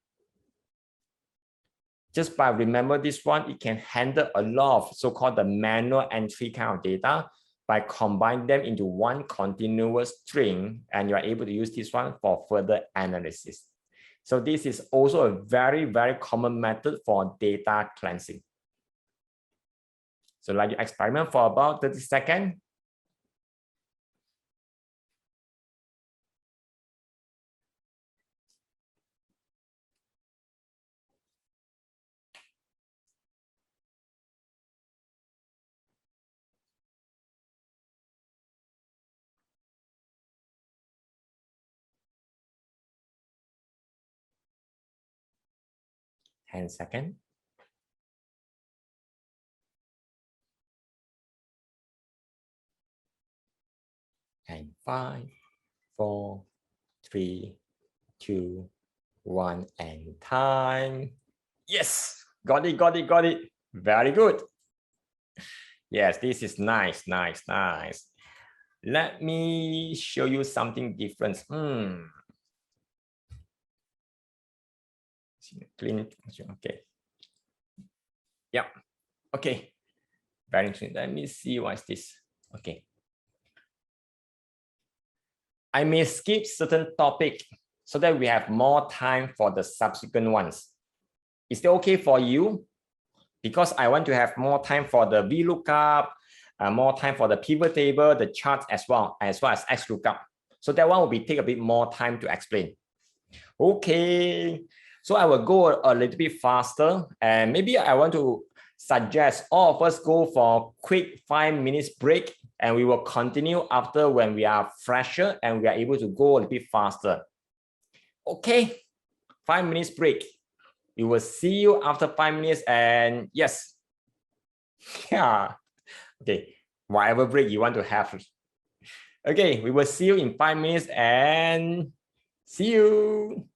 Just by remember this one, it can handle a lot of so-called the manual entry kind of data by combining them into one continuous string, and you are able to use this one for further analysis. So this is also a very, very common method for data cleansing. So let you experiment for about 30 seconds. Ten seconds. And 5, 4, 3, 2, 1, and time. Yes, got it, got it, got it. Very good. Yes, this is nice, nice, nice. Let me show you something different. Clean, okay. Yeah, okay. Very interesting. Let me see what's this. Okay. I may skip certain topic so that we have more time for the subsequent ones. Is that okay for you? Because I want to have more time for the VLOOKUP, more time for the pivot table, the charts as well as XLOOKUP. So that one will be take a bit more time to explain. Okay, so I will go a little bit faster, and maybe I want to suggest all of us go for quick 5 minutes break, and we will continue after when we are fresher and we are able to go a little bit faster. Okay, 5 minutes break. We will see you after 5 minutes, and yes, yeah, okay, whatever break you want to have. Okay, we will see you in 5 minutes, and see you.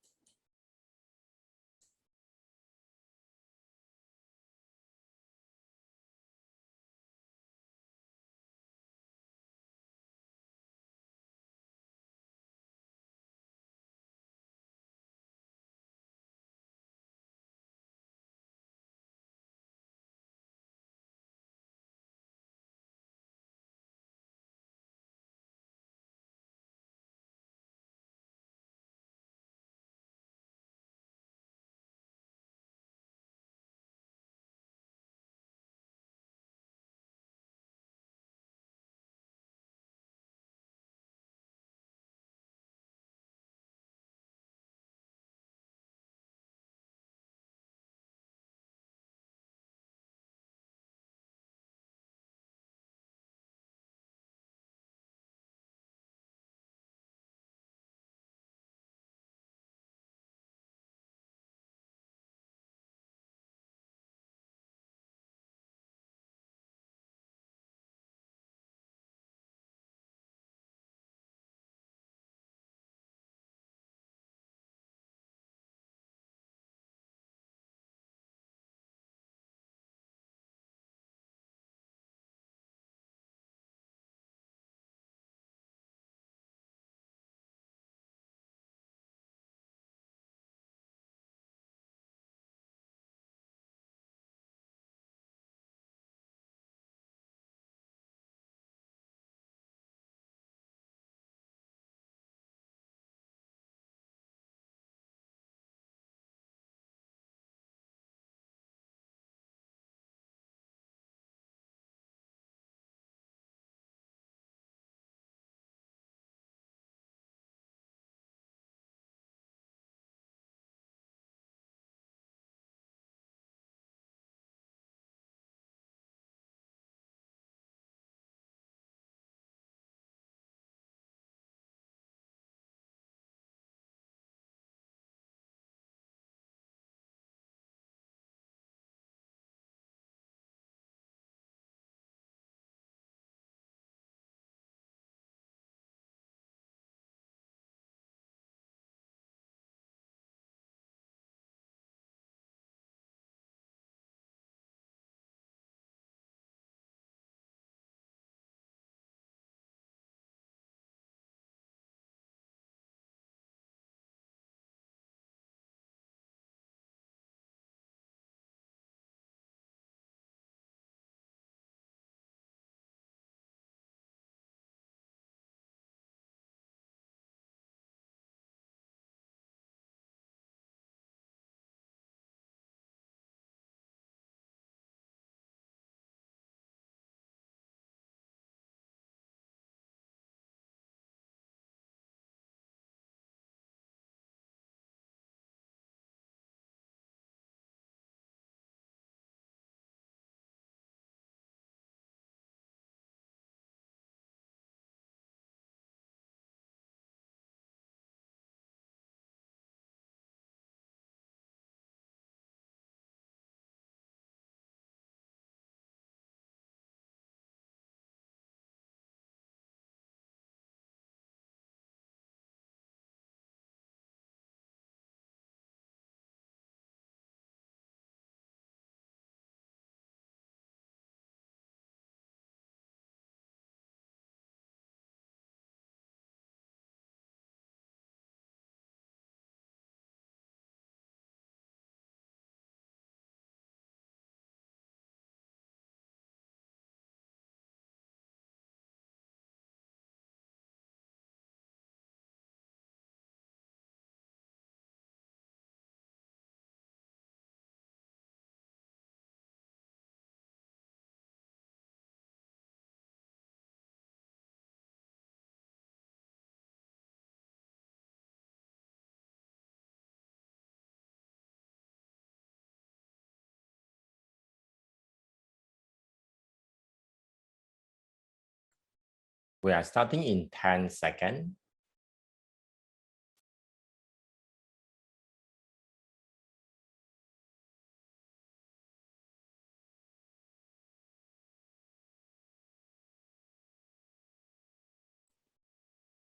We are starting in 10 seconds.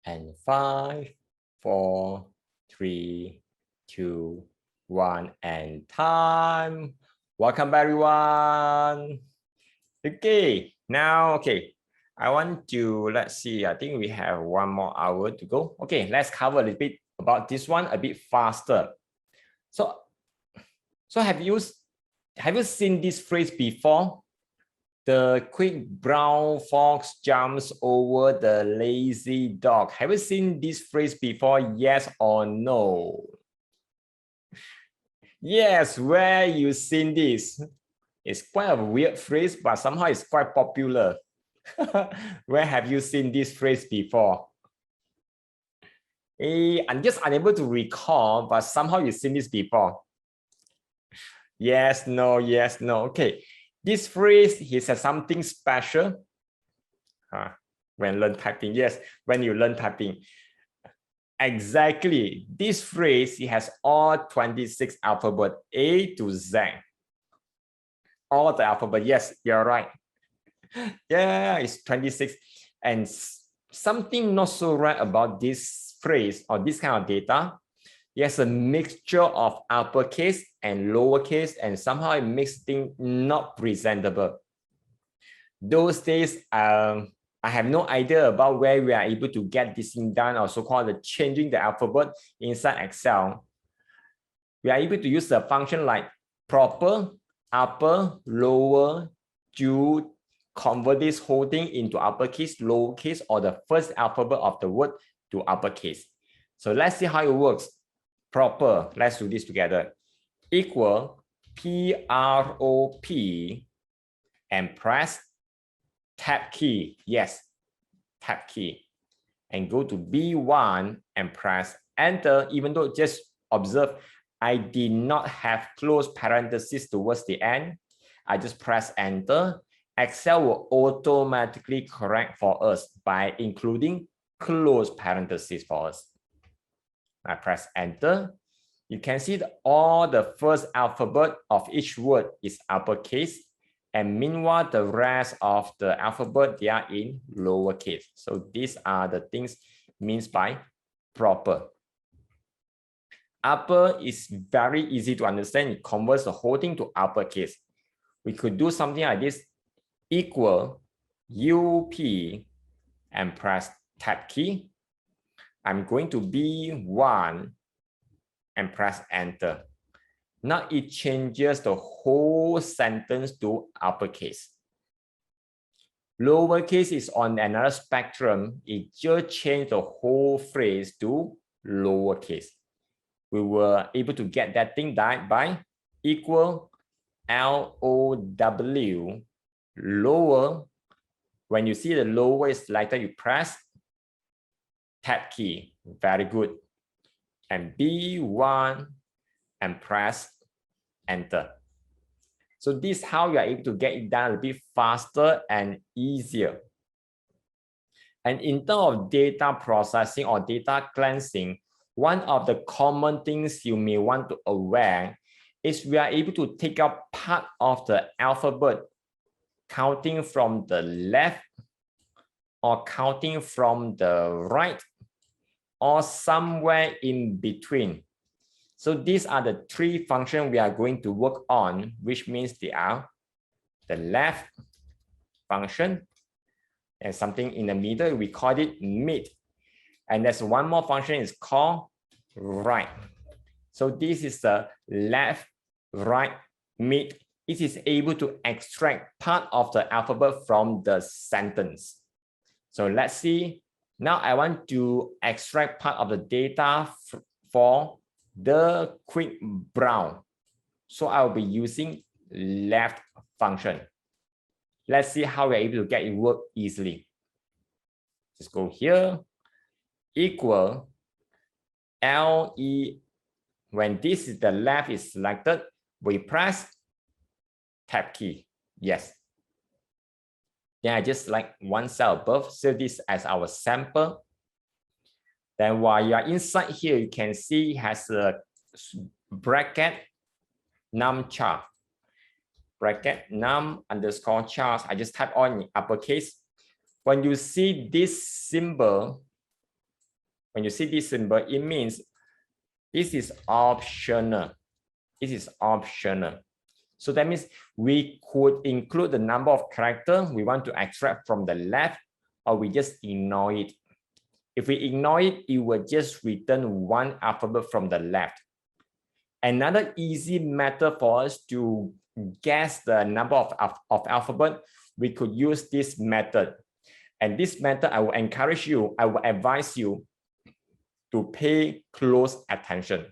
And 5, 4, 3, 2, 1, and time. Welcome back, everyone. Okay, now, okay. I want to, let's see, I think we have 1 more hour to go. Okay, let's cover a little bit about this one a bit faster. So have you seen this phrase before? The quick brown fox jumps over the lazy dog. Have you seen this phrase before? Yes or no? Yes, where you seen this? It's quite a weird phrase, but somehow it's quite popular. Where have you seen this phrase before? I'm just unable to recall, but somehow you've seen this before. Yes, no, yes, no. Okay. This phrase is something special when learn typing. Yes, when you learn typing. Exactly. This phrase, it has all 26 alphabet, A to Z. All the alphabet. Yes, you're right. Yeah, it's 26. And something not so right about this phrase or this kind of data. Yes, a mixture of uppercase and lowercase, and somehow it makes things not presentable. Those days, I have no idea about where we are able to get this thing done, or so-called the changing the alphabet inside Excel. We are able to use the function like proper, upper, lower, to convert this whole thing into uppercase, lowercase, or the first alphabet of the word to uppercase. So let's see how it works. Proper, let's do this together. Equal PROP and press tab key. Yes, tab key. And go to B1 and press enter. Even though just observe, I did not have close parentheses towards the end. I just press enter. Excel will automatically correct for us by including close parentheses for us. I press enter. You can see that all the first alphabet of each word is uppercase, and meanwhile the rest of the alphabet, they are in lowercase. So these are the things means by proper. Upper is very easy to understand. It converts the whole thing to uppercase. We could do something like this: equal UP and press tab key. I'm going to B1 and press enter. Now it changes the whole sentence to uppercase. Lowercase is on another spectrum. It just changed the whole phrase to lowercase. We were able to get that thing done by equal LOW, lower. When you see the lower is lighter, you press tab key. Very good. And B1 and press enter. So this is how you are able to get it done a bit faster and easier. And in terms of data processing or data cleansing, one of the common things you may want to aware is we are able to take out part of the alphabet, counting from the left or counting from the right or somewhere in between. So these are the three functions we are going to work on, which means they are the left function and something in the middle, we call it mid. And there's one more function is called right. So this is the left, right, mid. It is able to extract part of the alphabet from the sentence. So let's see. Now I want to extract part of the data for the quick brown. So I'll be using left function. Let's see how we're able to get it work easily. Just go here, equal LE. When this is the left is selected, we press tab key. Yes. Then I just select one cell above, save this as our sample. Then while you are inside here, you can see it has a bracket num char. Bracket num underscore chars. I just type on in uppercase. When you see this symbol, it means this is optional. This is optional. So that means we could include the number of characters we want to extract from the left, or we just ignore it. If we ignore it, it will just return one alphabet from the left. Another easy method for us to guess the number of alphabet, we could use this method. And this method, I will encourage you, I will advise you to pay close attention.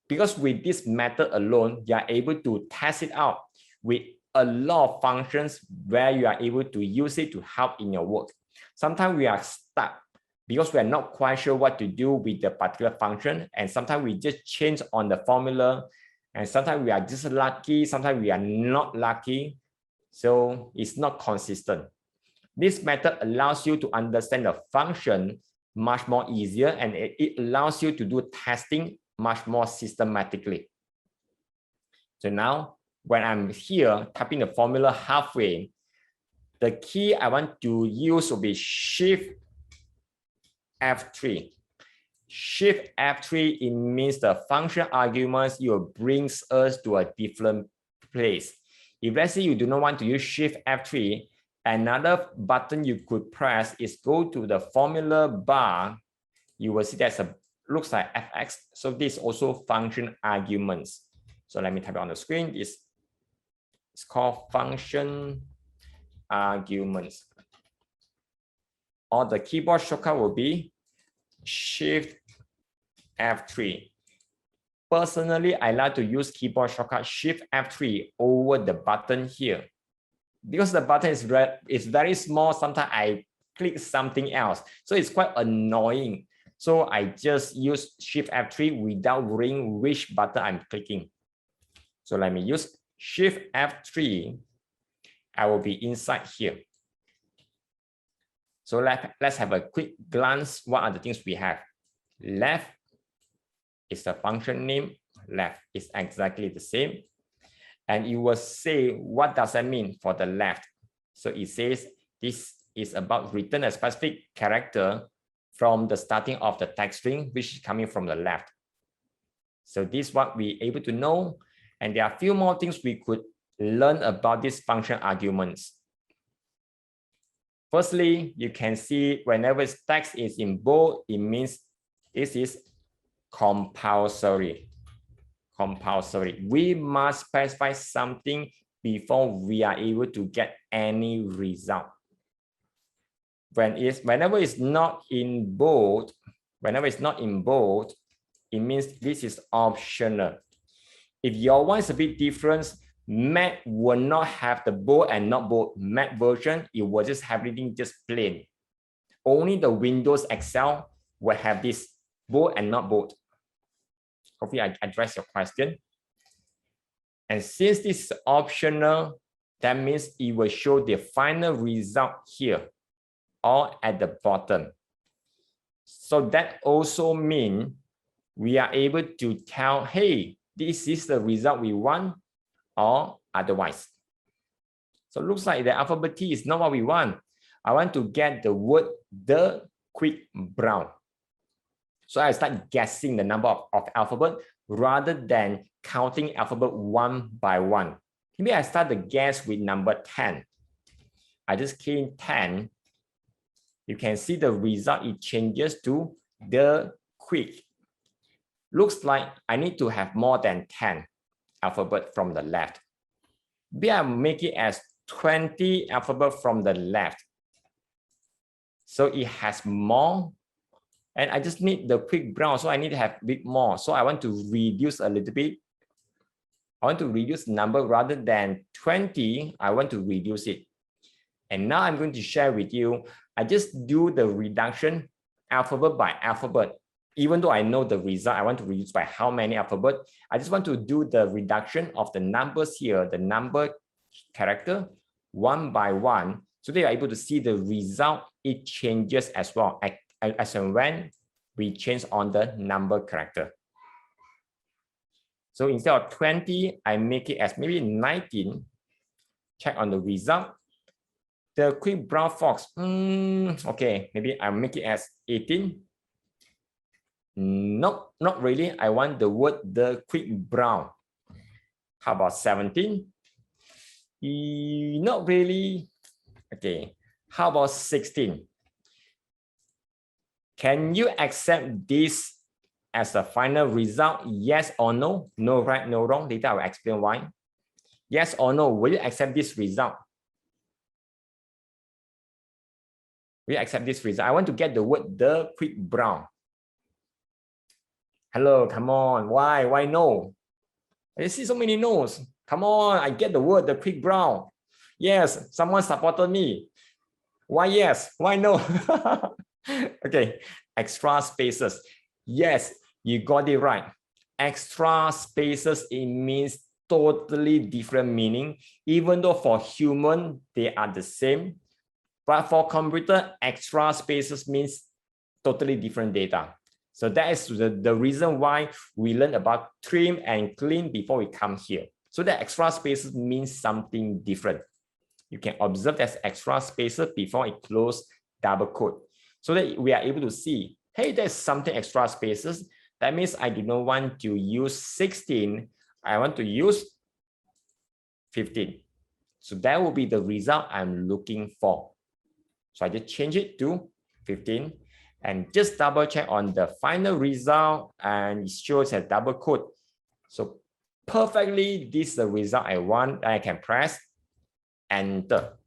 Because with this method alone, you are able to test it out with a lot of functions where you are able to use it to help in your work. Sometimes we are stuck because we are not quite sure what to do with the particular function. And sometimes we just change on the formula. And sometimes we are just lucky. Sometimes we are not lucky. So it's not consistent. This method allows you to understand the function much more easier, and it allows you to do testing much more systematically. So now when I'm here typing the formula halfway, the key I want to use will be Shift F3. Shift F3, it means the function arguments brings us to a different place. If let's say you do not want to use Shift F3, another button you could press is go to the formula bar. You will see there's a looks like fx. So this is also function arguments. So let me type it on the screen. It's called function arguments. Or the keyboard shortcut will be Shift F3. Personally, I like to use keyboard shortcut Shift F3 over the button here. Because the button is very small, sometimes I click something else. So it's quite annoying. So I just use Shift F3 without worrying which button I'm clicking. So let me use Shift F3. I will be inside here. So let's have a quick glance. What are the things we have? Left is the function name. Left is exactly the same. And you will say, what does that mean for the left? So it says this is about return a specific character from the starting of the text string, which is coming from the left. So this is what we're able to know. And there are a few more things we could learn about these function arguments. Firstly, you can see whenever text is in bold, it means this is compulsory. Compulsory. We must specify something before we are able to get any result. Whenever it's not in bold, it means this is optional. If your one is a bit different, Mac will not have the bold and not bold Mac version. It will just have everything just plain. Only the Windows Excel will have this bold and not bold. Hopefully I address your question. And since this is optional, that means it will show the final result here or at the bottom. So that also means we are able to tell, hey, this is the result we want or otherwise. So it looks like the alphabet T is not what we want. I want to get the word the quick brown. So I start guessing the number of alphabet rather than counting alphabet one by one. Maybe I start the guess with number 10. I just key in 10. You can see the result, it changes to the quick. Looks like I need to have more than 10 alphabet from the left. Maybe I make it as 20 alphabet from the left. So it has more. And I just need the quick brown, so I need to have a bit more. So I want to reduce a little bit. I want to reduce the number rather than 20. I want to reduce it. And now I'm going to share with you. I just do the reduction alphabet by alphabet. Even though I know the result, I want to reduce by how many alphabet. I just want to do the reduction of the numbers here, the number character, one by one, So they are able to see the result. It changes as well as and when we change on the number character. So instead of 20, I make it as maybe 19. Check on the result. The quick brown fox, okay, maybe I make it as 18. Nope, not really. I want the word the quick brown. How about 17? Not really. Okay, how about 16? Can you accept this as a final result? Yes or no? No right, no wrong. Later I will explain why. Yes or no? Will you accept this result? Will you accept this result? I want to get the word the quick brown. Hello, come on. Why? Why no? I see so many no's. Come on, I get the word the quick brown. Yes, someone supported me. Why yes? Why no? Okay, extra spaces. Yes, you got it right. Extra spaces, it means totally different meaning. Even though for human, they are the same. But for computer, extra spaces means totally different data. So that is the reason why we learn about trim and clean before we come here. So the extra spaces means something different. You can observe there's extra spaces before it close double quote. So that we are able to see, hey, there's something extra spaces. That means I do not want to use 16. I want to use 15. So that will be the result I'm looking for. So I just change it to 15 and just double check on the final result, and it shows a double quote. So perfectly, this is the result I want. I can press enter.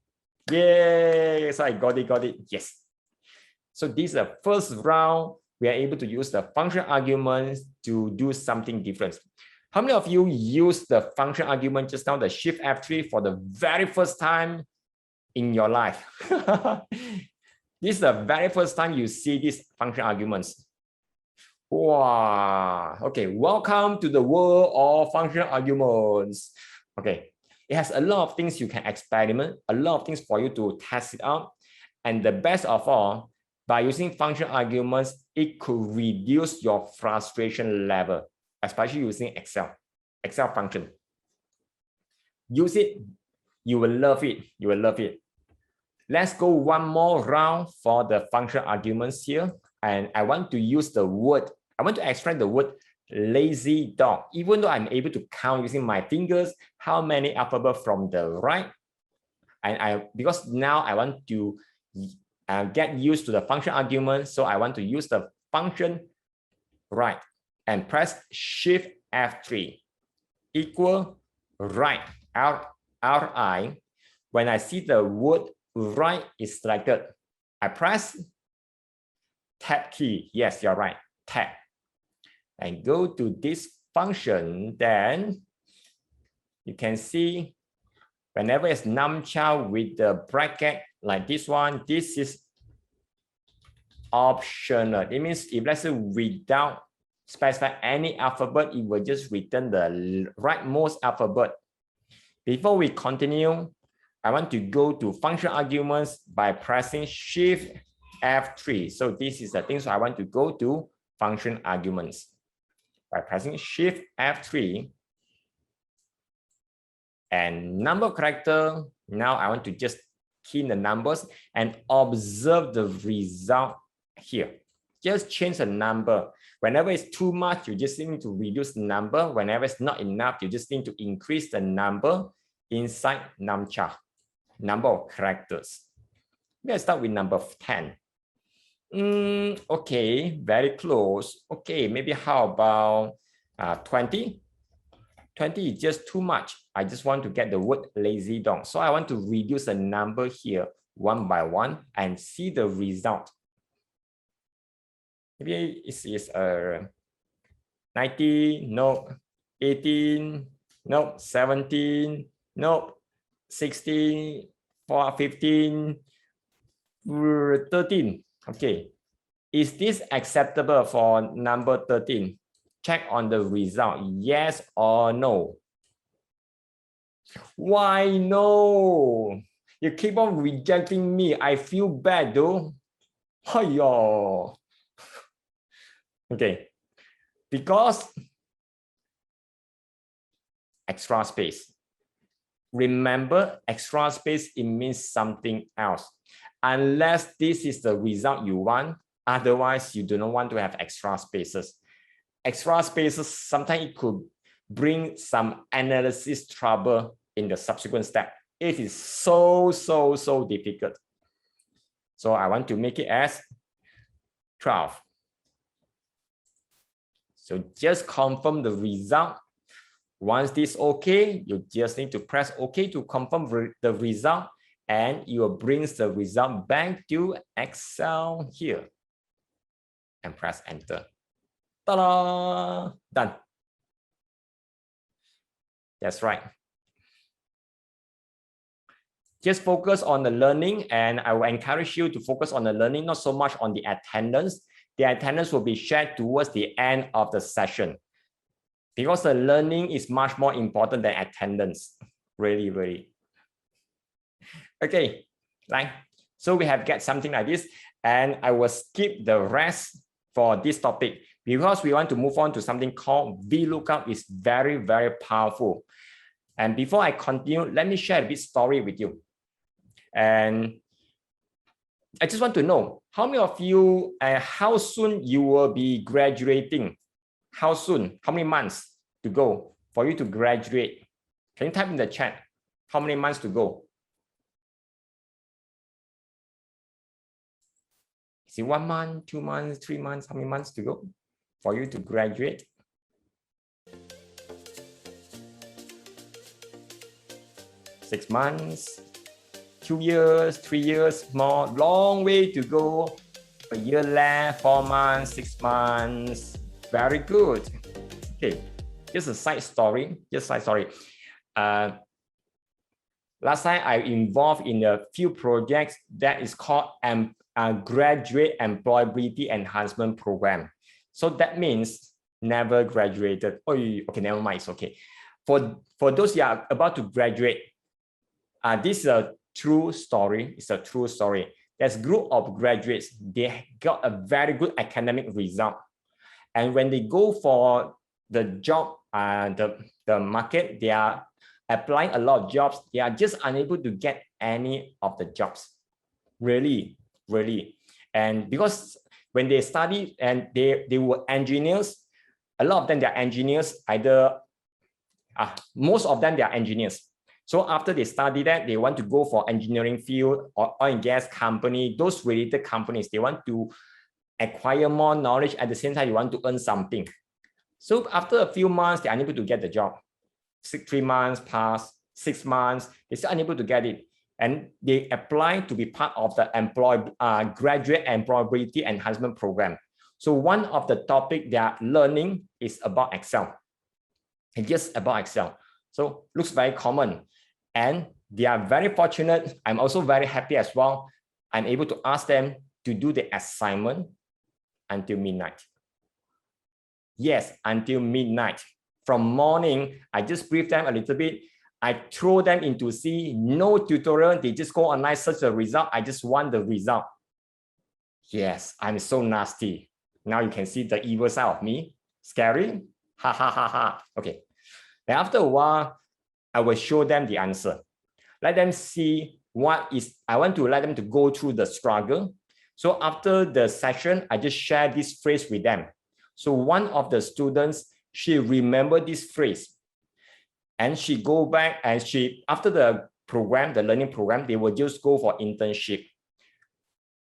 Yay! So I got it. Yes. So this is the first round. We are able to use the function arguments to do something different. How many of you use the function argument just now, the Shift F3, for the very first time in your life? This is the very first time you see these function arguments. Wow. Okay, welcome to the world of function arguments. Okay, it has a lot of things you can experiment, a lot of things for you to test it out. And the best of all, by using function arguments, it could reduce your frustration level, especially using Excel function. Use it, you will love it. You will love it. Let's go one more round for the function arguments here. And I want to use the word, I want to extract the word lazy dog. Even though I'm able to count using my fingers, how many alphabet from the right. And because now I want to get used to the function argument. So I want to use the function right and press Shift F3 equal right, RI. When I see the word right is selected, I press tab key. Yes, you're right, tab. And go to this function, then you can see whenever it's numchild with the bracket like this one, this is optional. It means if let's say without specify any alphabet, it will just return the rightmost alphabet. Before we continue, I want to go to function arguments by pressing Shift F3. So this is the thing. So I want to go to function arguments by pressing Shift F3 and number character. Now I want to just key in the numbers and observe the result here. Just change the number. Whenever it's too much, you just need to reduce the number. Whenever it's not enough, you just need to increase the number inside numchild, number of characters. Let's start with number 10. Okay, very close. Okay, maybe how about 20? 20 is just too much. I just want to get the word lazy dog. So I want to reduce the number here one by one and see the result. Maybe it is 90, no, 18, no, 17, no, 16, 15, 13. Okay, is this acceptable for number 13? Check on the result, yes or no. Why no? You keep on rejecting me. I feel bad though. Hiyo. Okay. Because extra space. Remember, extra space, it means something else. Unless this is the result you want, otherwise you do not want to have extra spaces. Extra spaces, sometimes it could bring some analysis trouble in the subsequent step. It is so difficult. So I want to make it as 12. So just confirm the result. Once this okay, you just need to press OK to confirm the result, and you will bring the result back to Excel here and press enter. Ta-da! Done. That's right. Just focus on the learning, and I will encourage you to focus on the learning, not so much on the attendance. The attendance will be shared towards the end of the session, because the learning is much more important than attendance. Really. Okay, right. So we have got something like this, and I will skip the rest for this topic because we want to move on to something called VLOOKUP. Is very powerful. And before I continue, let me share a bit story with you. And I just want to know how many of you, how soon you will be graduating? How soon? How many months to go for you to graduate? Can you type in the chat? How many months to go? Is it 1 month, 2 months, 3 months? How many months to go for you to graduate? Six months, 2 years, 3 years, more, long way to go. A year left, 4 months, 6 months. Very good. Okay, just a side story. Last time I involved in a few projects that is called Graduate Employability Enhancement Program. So that means never graduated. Oh, okay, never mind. It's okay. For those who are about to graduate, this is a true story. It's a true story. There's a group of graduates. They got a very good academic result. And when they go for the job, the market, they are applying a lot of jobs. They are just unable to get any of the jobs. Really. And because when they study and they were engineers, a lot of them, they are engineers, most of them, they are engineers. So after they study that, they want to go for engineering field or oil and gas company, those related companies. They want to acquire more knowledge. At the same time, you want to earn something. So after a few months, they're unable to get the job. 3 months pass, 6 months, they're still unable to get it. And they apply to be part of the Graduate Employability Enhancement Program. So one of the topics they are learning is about Excel. It's just about Excel. So looks very common. And they are very fortunate. I'm also very happy as well. I'm able to ask them to do the assignment until midnight. Yes, until midnight. From morning, I just brief them a little bit. I throw them into C, no tutorial. They just go online, search the result. I just want the result. Yes, I'm so nasty. Now you can see the evil side of me. Scary? Ha. Okay. Then after a while, I will show them the answer. Let them see what is, I want to let them to go through the struggle. So after the session, I just share this phrase with them. So one of the students, she remembered this phrase. And she go back and after the program, the learning program, they will just go for internship.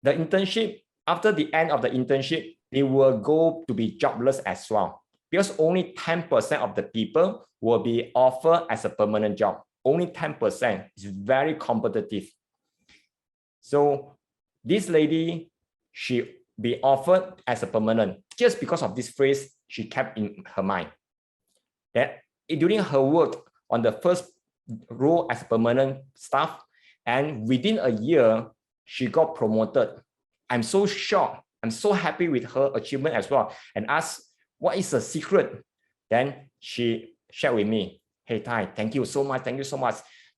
The internship, after the end of the internship, they will go to be jobless as well. Because only 10% of the people will be offered as a permanent job. Only 10%. It's very competitive. So this lady, she be offered as a permanent just because of this phrase she kept in her mind. That during her work on the first role as a permanent staff, and within a year, she got promoted. I'm so shocked. I'm so happy with her achievement as well, and asked, what is the secret? Then she shared with me, hey, Tai, thank you so much.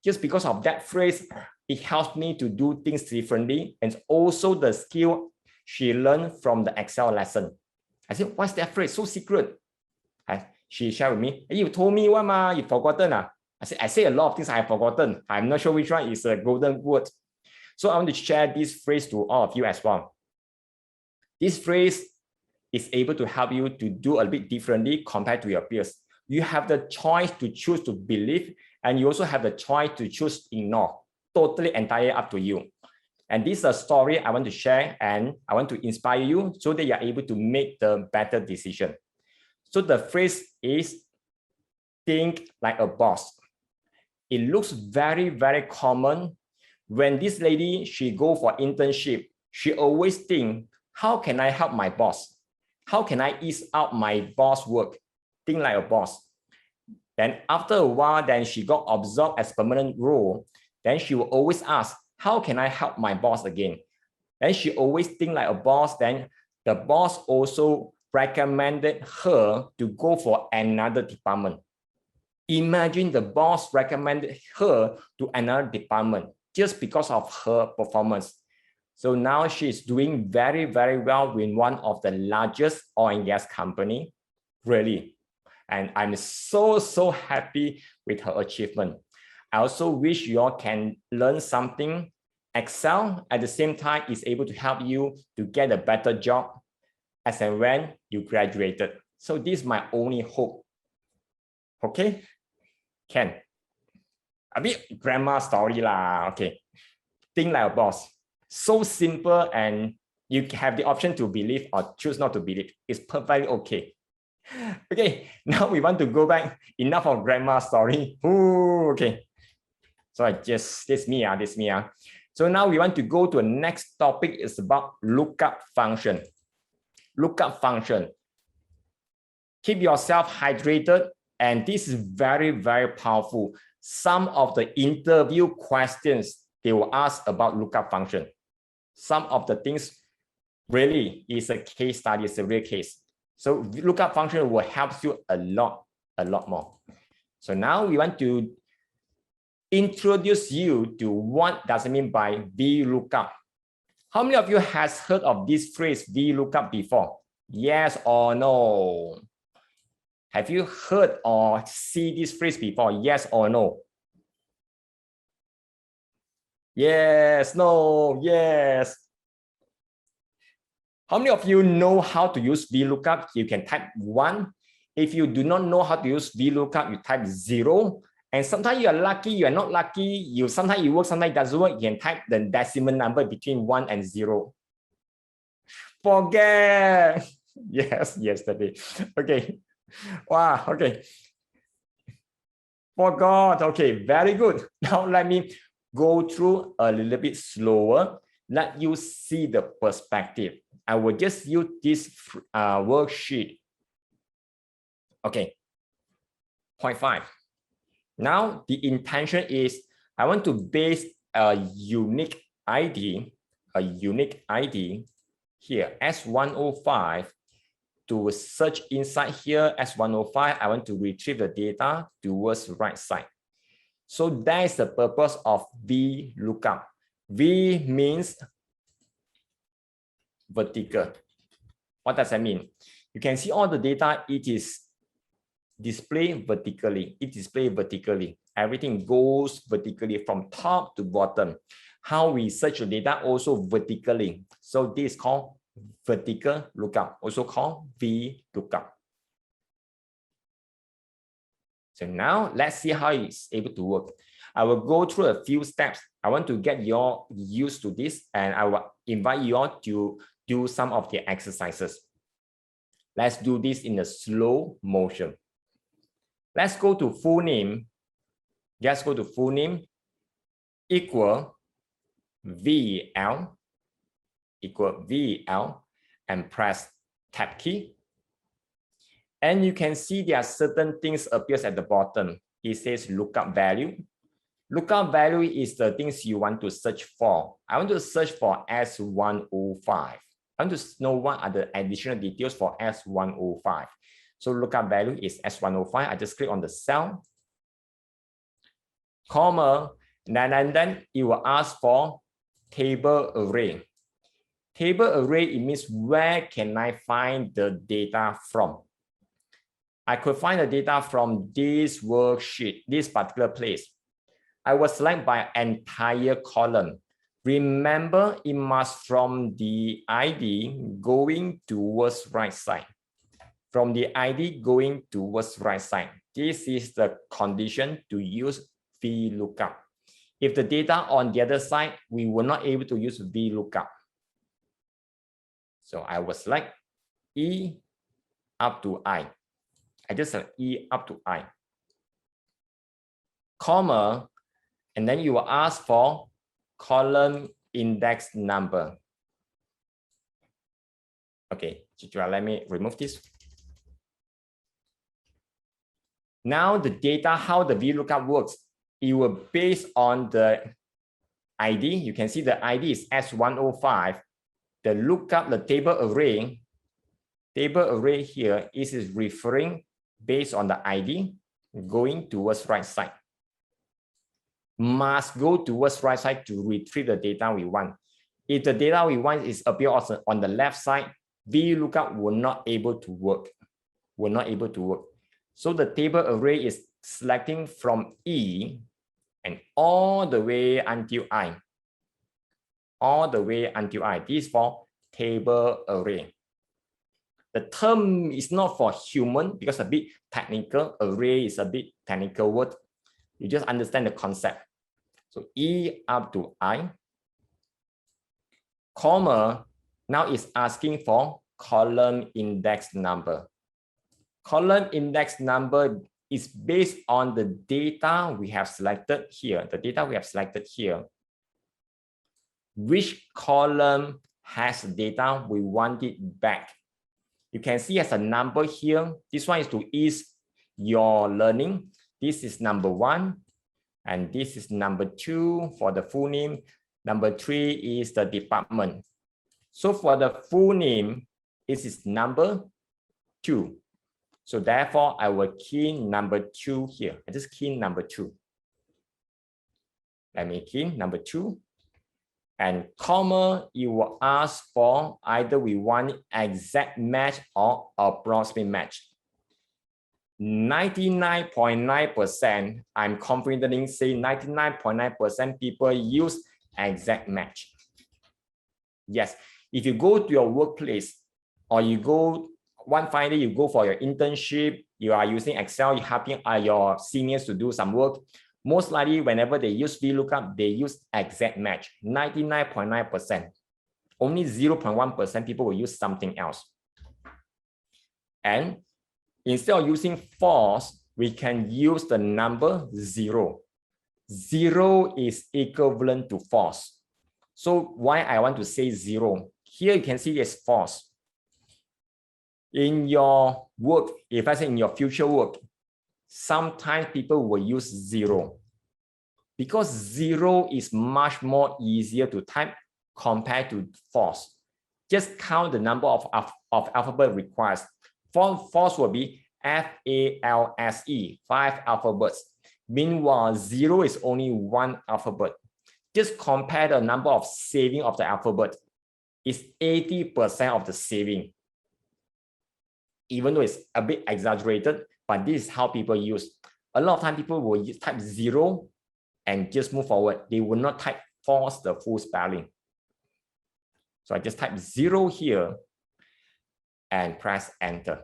Just because of that phrase, it helps me to do things differently. And also the skill she learned from the Excel lesson. I said, what's that phrase? So secret. She shared with me, hey, you told me one, ma, you forgotten. I say a lot of things I have forgotten. I'm not sure which one is a golden word. So I want to share this phrase to all of you as well. This phrase is able to help you to do a bit differently compared to your peers. You have the choice to choose to believe, and you also have the choice to choose to ignore. Totally entirely up to you. And this is a story I want to share, and I want to inspire you so that you're able to make the better decision. So the phrase is think like a boss. It looks very, very common. When this lady, she go for internship, she always think, how can I help my boss? How can I ease out my boss work? Think like a boss. Then after a while, then she got absorbed as permanent role. Then she will always ask, how can I help my boss again? Then she always think like a boss. Then the boss also recommended her to go for another department. Imagine the boss recommended her to another department just because of her performance. So now she's doing very, very well with one of the largest oil and gas company, really. And I'm so, so happy with her achievement. I also wish you all can learn something. Excel at the same time is able to help you to get a better job as and when you graduated. So this is my only hope. Okay, Ken. A bit grammar story lah. Okay, think like a boss. So simple, and you have the option to believe or choose not to believe. It's perfectly okay. Okay, now we want to go back. Enough of grammar story. Ooh, okay. So I just this me. So now we want to go to the next topic. It's about lookup function. Lookup function. Keep yourself hydrated, and this is very, very powerful. Some of the interview questions they will ask about lookup function. Some of the things really is a case study, it's a real case. So lookup function will help you a lot more. So now we want to introduce you to what does it mean by VLOOKUP. How many of you has heard of this phrase VLOOKUP before? Yes or no? Have you heard or see this phrase before? Yes or no? Yes, no, yes. How many of you know how to use VLOOKUP? You can type 1. If you do not know how to use VLOOKUP, you type 0. And sometimes you are lucky, you are not lucky. Sometimes it works, sometimes it doesn't work. You can type the decimal number between 1 and 0. Forget. Yes, yesterday. Okay. Wow, okay. Forgot. Okay, very good. Now let me go through a little bit slower. Let you see the perspective. I will just use this worksheet. Okay. Point 5. Now the intention is I want to base a unique ID here, S105, to search inside here, S105. I want to retrieve the data towards the right side. So that is the purpose of VLOOKUP. V means vertical. What does that mean? You can see all the data, it is displayed vertically. It displays vertically. Everything goes vertically from top to bottom. How we search the data also vertically. So this is called vertical lookup, also called VLOOKUP. So now let's see how it's able to work. I will go through a few steps. I want to get you all used to this, and I will invite you all to do some of the exercises. Let's do this in a slow motion. Let's go to full name. Just go to full name equal VL and press tab key. And you can see there are certain things appears at the bottom. It says lookup value. Lookup value is the things you want to search for. I want to search for S105. I want to know what are the additional details for S105. So lookup value is S105. I just click on the cell. comma, and then it will ask for table array. Table array, it means where can I find the data from? I could find the data from this worksheet, this particular place. I will select by entire column. Remember, it must from the ID going towards right side. From the ID going towards right side. This is the condition to use VLOOKUP. If the data on the other side, we were not able to use VLOOKUP. So I will select E up to I. I just select E up to I. Comma, and then you will ask for column index number. Okay, let me remove this. Now the data, how the VLOOKUP works, it will based on the ID. You can see the ID is S105. The lookup, the table array here is referring based on the ID going towards right side. Must go towards right side to retrieve the data we want. If the data we want is appear on the left side, VLOOKUP will not able to work. So the table array is selecting from E and all the way until I. This is for table array. The term is not for human because a bit technical. Array is a bit technical word. You just understand the concept. So E up to I, comma, now it's asking for column index number. Column index number is based on the data we have selected here. Which column has data we want it back? You can see as a number here. This one is to ease your learning. This is number 1, and this is number 2 for the full name. Number 3 is the department. So for the full name, this is number 2. So therefore, I will key number 2 here. I just key number 2. Let me key number 2. And comma, you will ask for either we want exact match or approximate match. 99.9%, I'm confidently saying 99.9% people use exact match. Yes, if you go to your workplace or you go one Friday, you go for your internship, you are using Excel, you're helping your seniors to do some work. Most likely, whenever they use VLOOKUP, they use exact match, 99.9%. Only 0.1% people will use something else. And instead of using false, we can use the number 0. 0 is equivalent to false. So why I want to say 0? Here you can see it's false. In your work, if I say in your future work, sometimes people will use 0 because 0 is much more easier to type compared to false. Just count the number of alphabet required. False will be FALSE, 5 alphabets. Meanwhile, 0 is only 1 alphabet. Just compare the number of saving of the alphabet. It's 80% of the saving. Even though it's a bit exaggerated, but this is how people use. A lot of time people will type 0 and just move forward. They will not type false the full spelling. So I just type 0 here and press enter.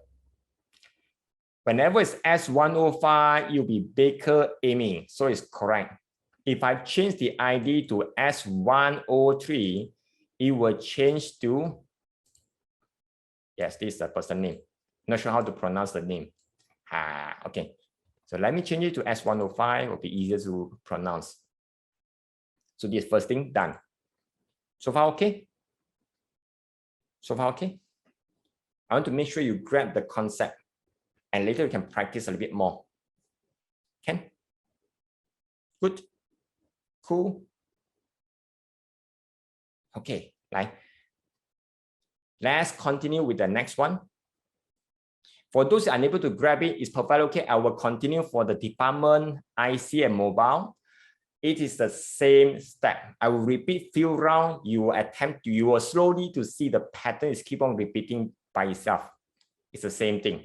Whenever it's S105, you'll be Baker Amy. So it's correct. If I change the ID to S103, it will change to, yes, this is the person name. Not sure how to pronounce the name. Okay. So let me change it to S105. It will be easier to pronounce. So this first thing done. So far, okay? So far, okay? I want to make sure you grab the concept and later you can practice a little bit more. Okay? Good. Cool. Okay, right. Let's continue with the next one. For those unable to grab it, it's perfectly okay. I will continue for the department, IC, and mobile. it is the same step. I will repeat few rounds. You will slowly to see the pattern is keep on repeating by itself. It's the same thing.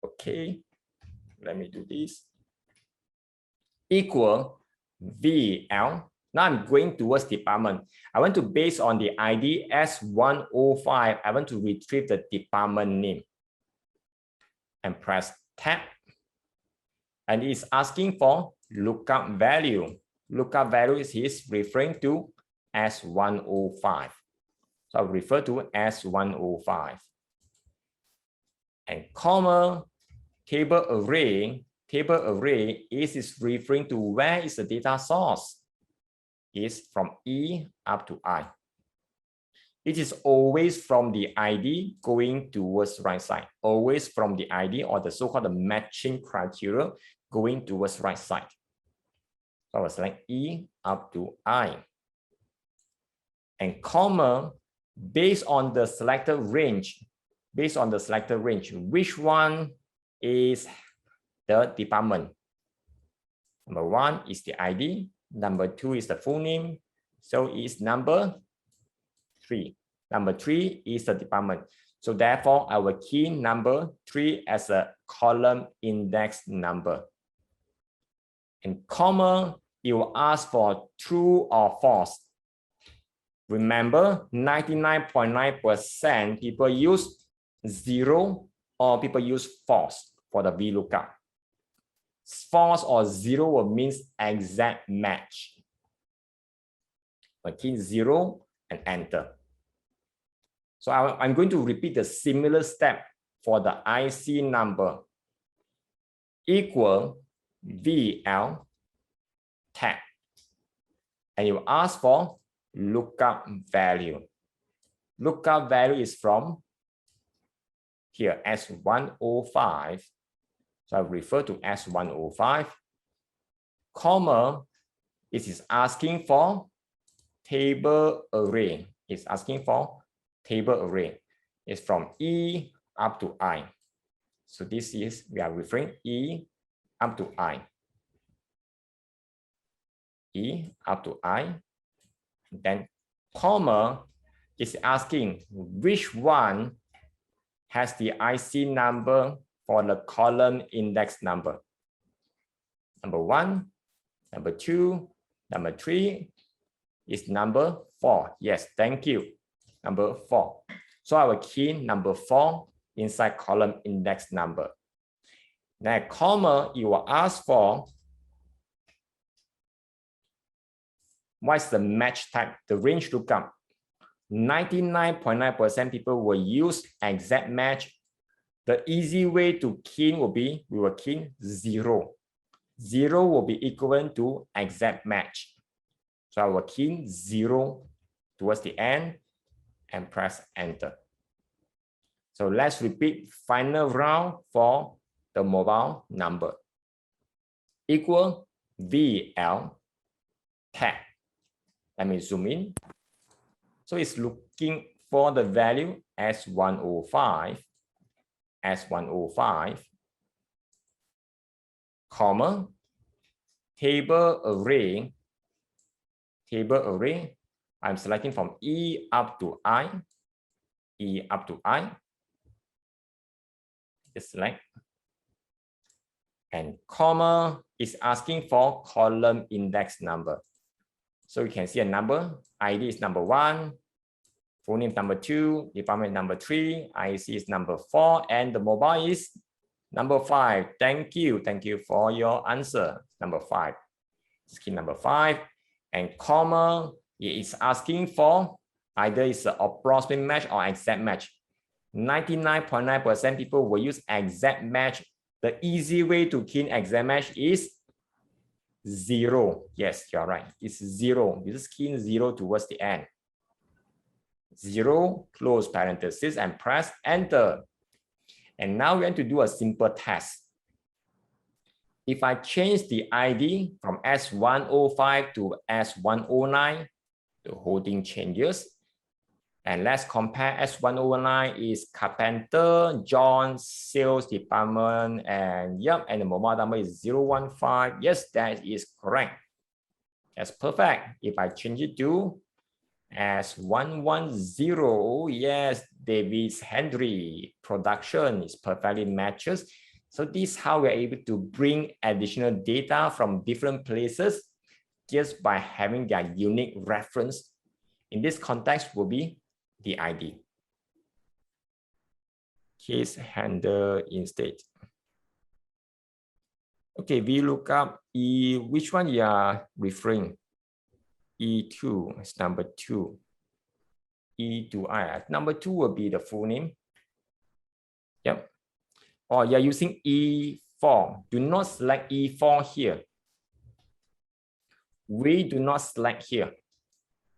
Okay, let me do this. Equal VL. Now I'm going towards department. I want to base on the ID S105. I want to retrieve the department name and press tab. And it's asking for lookup value. Lookup value is referring to S105. So I'll refer to S105. And comma, table array. Table array is referring to where is the data source. Is from E up to I. It is always from the ID going towards right side. Always from the ID or the so-called matching criteria going towards right side. So I will select E up to I. And comma, based on the selected range, which one is the department? Number 1 is the ID. Number 2 is the full name. So it's number 3. Number 3 is the department. So therefore, I will key number 3 as a column index number. And comma, it will ask for true or false. Remember, 99.9% people use 0 or people use false for the VLOOKUP. False or 0 will means exact match. I key 0 and enter. So I'm going to repeat the similar step for the IC number. Equal VL tab. And you ask for lookup value. Lookup value is from here, S105. So I refer to S105, comma, it is asking for table array. It's asking for table array. It's from E up to I. So this is, we are referring E up to I. E up to I. Then comma is asking which one has the IC number for the column index number. Number 1, number 2, number 3 is number 4. Yes, thank you. Number 4. So I will key number 4 inside column index number. Now, comma, you will ask for what's the match type, the range lookup. 99.9% people will use exact match. The easy way to key will be, we will key 0. 0 will be equivalent to exact match. So I will key 0 towards the end and press enter. So let's repeat final round for the mobile number. Equal VL tab. Let me zoom in. So it's looking for the value S105, S105, comma, table array, I'm selecting from E up to I, E up to I, just select, and comma is asking for column index number. So you can see a number, ID is number 1, full name number 2, department number 3, IC is number 4, and the mobile is number 5. Thank you for your answer. Number 5, key number 5, and comma, it is asking for either it's an approximate match or exact match. 99.9% people will use exact match. The easy way to key exact match is 0. Yes, you're right. It's 0. You just key 0 towards the end. 0, close parenthesis, and press enter. And now we're going to do a simple test. If I change the ID from S105 to S109, the whole thing changes. And let's compare S109 is Carpenter, John, Sales Department, and yep, and the mobile number is 015. Yes, that is correct. That's perfect. If I change it to S110, yes, Davis Henry, production is perfectly matches. So this is how we're able to bring additional data from different places just by having their unique reference. In this context will be the ID. Case handle instead. Okay, we look up E, which one you are referring? E2 is number 2. E2I. Number 2 will be the full name. Yep. Or you're using E4. Do not select E4 here. We do not select here.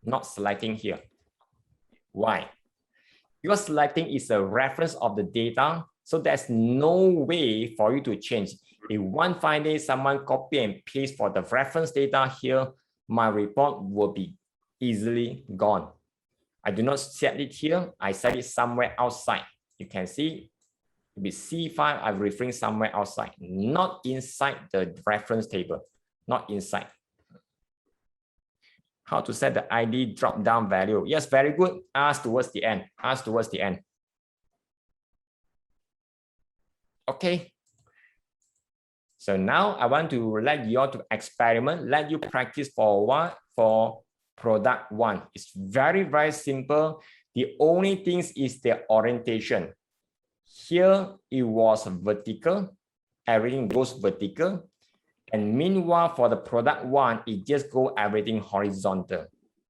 Not selecting here. Why? Because selecting is a reference of the data, so there's no way for you to change. If one fine day someone copy and paste for the reference data here, my report will be easily gone. I do not set it here. I set it somewhere outside. You can see it be C5. I'm referring somewhere outside, not inside the reference table, not inside. How to set the ID drop down value? Yes, very good. Ask towards the end. Ask towards the end. Okay. So now I want to let you all to experiment, let you practice for what? For product 1. It's very, very simple. The only thing is the orientation. Here it was vertical. Everything goes vertical. And meanwhile, for the product 1, it just go everything horizontal.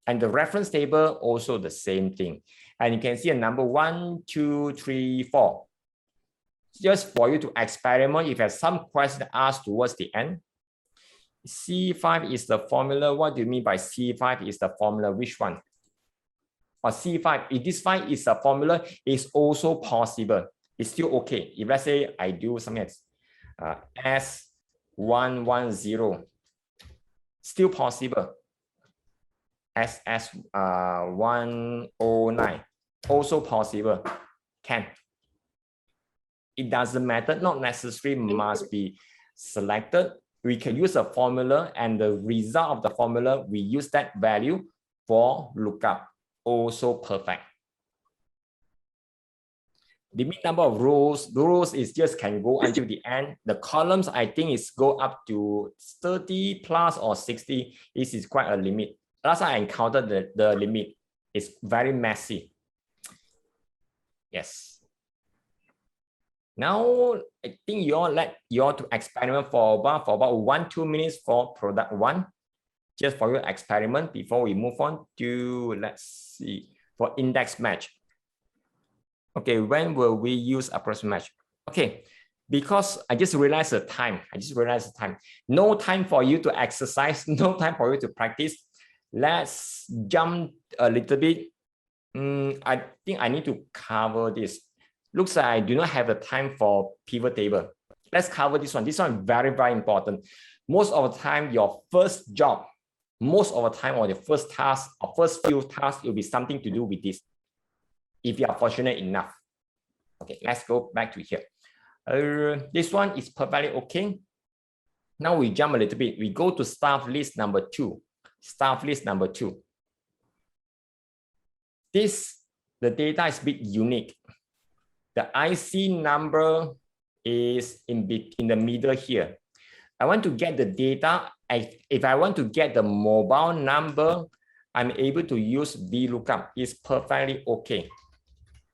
And the reference table also the same thing. And you can see a number 1, 2, 3, 4. Just for you to experiment, if you have some question asked towards the end. C5 is the formula. What do you mean by C5 is the formula? Which one? Or C5, if this 5 is a formula, it's also possible. It's still okay. If let's say I do something S110, still possible. SS109, also possible. Can. It doesn't matter, not necessarily must be selected. We can use a formula, and the result of the formula, we use that value for lookup. Also perfect. The mean number of rows, the rows is just can go until the end. The columns, I think, is go up to 30 plus or 60. This is quite a limit. Last time I encountered the limit. It's very messy. Yes. Now, I think you all let you all to experiment for about 1-2 minutes for product 1. Just for your experiment before we move on to, let's see, for index match. Okay, when will we use approximate match? Okay, because I just realized the time. No time for you to exercise, no time for you to practice. Let's jump a little bit. I think I need to cover this. Looks like I do not have the time for pivot table. Let's cover this one. This one is very, very important. Most of the time, your first job, most of the time, or the first task, or first few tasks, will be something to do with this, if you are fortunate enough. Okay, let's go back to here. This one is perfectly okay. Now we jump a little bit. We go to staff list number 2. Staff list number 2. The data is a bit unique. The IC number is in the middle here. I want to get the data. If I want to get the mobile number, I'm able to use VLOOKUP. It's perfectly okay.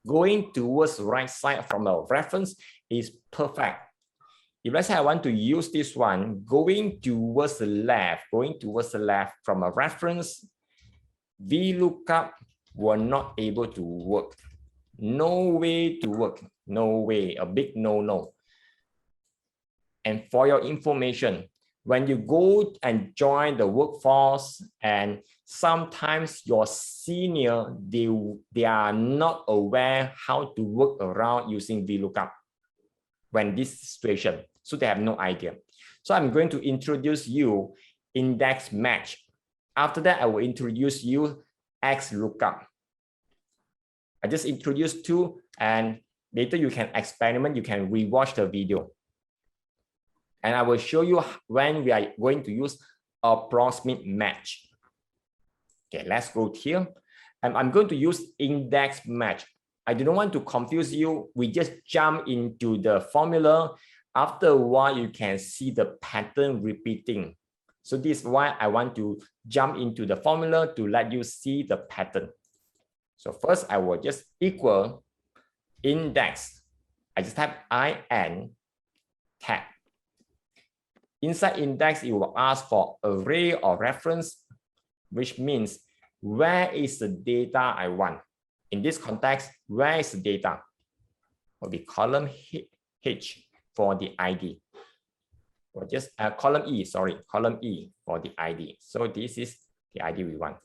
Going towards right side from a reference is perfect. If let's say I want to use this one, going towards the left from a reference, VLOOKUP were not able to work. No way to work. No way. A big no-no. And for your information, when you go and join the workforce, and sometimes your senior, they are not aware how to work around using VLOOKUP when this situation. So they have no idea. So I'm going to introduce you index match. After that, I will introduce you XLOOKUP. I just introduced two, and later you can experiment, you can rewatch the video. And I will show you when we are going to use approximate match. Okay, let's go here. And I'm going to use index match. I do not want to confuse you. We just jump into the formula. After a while, you can see the pattern repeating. So this is why I want to jump into the formula to let you see the pattern. So first, I will just equal index. I just type IN tag. Inside index, it will ask for array or reference, which means where is the data I want? In this context, where is the data? Will be column H for the ID. Or just column E, sorry, column E for the ID. So this is the ID we want.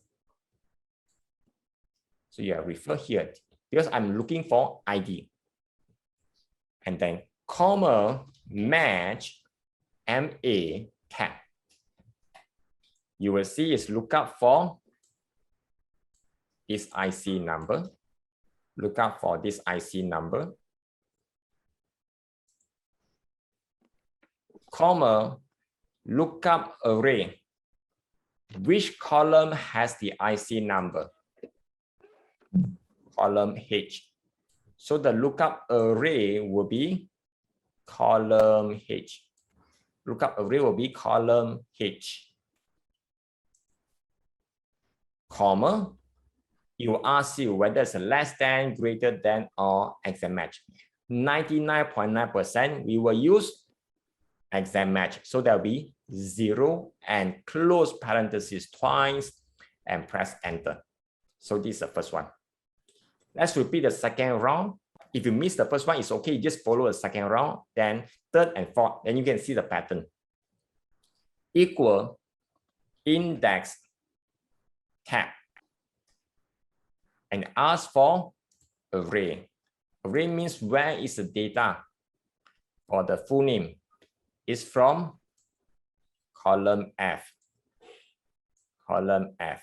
So you refer here because I'm looking for ID. And then comma match MA tag. You will see is lookup for this IC number. Look up for this IC number. Comma, lookup array. Which column has the IC number? Column H. So the lookup array will be column H. Lookup array will be column H. Comma, it will ask you whether it's less than, greater than, or exact match. 99.9% we will use exact match. So there'll be 0 and close parentheses twice and press enter. So this is the first one. Let's repeat the second round. If you miss the first one, it's okay. Just follow the second round, then third and fourth. Then you can see the pattern. Equal index tag. And ask for array. Array means where is the data for the full name. It's from column F. Column F.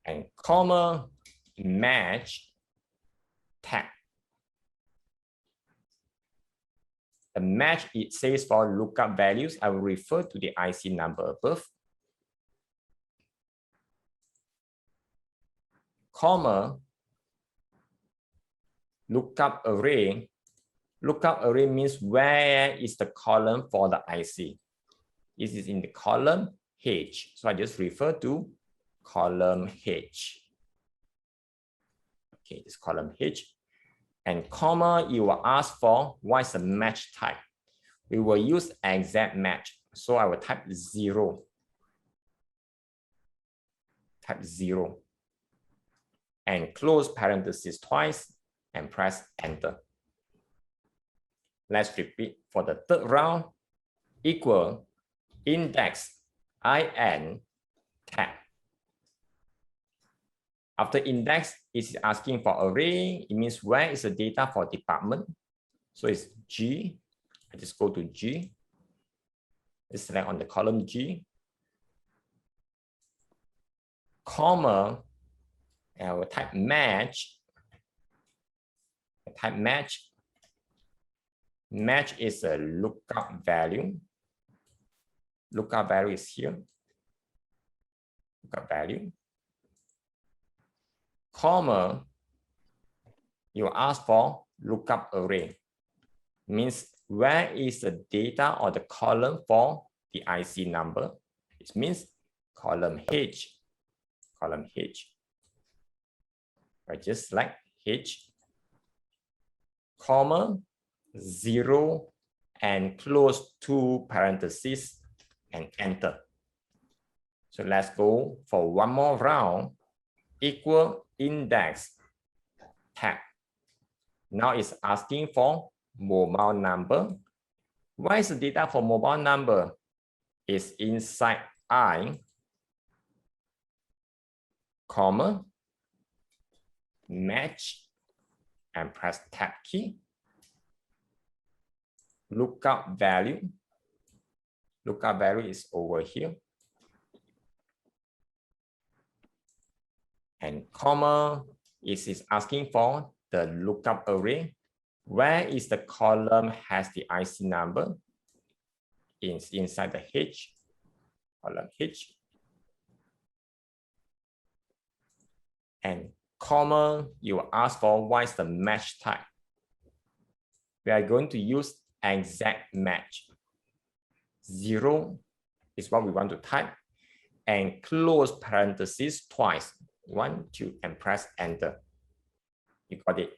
And comma match tag. The match, it says for lookup values. I will refer to the IC number above. Comma lookup array. Lookup array means where is the column for the IC. This is in the column H. So I just refer to column H. Okay, this column H. And comma, you will ask for what is the match type. We will use exact match. So I will type 0. Type 0. And close parentheses twice and press enter. Let's repeat for the third round. Equal index IN tag. After index, it's asking for array. It means where is the data for department. So it's G. I just go to G. Let's select on the column G. Comma. And I will type match. Type match. Match is a lookup value. Lookup value is here. Lookup value. Comma. You ask for lookup array. Means where is the data or the column for the IC number? It means column H. Column H. I just select H, comma, 0, and close two parentheses and enter. So let's go for one more round. Equal index tag. Now it's asking for mobile number. Why is the data for mobile number? It's inside I, comma, match, and press tab key. Lookup value. Lookup value is over here. And comma is asking for the lookup array. Where is the column has the IC number? Inside the H, column H. And comma, you ask for what is the match type. We are going to use exact match. 0 is what we want to type. And close parentheses twice. 1, 2, and press enter. You got it.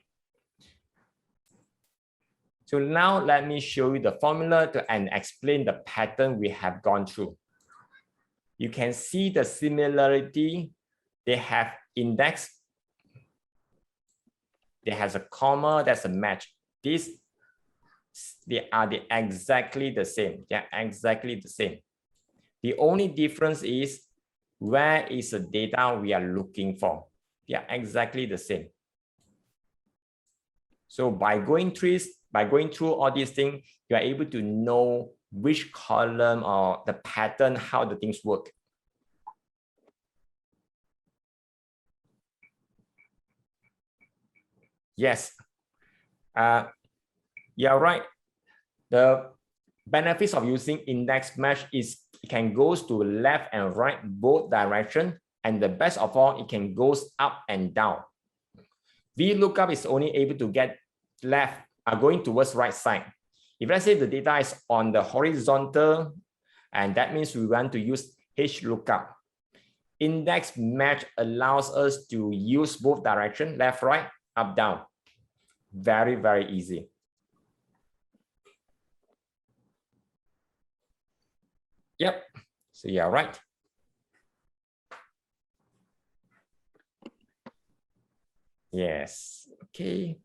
So now let me show you the formula and explain the pattern we have gone through. You can see the similarity. They have index. There has a comma, that's a match. They are exactly the same. They are exactly the same. The only difference is where is the data we are looking for. They are exactly the same. So by going through all these things, you are able to know which column or the pattern, how the things work. Yes, you're right. The benefits of using index match is it can go to left and right, both direction, and the best of all, it can go up and down. VLOOKUP is only able to get left, going towards right side. If let's say the data is on the horizontal, and that means we want to use HLOOKUP. Index match allows us to use both direction, left, right, up, down. Very, very easy. Yep, so you're right. Yes, okay.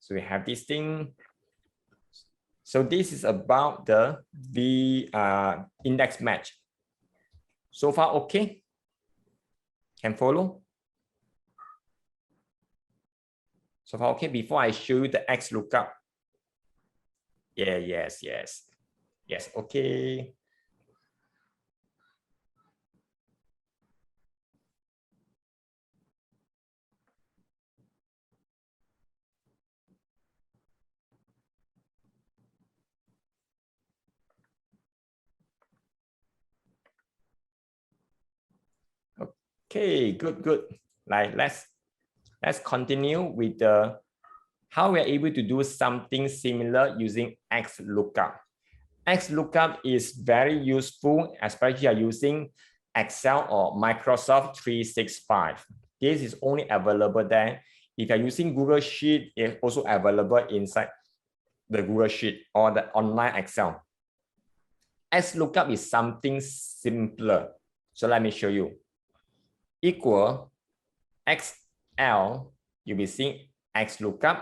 So we have this thing. So this is about the index match. So far, okay? Can follow? So far, okay, before I show you the XLOOKUP. Yeah, yes, okay. Okay, good. Let's continue with the how we are able to do something similar using XLOOKUP. XLOOKUP is very useful, especially if you are using Excel or Microsoft 365. This is only available there. If you're using Google Sheet, it's also available inside the Google Sheet or the online Excel. XLOOKUP is something simpler. So let me show you. Equal XL, you'll be seeing XLOOKUP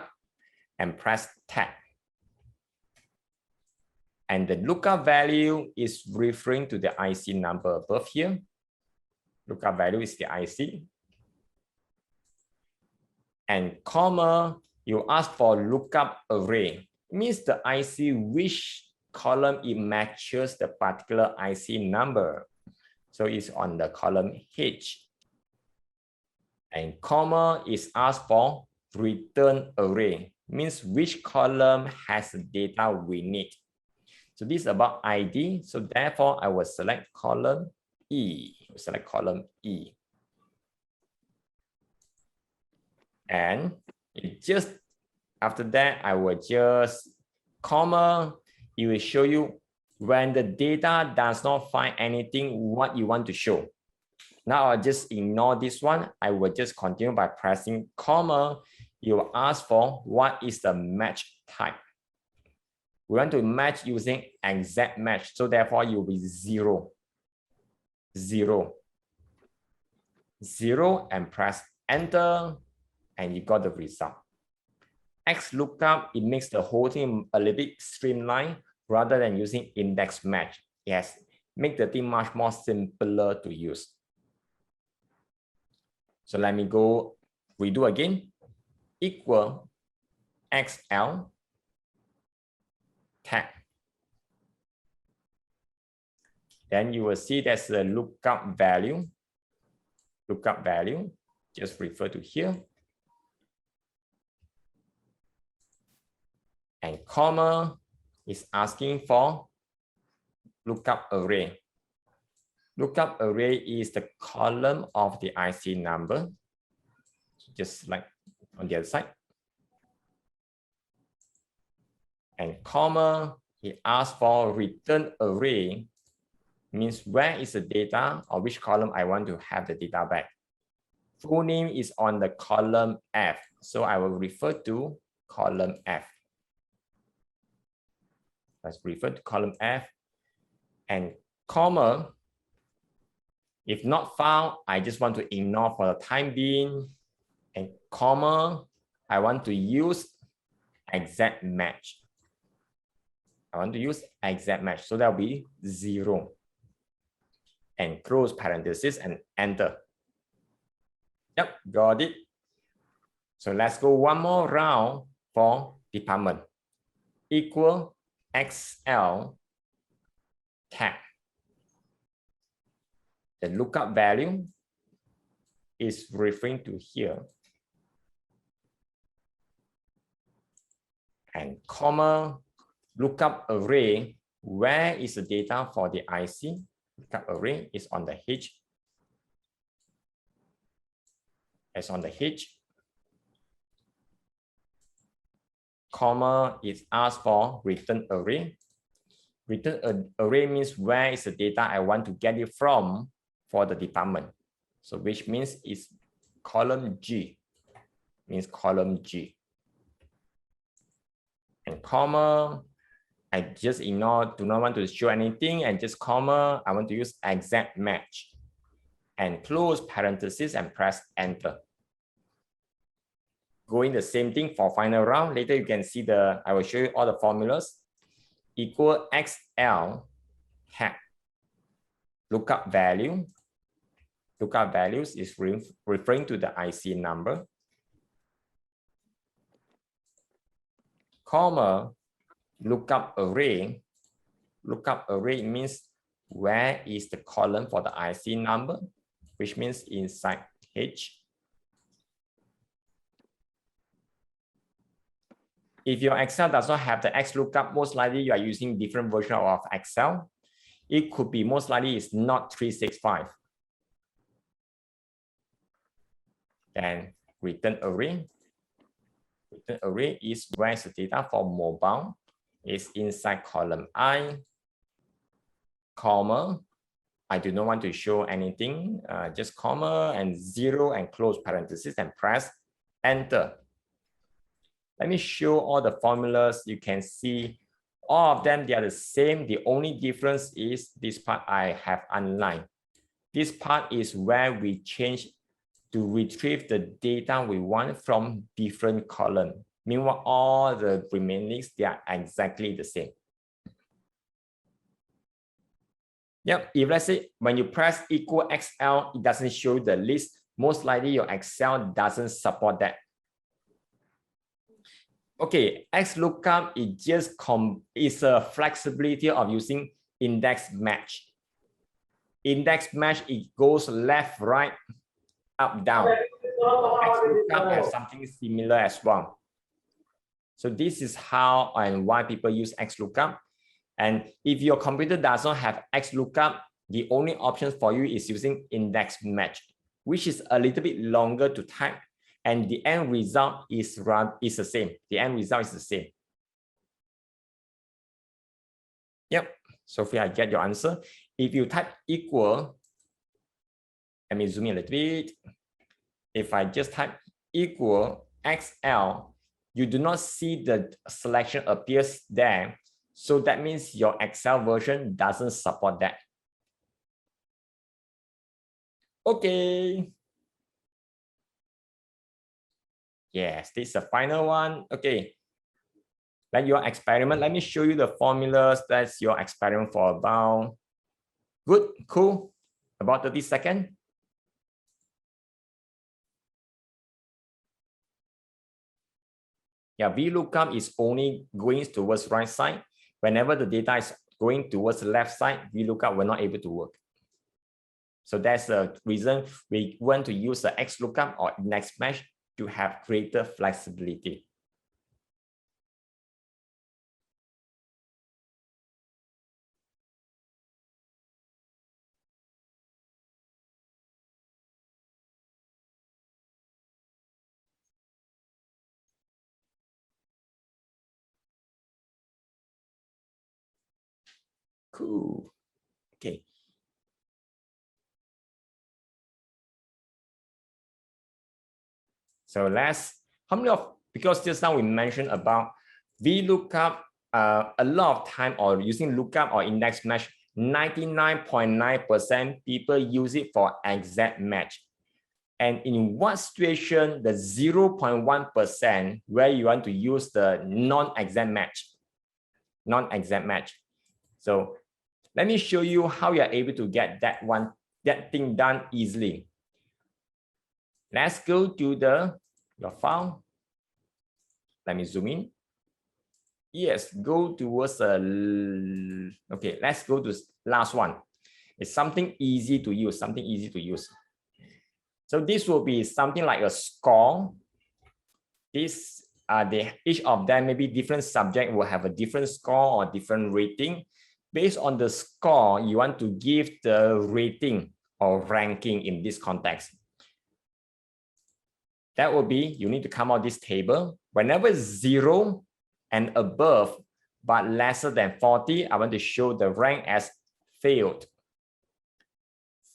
and press tab. And the lookup value is referring to the IC number above here. Lookup value is the IC. And comma, you ask for lookup array. It means the IC which column it matches the particular IC number. So it's on the column H. And comma is asked for return array. Means which column has the data we need. So this is about ID. So therefore, I will select column E. Select column E. And it just after that, I will just comma. It will show you when the data does not find anything what you want to show. Now I'll just ignore this one. I will just continue by pressing comma. You will ask for what is the match type. We want to match using exact match. So therefore, you will be 0, 0, 0, and press enter, and you got the result. XLOOKUP, it makes the whole thing a little bit streamlined rather than using index match. Yes, make the thing much more simpler to use. So let me go redo again. Equal XL tag. Then you will see there's a lookup value. lookup value, just refer to here. And comma is asking for lookup array. Lookup array is the column of the IC number, just like on the other side. And comma, he asks for return array, means where is the data or which column I want to have the data back. Full name is on the column F, so I will refer to column F. Let's refer to column F and comma. If not found, I just want to ignore for the time being. And comma, I want to use exact match. I want to use exact match, so that will be 0. And close parenthesis and enter. Yep, got it. So let's go one more round for department. Equal XL tag. The lookup value is referring to here. And comma, lookup array, where is the data for the IC? Lookup array is on the H. It's on the H. Comma is asked for return array. Return array means where is the data I want to get it from for the department. So which means it's column G, means column G. And comma, I just ignore, do not want to show anything, and just comma, I want to use exact match. And close parenthesis and press enter. Going the same thing for final round. Later you can see I will show you all the formulas. Equal XL hat. Lookup value. Lookup values is referring to the IC number. Comma, lookup array. Lookup array means where is the column for the IC number, which means inside H. If your Excel does not have the XLOOKUP, most likely you are using different version of Excel. It could be most likely it's not 365. Then return array. Return array is where's the data for mobile. It's inside column I, comma. I do not want to show anything, just comma and 0 and close parenthesis and press enter. Let me show all the formulas. You can see all of them, they are the same. The only difference is this part I have underlined. This part is where we change to retrieve the data we want from different columns. Meanwhile, all the remainings, they are exactly the same. Yep, if let's say when you press equal XL, it doesn't show the list. Most likely your Excel doesn't support that. Okay, XLOOKUP is a flexibility of using index match. Index match, it goes left, right, up, down. XLOOKUP has something similar as well. So this is how and why people use XLOOKUP. And if your computer does not have XLOOKUP, the only option for you is using index match, which is a little bit longer to type. And the end result is the same. The end result is the same. Yep, Sophia, I get your answer. If you type equal, let me zoom in a little bit. If I just type equal XL, you do not see the selection appears there. So that means your Excel version doesn't support that. Okay. Yes, this is the final one. Okay. Like your experiment, let me show you the formulas. That's your experiment for about, good, cool, about 30 seconds. Yeah, VLOOKUP is only going towards right side. Whenever the data is going towards the left side, VLOOKUP will not able to work. So that's the reason we want to use the XLOOKUP or index match to have greater flexibility. Cool. Okay. So how many of, because just now we mentioned about VLOOKUP, a lot of time or using lookup or index match, 99.9% people use it for exact match. And in what situation, the 0.1% where you want to use the non-exact match, So let me show you how you are able to get that thing done easily. Let's go to your file. Let me zoom in. Yes, go towards okay, let's go to last one. It's something easy to use, So this will be something like a score. Each of them, maybe different subject will have a different score or different rating. Based on the score, you want to give the rating or ranking in this context. That will be, you need to come out this table. Whenever it's 0 and above, but lesser than 40, I want to show the rank as failed.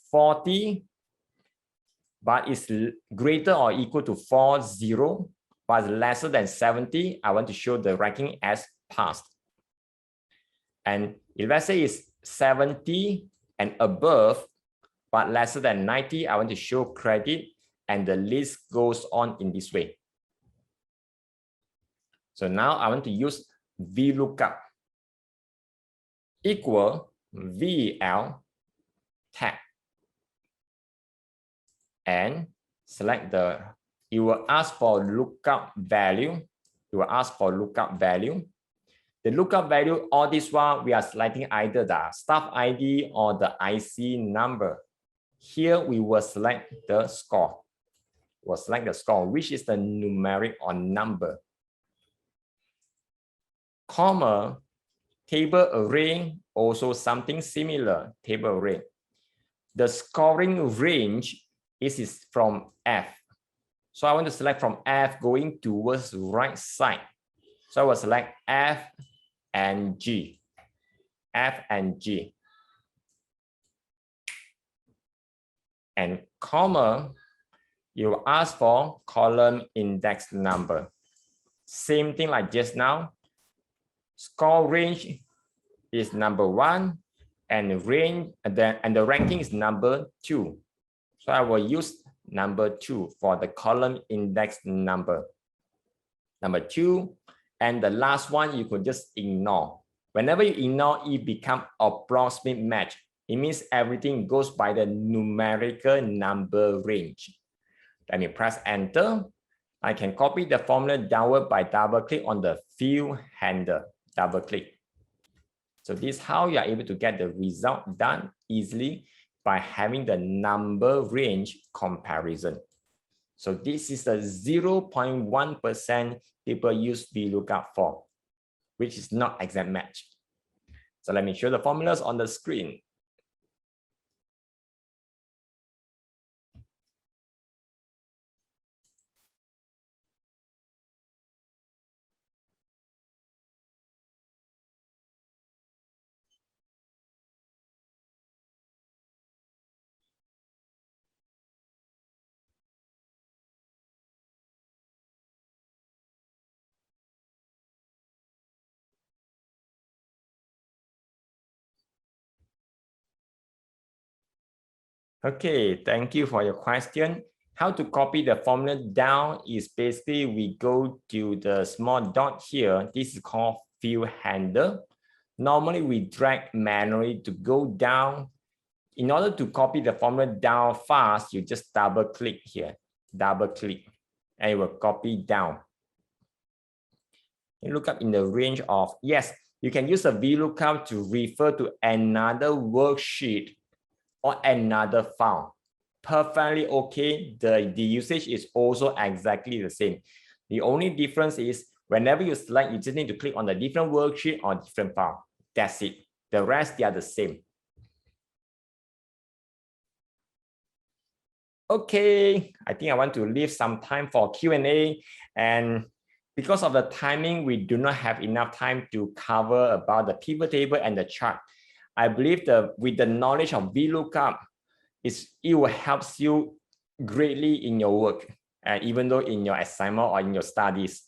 40, but it's greater or equal to 40, but lesser than 70, I want to show the ranking as passed. And if let's say it's 70 and above, but lesser than 90, I want to show credit, and the list goes on in this way. So now I want to use VLOOKUP equal VL tab and select you will ask for lookup value. The lookup value, all this while we are selecting either the staff ID or the IC number. Here we will select the score. Which is the numeric or number. Comma, table array, also something similar, table array. The scoring range is from F. So I want to select from F going towards right side. So I will select F and G. And comma, you will ask for column index number. Same thing like just now. Score range is number 1, and the ranking is number 2. So I will use number 2 for the column index number. Number 2, and the last one you could just ignore. Whenever you ignore, it becomes approximate match. It means everything goes by the numerical number range. Let me press enter. I can copy the formula downward by double click on the field handle. Double click. So this is how you are able to get the result done easily by having the number range comparison. So this is the 0.1% people use VLOOKUP for, which is not exact match. So let me show the formulas on the screen. Okay, thank you for your question. How to copy the formula down is basically we go to the small dot here. This is called field handle. Normally we drag manually to go down. In order to copy the formula down fast, you just double click here, and it will copy down. You look up in the range of, yes, you can use a VLOOKUP to refer to another worksheet or another file. Perfectly okay. The usage is also exactly the same. The only difference is whenever you select, you just need to click on the different worksheet or different file. That's it. The rest, they are the same. Okay, I think I want to leave some time for Q&A, and because of the timing, we do not have enough time to cover about the pivot table and the chart. I believe that with the knowledge of VLOOKUP, it will help you greatly in your work, and even though in your assignment or in your studies.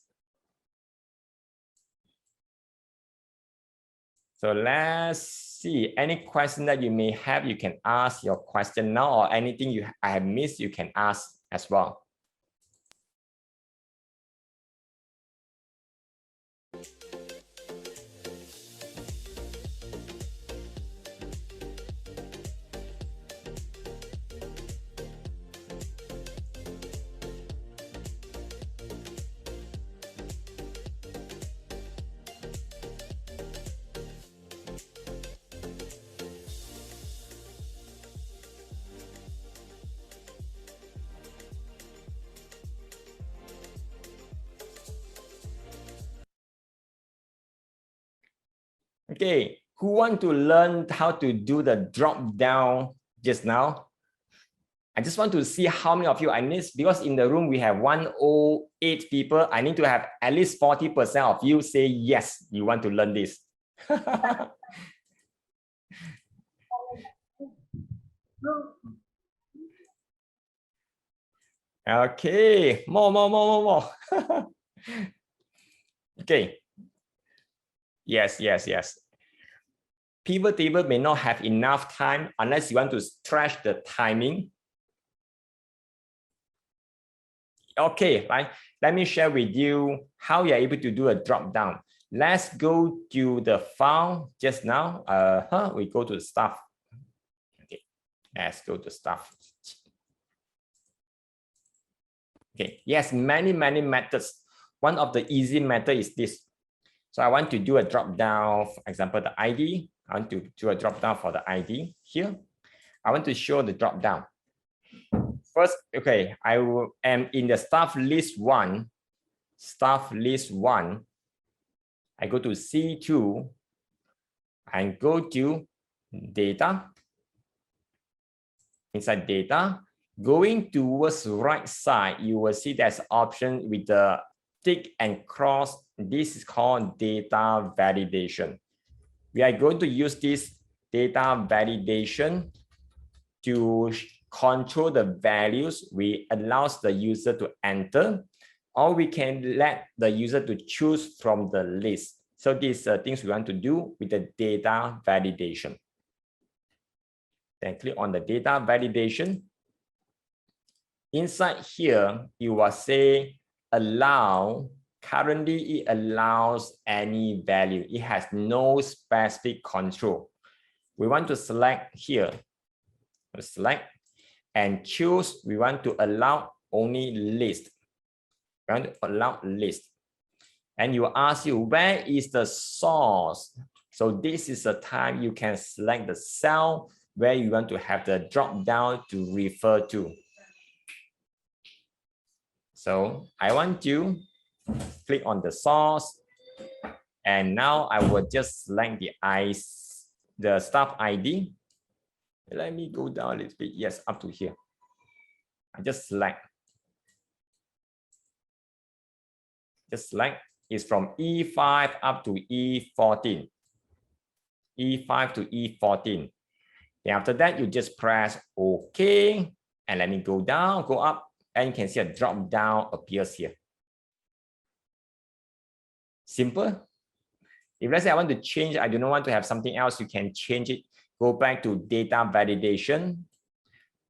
So let's see, any question that you may have, you can ask your question now, or anything I have missed, you can ask as well. Okay, who want to learn how to do the drop down just now? I just want to see how many of you I need, because in the room we have 108 people. I need to have at least 40% of you say yes, you want to learn this. Okay, more. Okay. Yes. Pivot table may not have enough time unless you want to stretch the timing. Okay, right. Let me share with you how you're able to do a drop down. Let's go to the file just now. We go to the stuff. Okay, let's go to stuff. Okay, yes, many methods. One of the easy method is this. So I want to do a drop down, for example, the ID. I want to do a drop down for the ID here. I want to show the drop down. First, okay, I am in the staff list one. I go to C2 and go to data. Inside data, going towards right side, you will see there's option with the tick and cross. This is called data validation. We are going to use this data validation to control the values we allows the user to enter, or we can let the user to choose from the list. So these are things we want to do with the data validation. Then click on the data validation. Inside here, you will say allow. Currently, it allows any value. It has no specific control. We want to select here. Select and choose. We want to allow only list. We want to allow list. And you ask you, where is the source? So this is the time you can select the cell where you want to have the drop down to refer to. So I want to click on the source, and now I will just select the staff ID. Let me go down a little bit. Yes, up to here. I just select. Is from E5 up to E14. E5 to E14. And after that, you just press OK, and let me go down, go up, and you can see a drop down appears here. Simple. If let's say I want to change, I do not want to have something else, you can change it. Go back to data validation.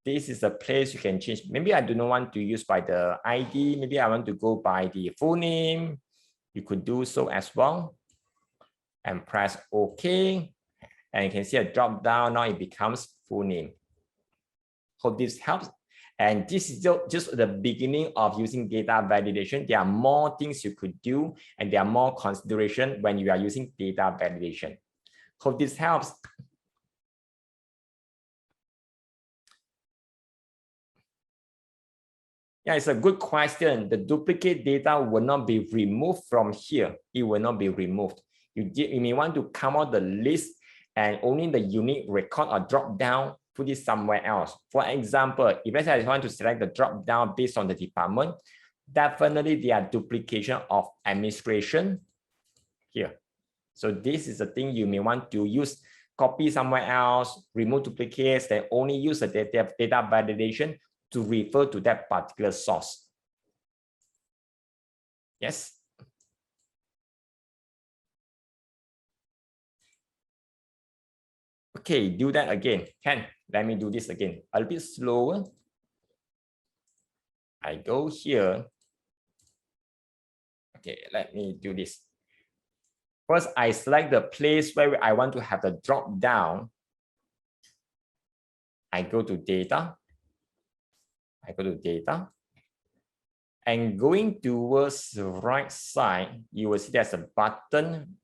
This is the place you can change. Maybe I do not want to use by the ID. Maybe I want to go by the full name. You could do so as well. And press OK. And you can see a drop down. Now it becomes full name. Hope this helps. And this is just the beginning of using data validation. There are more things you could do, and there are more consideration when you are using data validation. Hope this helps. Yeah, it's a good question. The duplicate data will not be removed from here. It will not be removed. You may want to come out the list and only the unique record or drop down, put it somewhere else. For example, if let's say I want to select the drop down based on the department, definitely there are duplication of administration here. So this is the thing you may want to use, copy somewhere else, remove duplicates, then only use the data validation to refer to that particular source. Yes. Okay, do that again. Let me do this again. A little bit slower. I go here. Okay, let me do this. First, I select the place where I want to have the drop down. I go to data. And going towards the right side, you will see there's a button.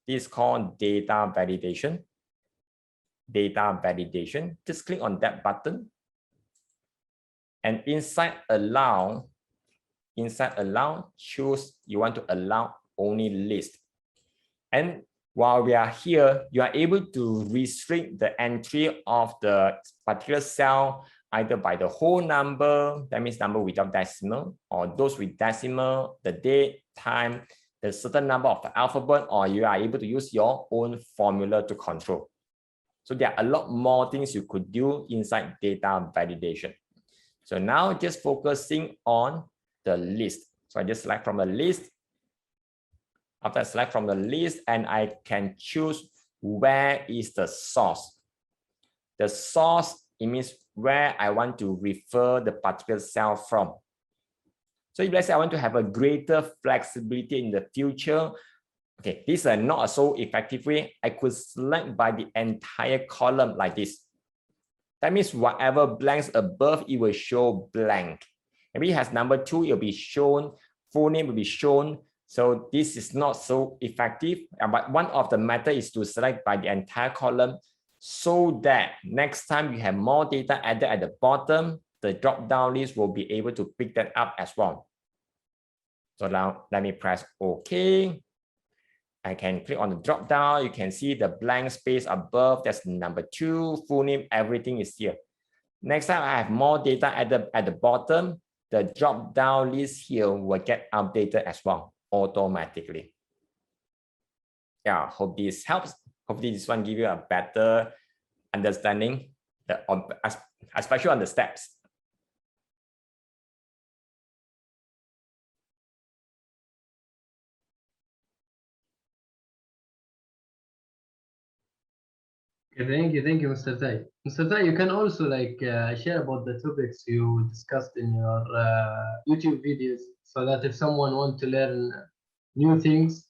This is called data validation. Just click on that button. And inside allow, choose you want to allow only list. And while we are here, you are able to restrict the entry of the particular cell either by the whole number, that means number without decimal, or those with decimal, the date, time, the certain number of the alphabet, or you are able to use your own formula to control. So there are a lot more things you could do inside data validation. So now just focusing on the list. So I just select from the list. After I select from the list, and I can choose where is the source. The source, it means where I want to refer the particular cell from. So if let's say I want to have a greater flexibility in the future, okay, this is not a so effective way. I could select by the entire column like this. That means whatever blanks above, it will show blank. Maybe it has number 2, it will be shown, full name will be shown. So this is not so effective. But one of the methods is to select by the entire column so that next time you have more data added at the bottom, the drop-down list will be able to pick that up as well. So now let me press OK. I can click on the drop down. You can see the blank space above. That's number 2, full name, everything is here. Next time I have more data at the bottom, the drop down list here will get updated as well automatically. Yeah, hope this helps. Hopefully this one give you a better understanding, especially on the steps. Thank you, Mr. Tai. Mr. Tai, you can also share about the topics you discussed in your YouTube videos, so that if someone wants to learn new things,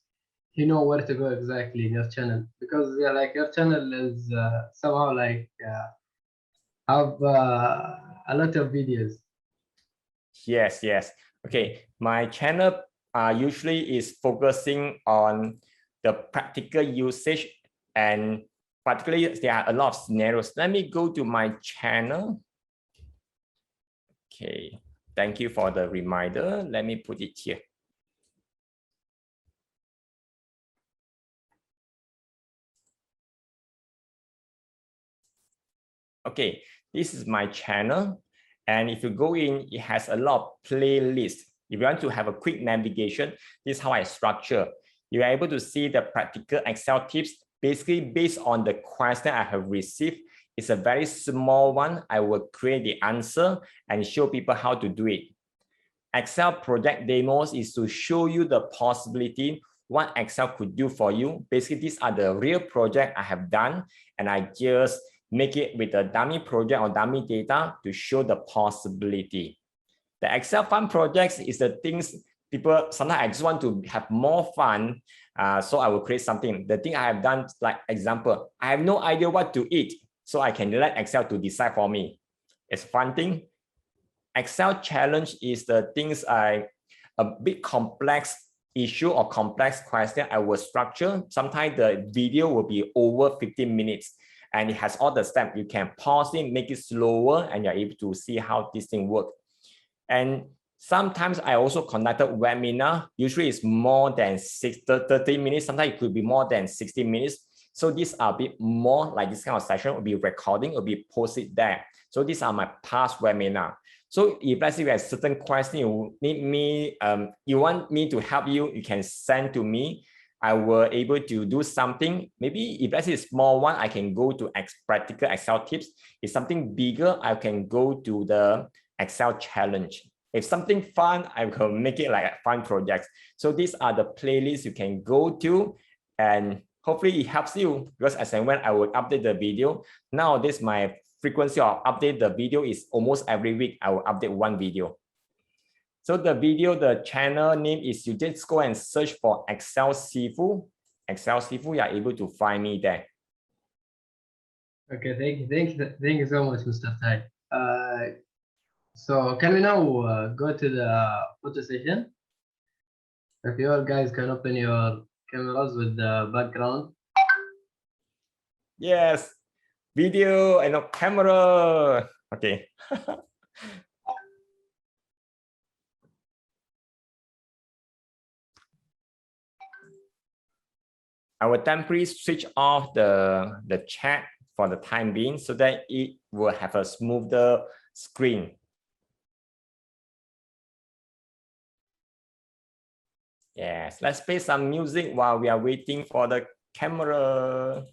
he know where to go exactly in your channel, because your channel is somehow have a lot of videos. Yes. Okay, my channel usually is focusing on the practical usage, and particularly there are a lot of scenarios. Let me go to my channel. Okay, thank you for the reminder. Let me put it here. Okay, this is my channel. And if you go in, it has a lot of playlists. If you want to have a quick navigation, this is how I structure. You are able to see the practical Excel tips, basically based on the question I have received. It's a very small one. I will create the answer and show people how to do it. Excel project demos is to show you the possibility what Excel could do for you. Basically, these are the real project I have done, and I just make it with a dummy project or dummy data to show the possibility. The Excel fun projects is the things people, sometimes I just want to have more fun. So I will create something. The thing I have done, like example, I have no idea what to eat. So I can let Excel to decide for me. It's fun thing. Excel challenge is the things a bit complex issue or complex question I will structure. Sometimes the video will be over 15 minutes. And it has all the steps. You can pause it, make it slower, and you're able to see how this thing works. And sometimes I also conducted webinar. Usually it's more than 30 minutes. Sometimes it could be more than 60 minutes. So these are a bit more like this kind of session will be recording, will be posted there. So these are my past webinar. So if let's say you have certain question you need me, you want me to help you, you can send to me. I will able to do something. Maybe if let's say a small one, I can go to practical Excel tips. If something bigger, I can go to the Excel challenge. If something fun, I will make it like a fun project. So these are the playlists you can go to, and hopefully it helps you, because as and when I will update the video, nowadays my frequency of update the video is almost every week. I will update one video. So the video, the channel name is, you just go and search for Excel Sifu. Excel Sifu, you are able to find me there. Okay, thank you so much, Mr. Tai. So can we now go to the photo session? If you all guys can open your cameras with the background. Yes, video and a camera. Okay. I will temporarily switch off the chat for the time being so that it will have a smoother screen. Yes, let's play some music while we are waiting for the camera.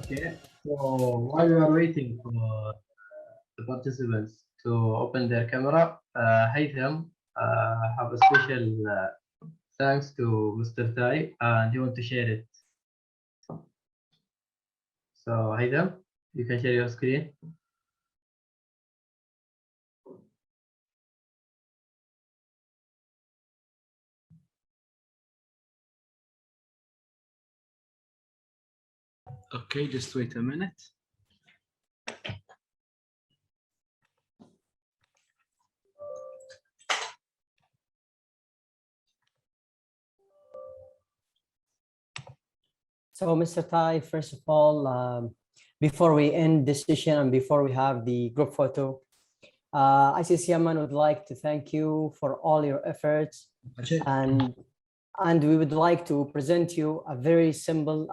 Okay, so while we are waiting for the participants to open their camera, Haytham have a special thanks to Mr. Tai, and he want to share it. So Haytham, you can share your screen. Okay, just wait a minute. So, Mr. Tai, first of all, before we end this session and before we have the group photo, ISS-Yemen would like to thank you for all your efforts, and we would like to present you a very simple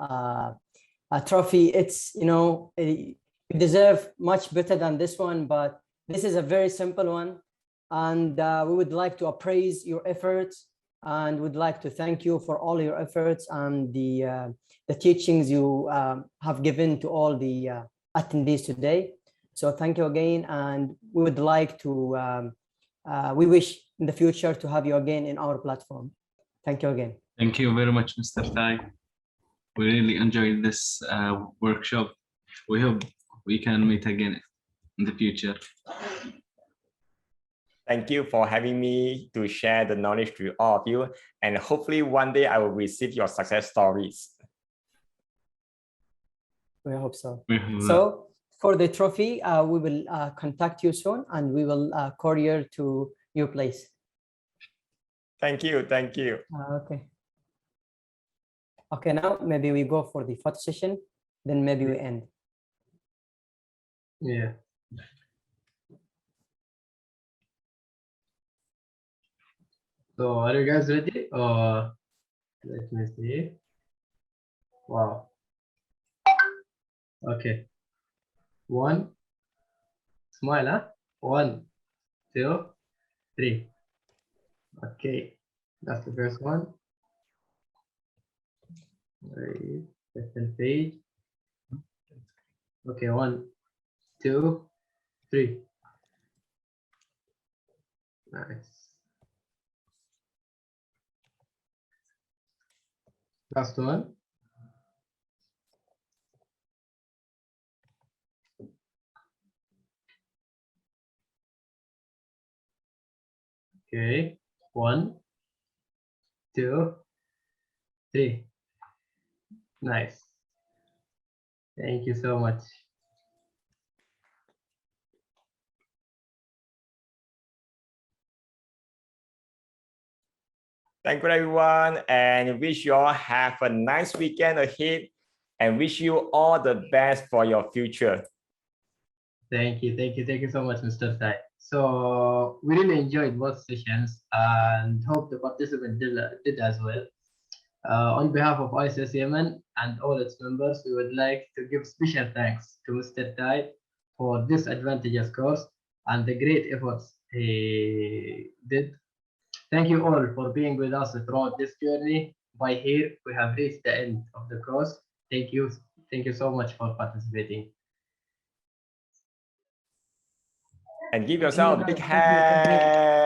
trophy. It's, you know, you deserve much better than this one, but this is a very simple one, and we would like to appraise your efforts and would like to thank you for all your efforts and the teachings you have given to all the attendees today. So thank you again, and we would like to, we wish in the future to have you again in our platform. Thank you again. Thank you very much, Mr. Tai. We really enjoyed this workshop. We hope we can meet again in the future. Thank you for having me to share the knowledge to all of you. And hopefully one day I will receive your success stories. We hope so. So, So for the trophy, we will contact you soon and we will courier to your place. Thank you. Thank you. Okay. Okay, now maybe we go for the photo session, then maybe we end. Yeah. So are you guys ready? Let me see. Wow. Okay. One. Smile, huh? 1, 2, 3. Okay, that's the first one. Right, second page. Okay, 1, 2, 3. Nice. Last one. Okay, 1, 2, 3. Nice. Thank you so much. Thank you, everyone, and wish you all have a nice weekend ahead, and wish you all the best for your future. Thank you so much, Mr. Tai. So we really enjoyed both sessions and hope the participants did as well. On behalf of ISS-Yemen and all its members, we would like to give special thanks to Mr. Tai for this advantageous course and the great efforts he did. Thank you all for being with us throughout this journey. By here, we have reached the end of the course. Thank you so much for participating. And give yourself a big hand.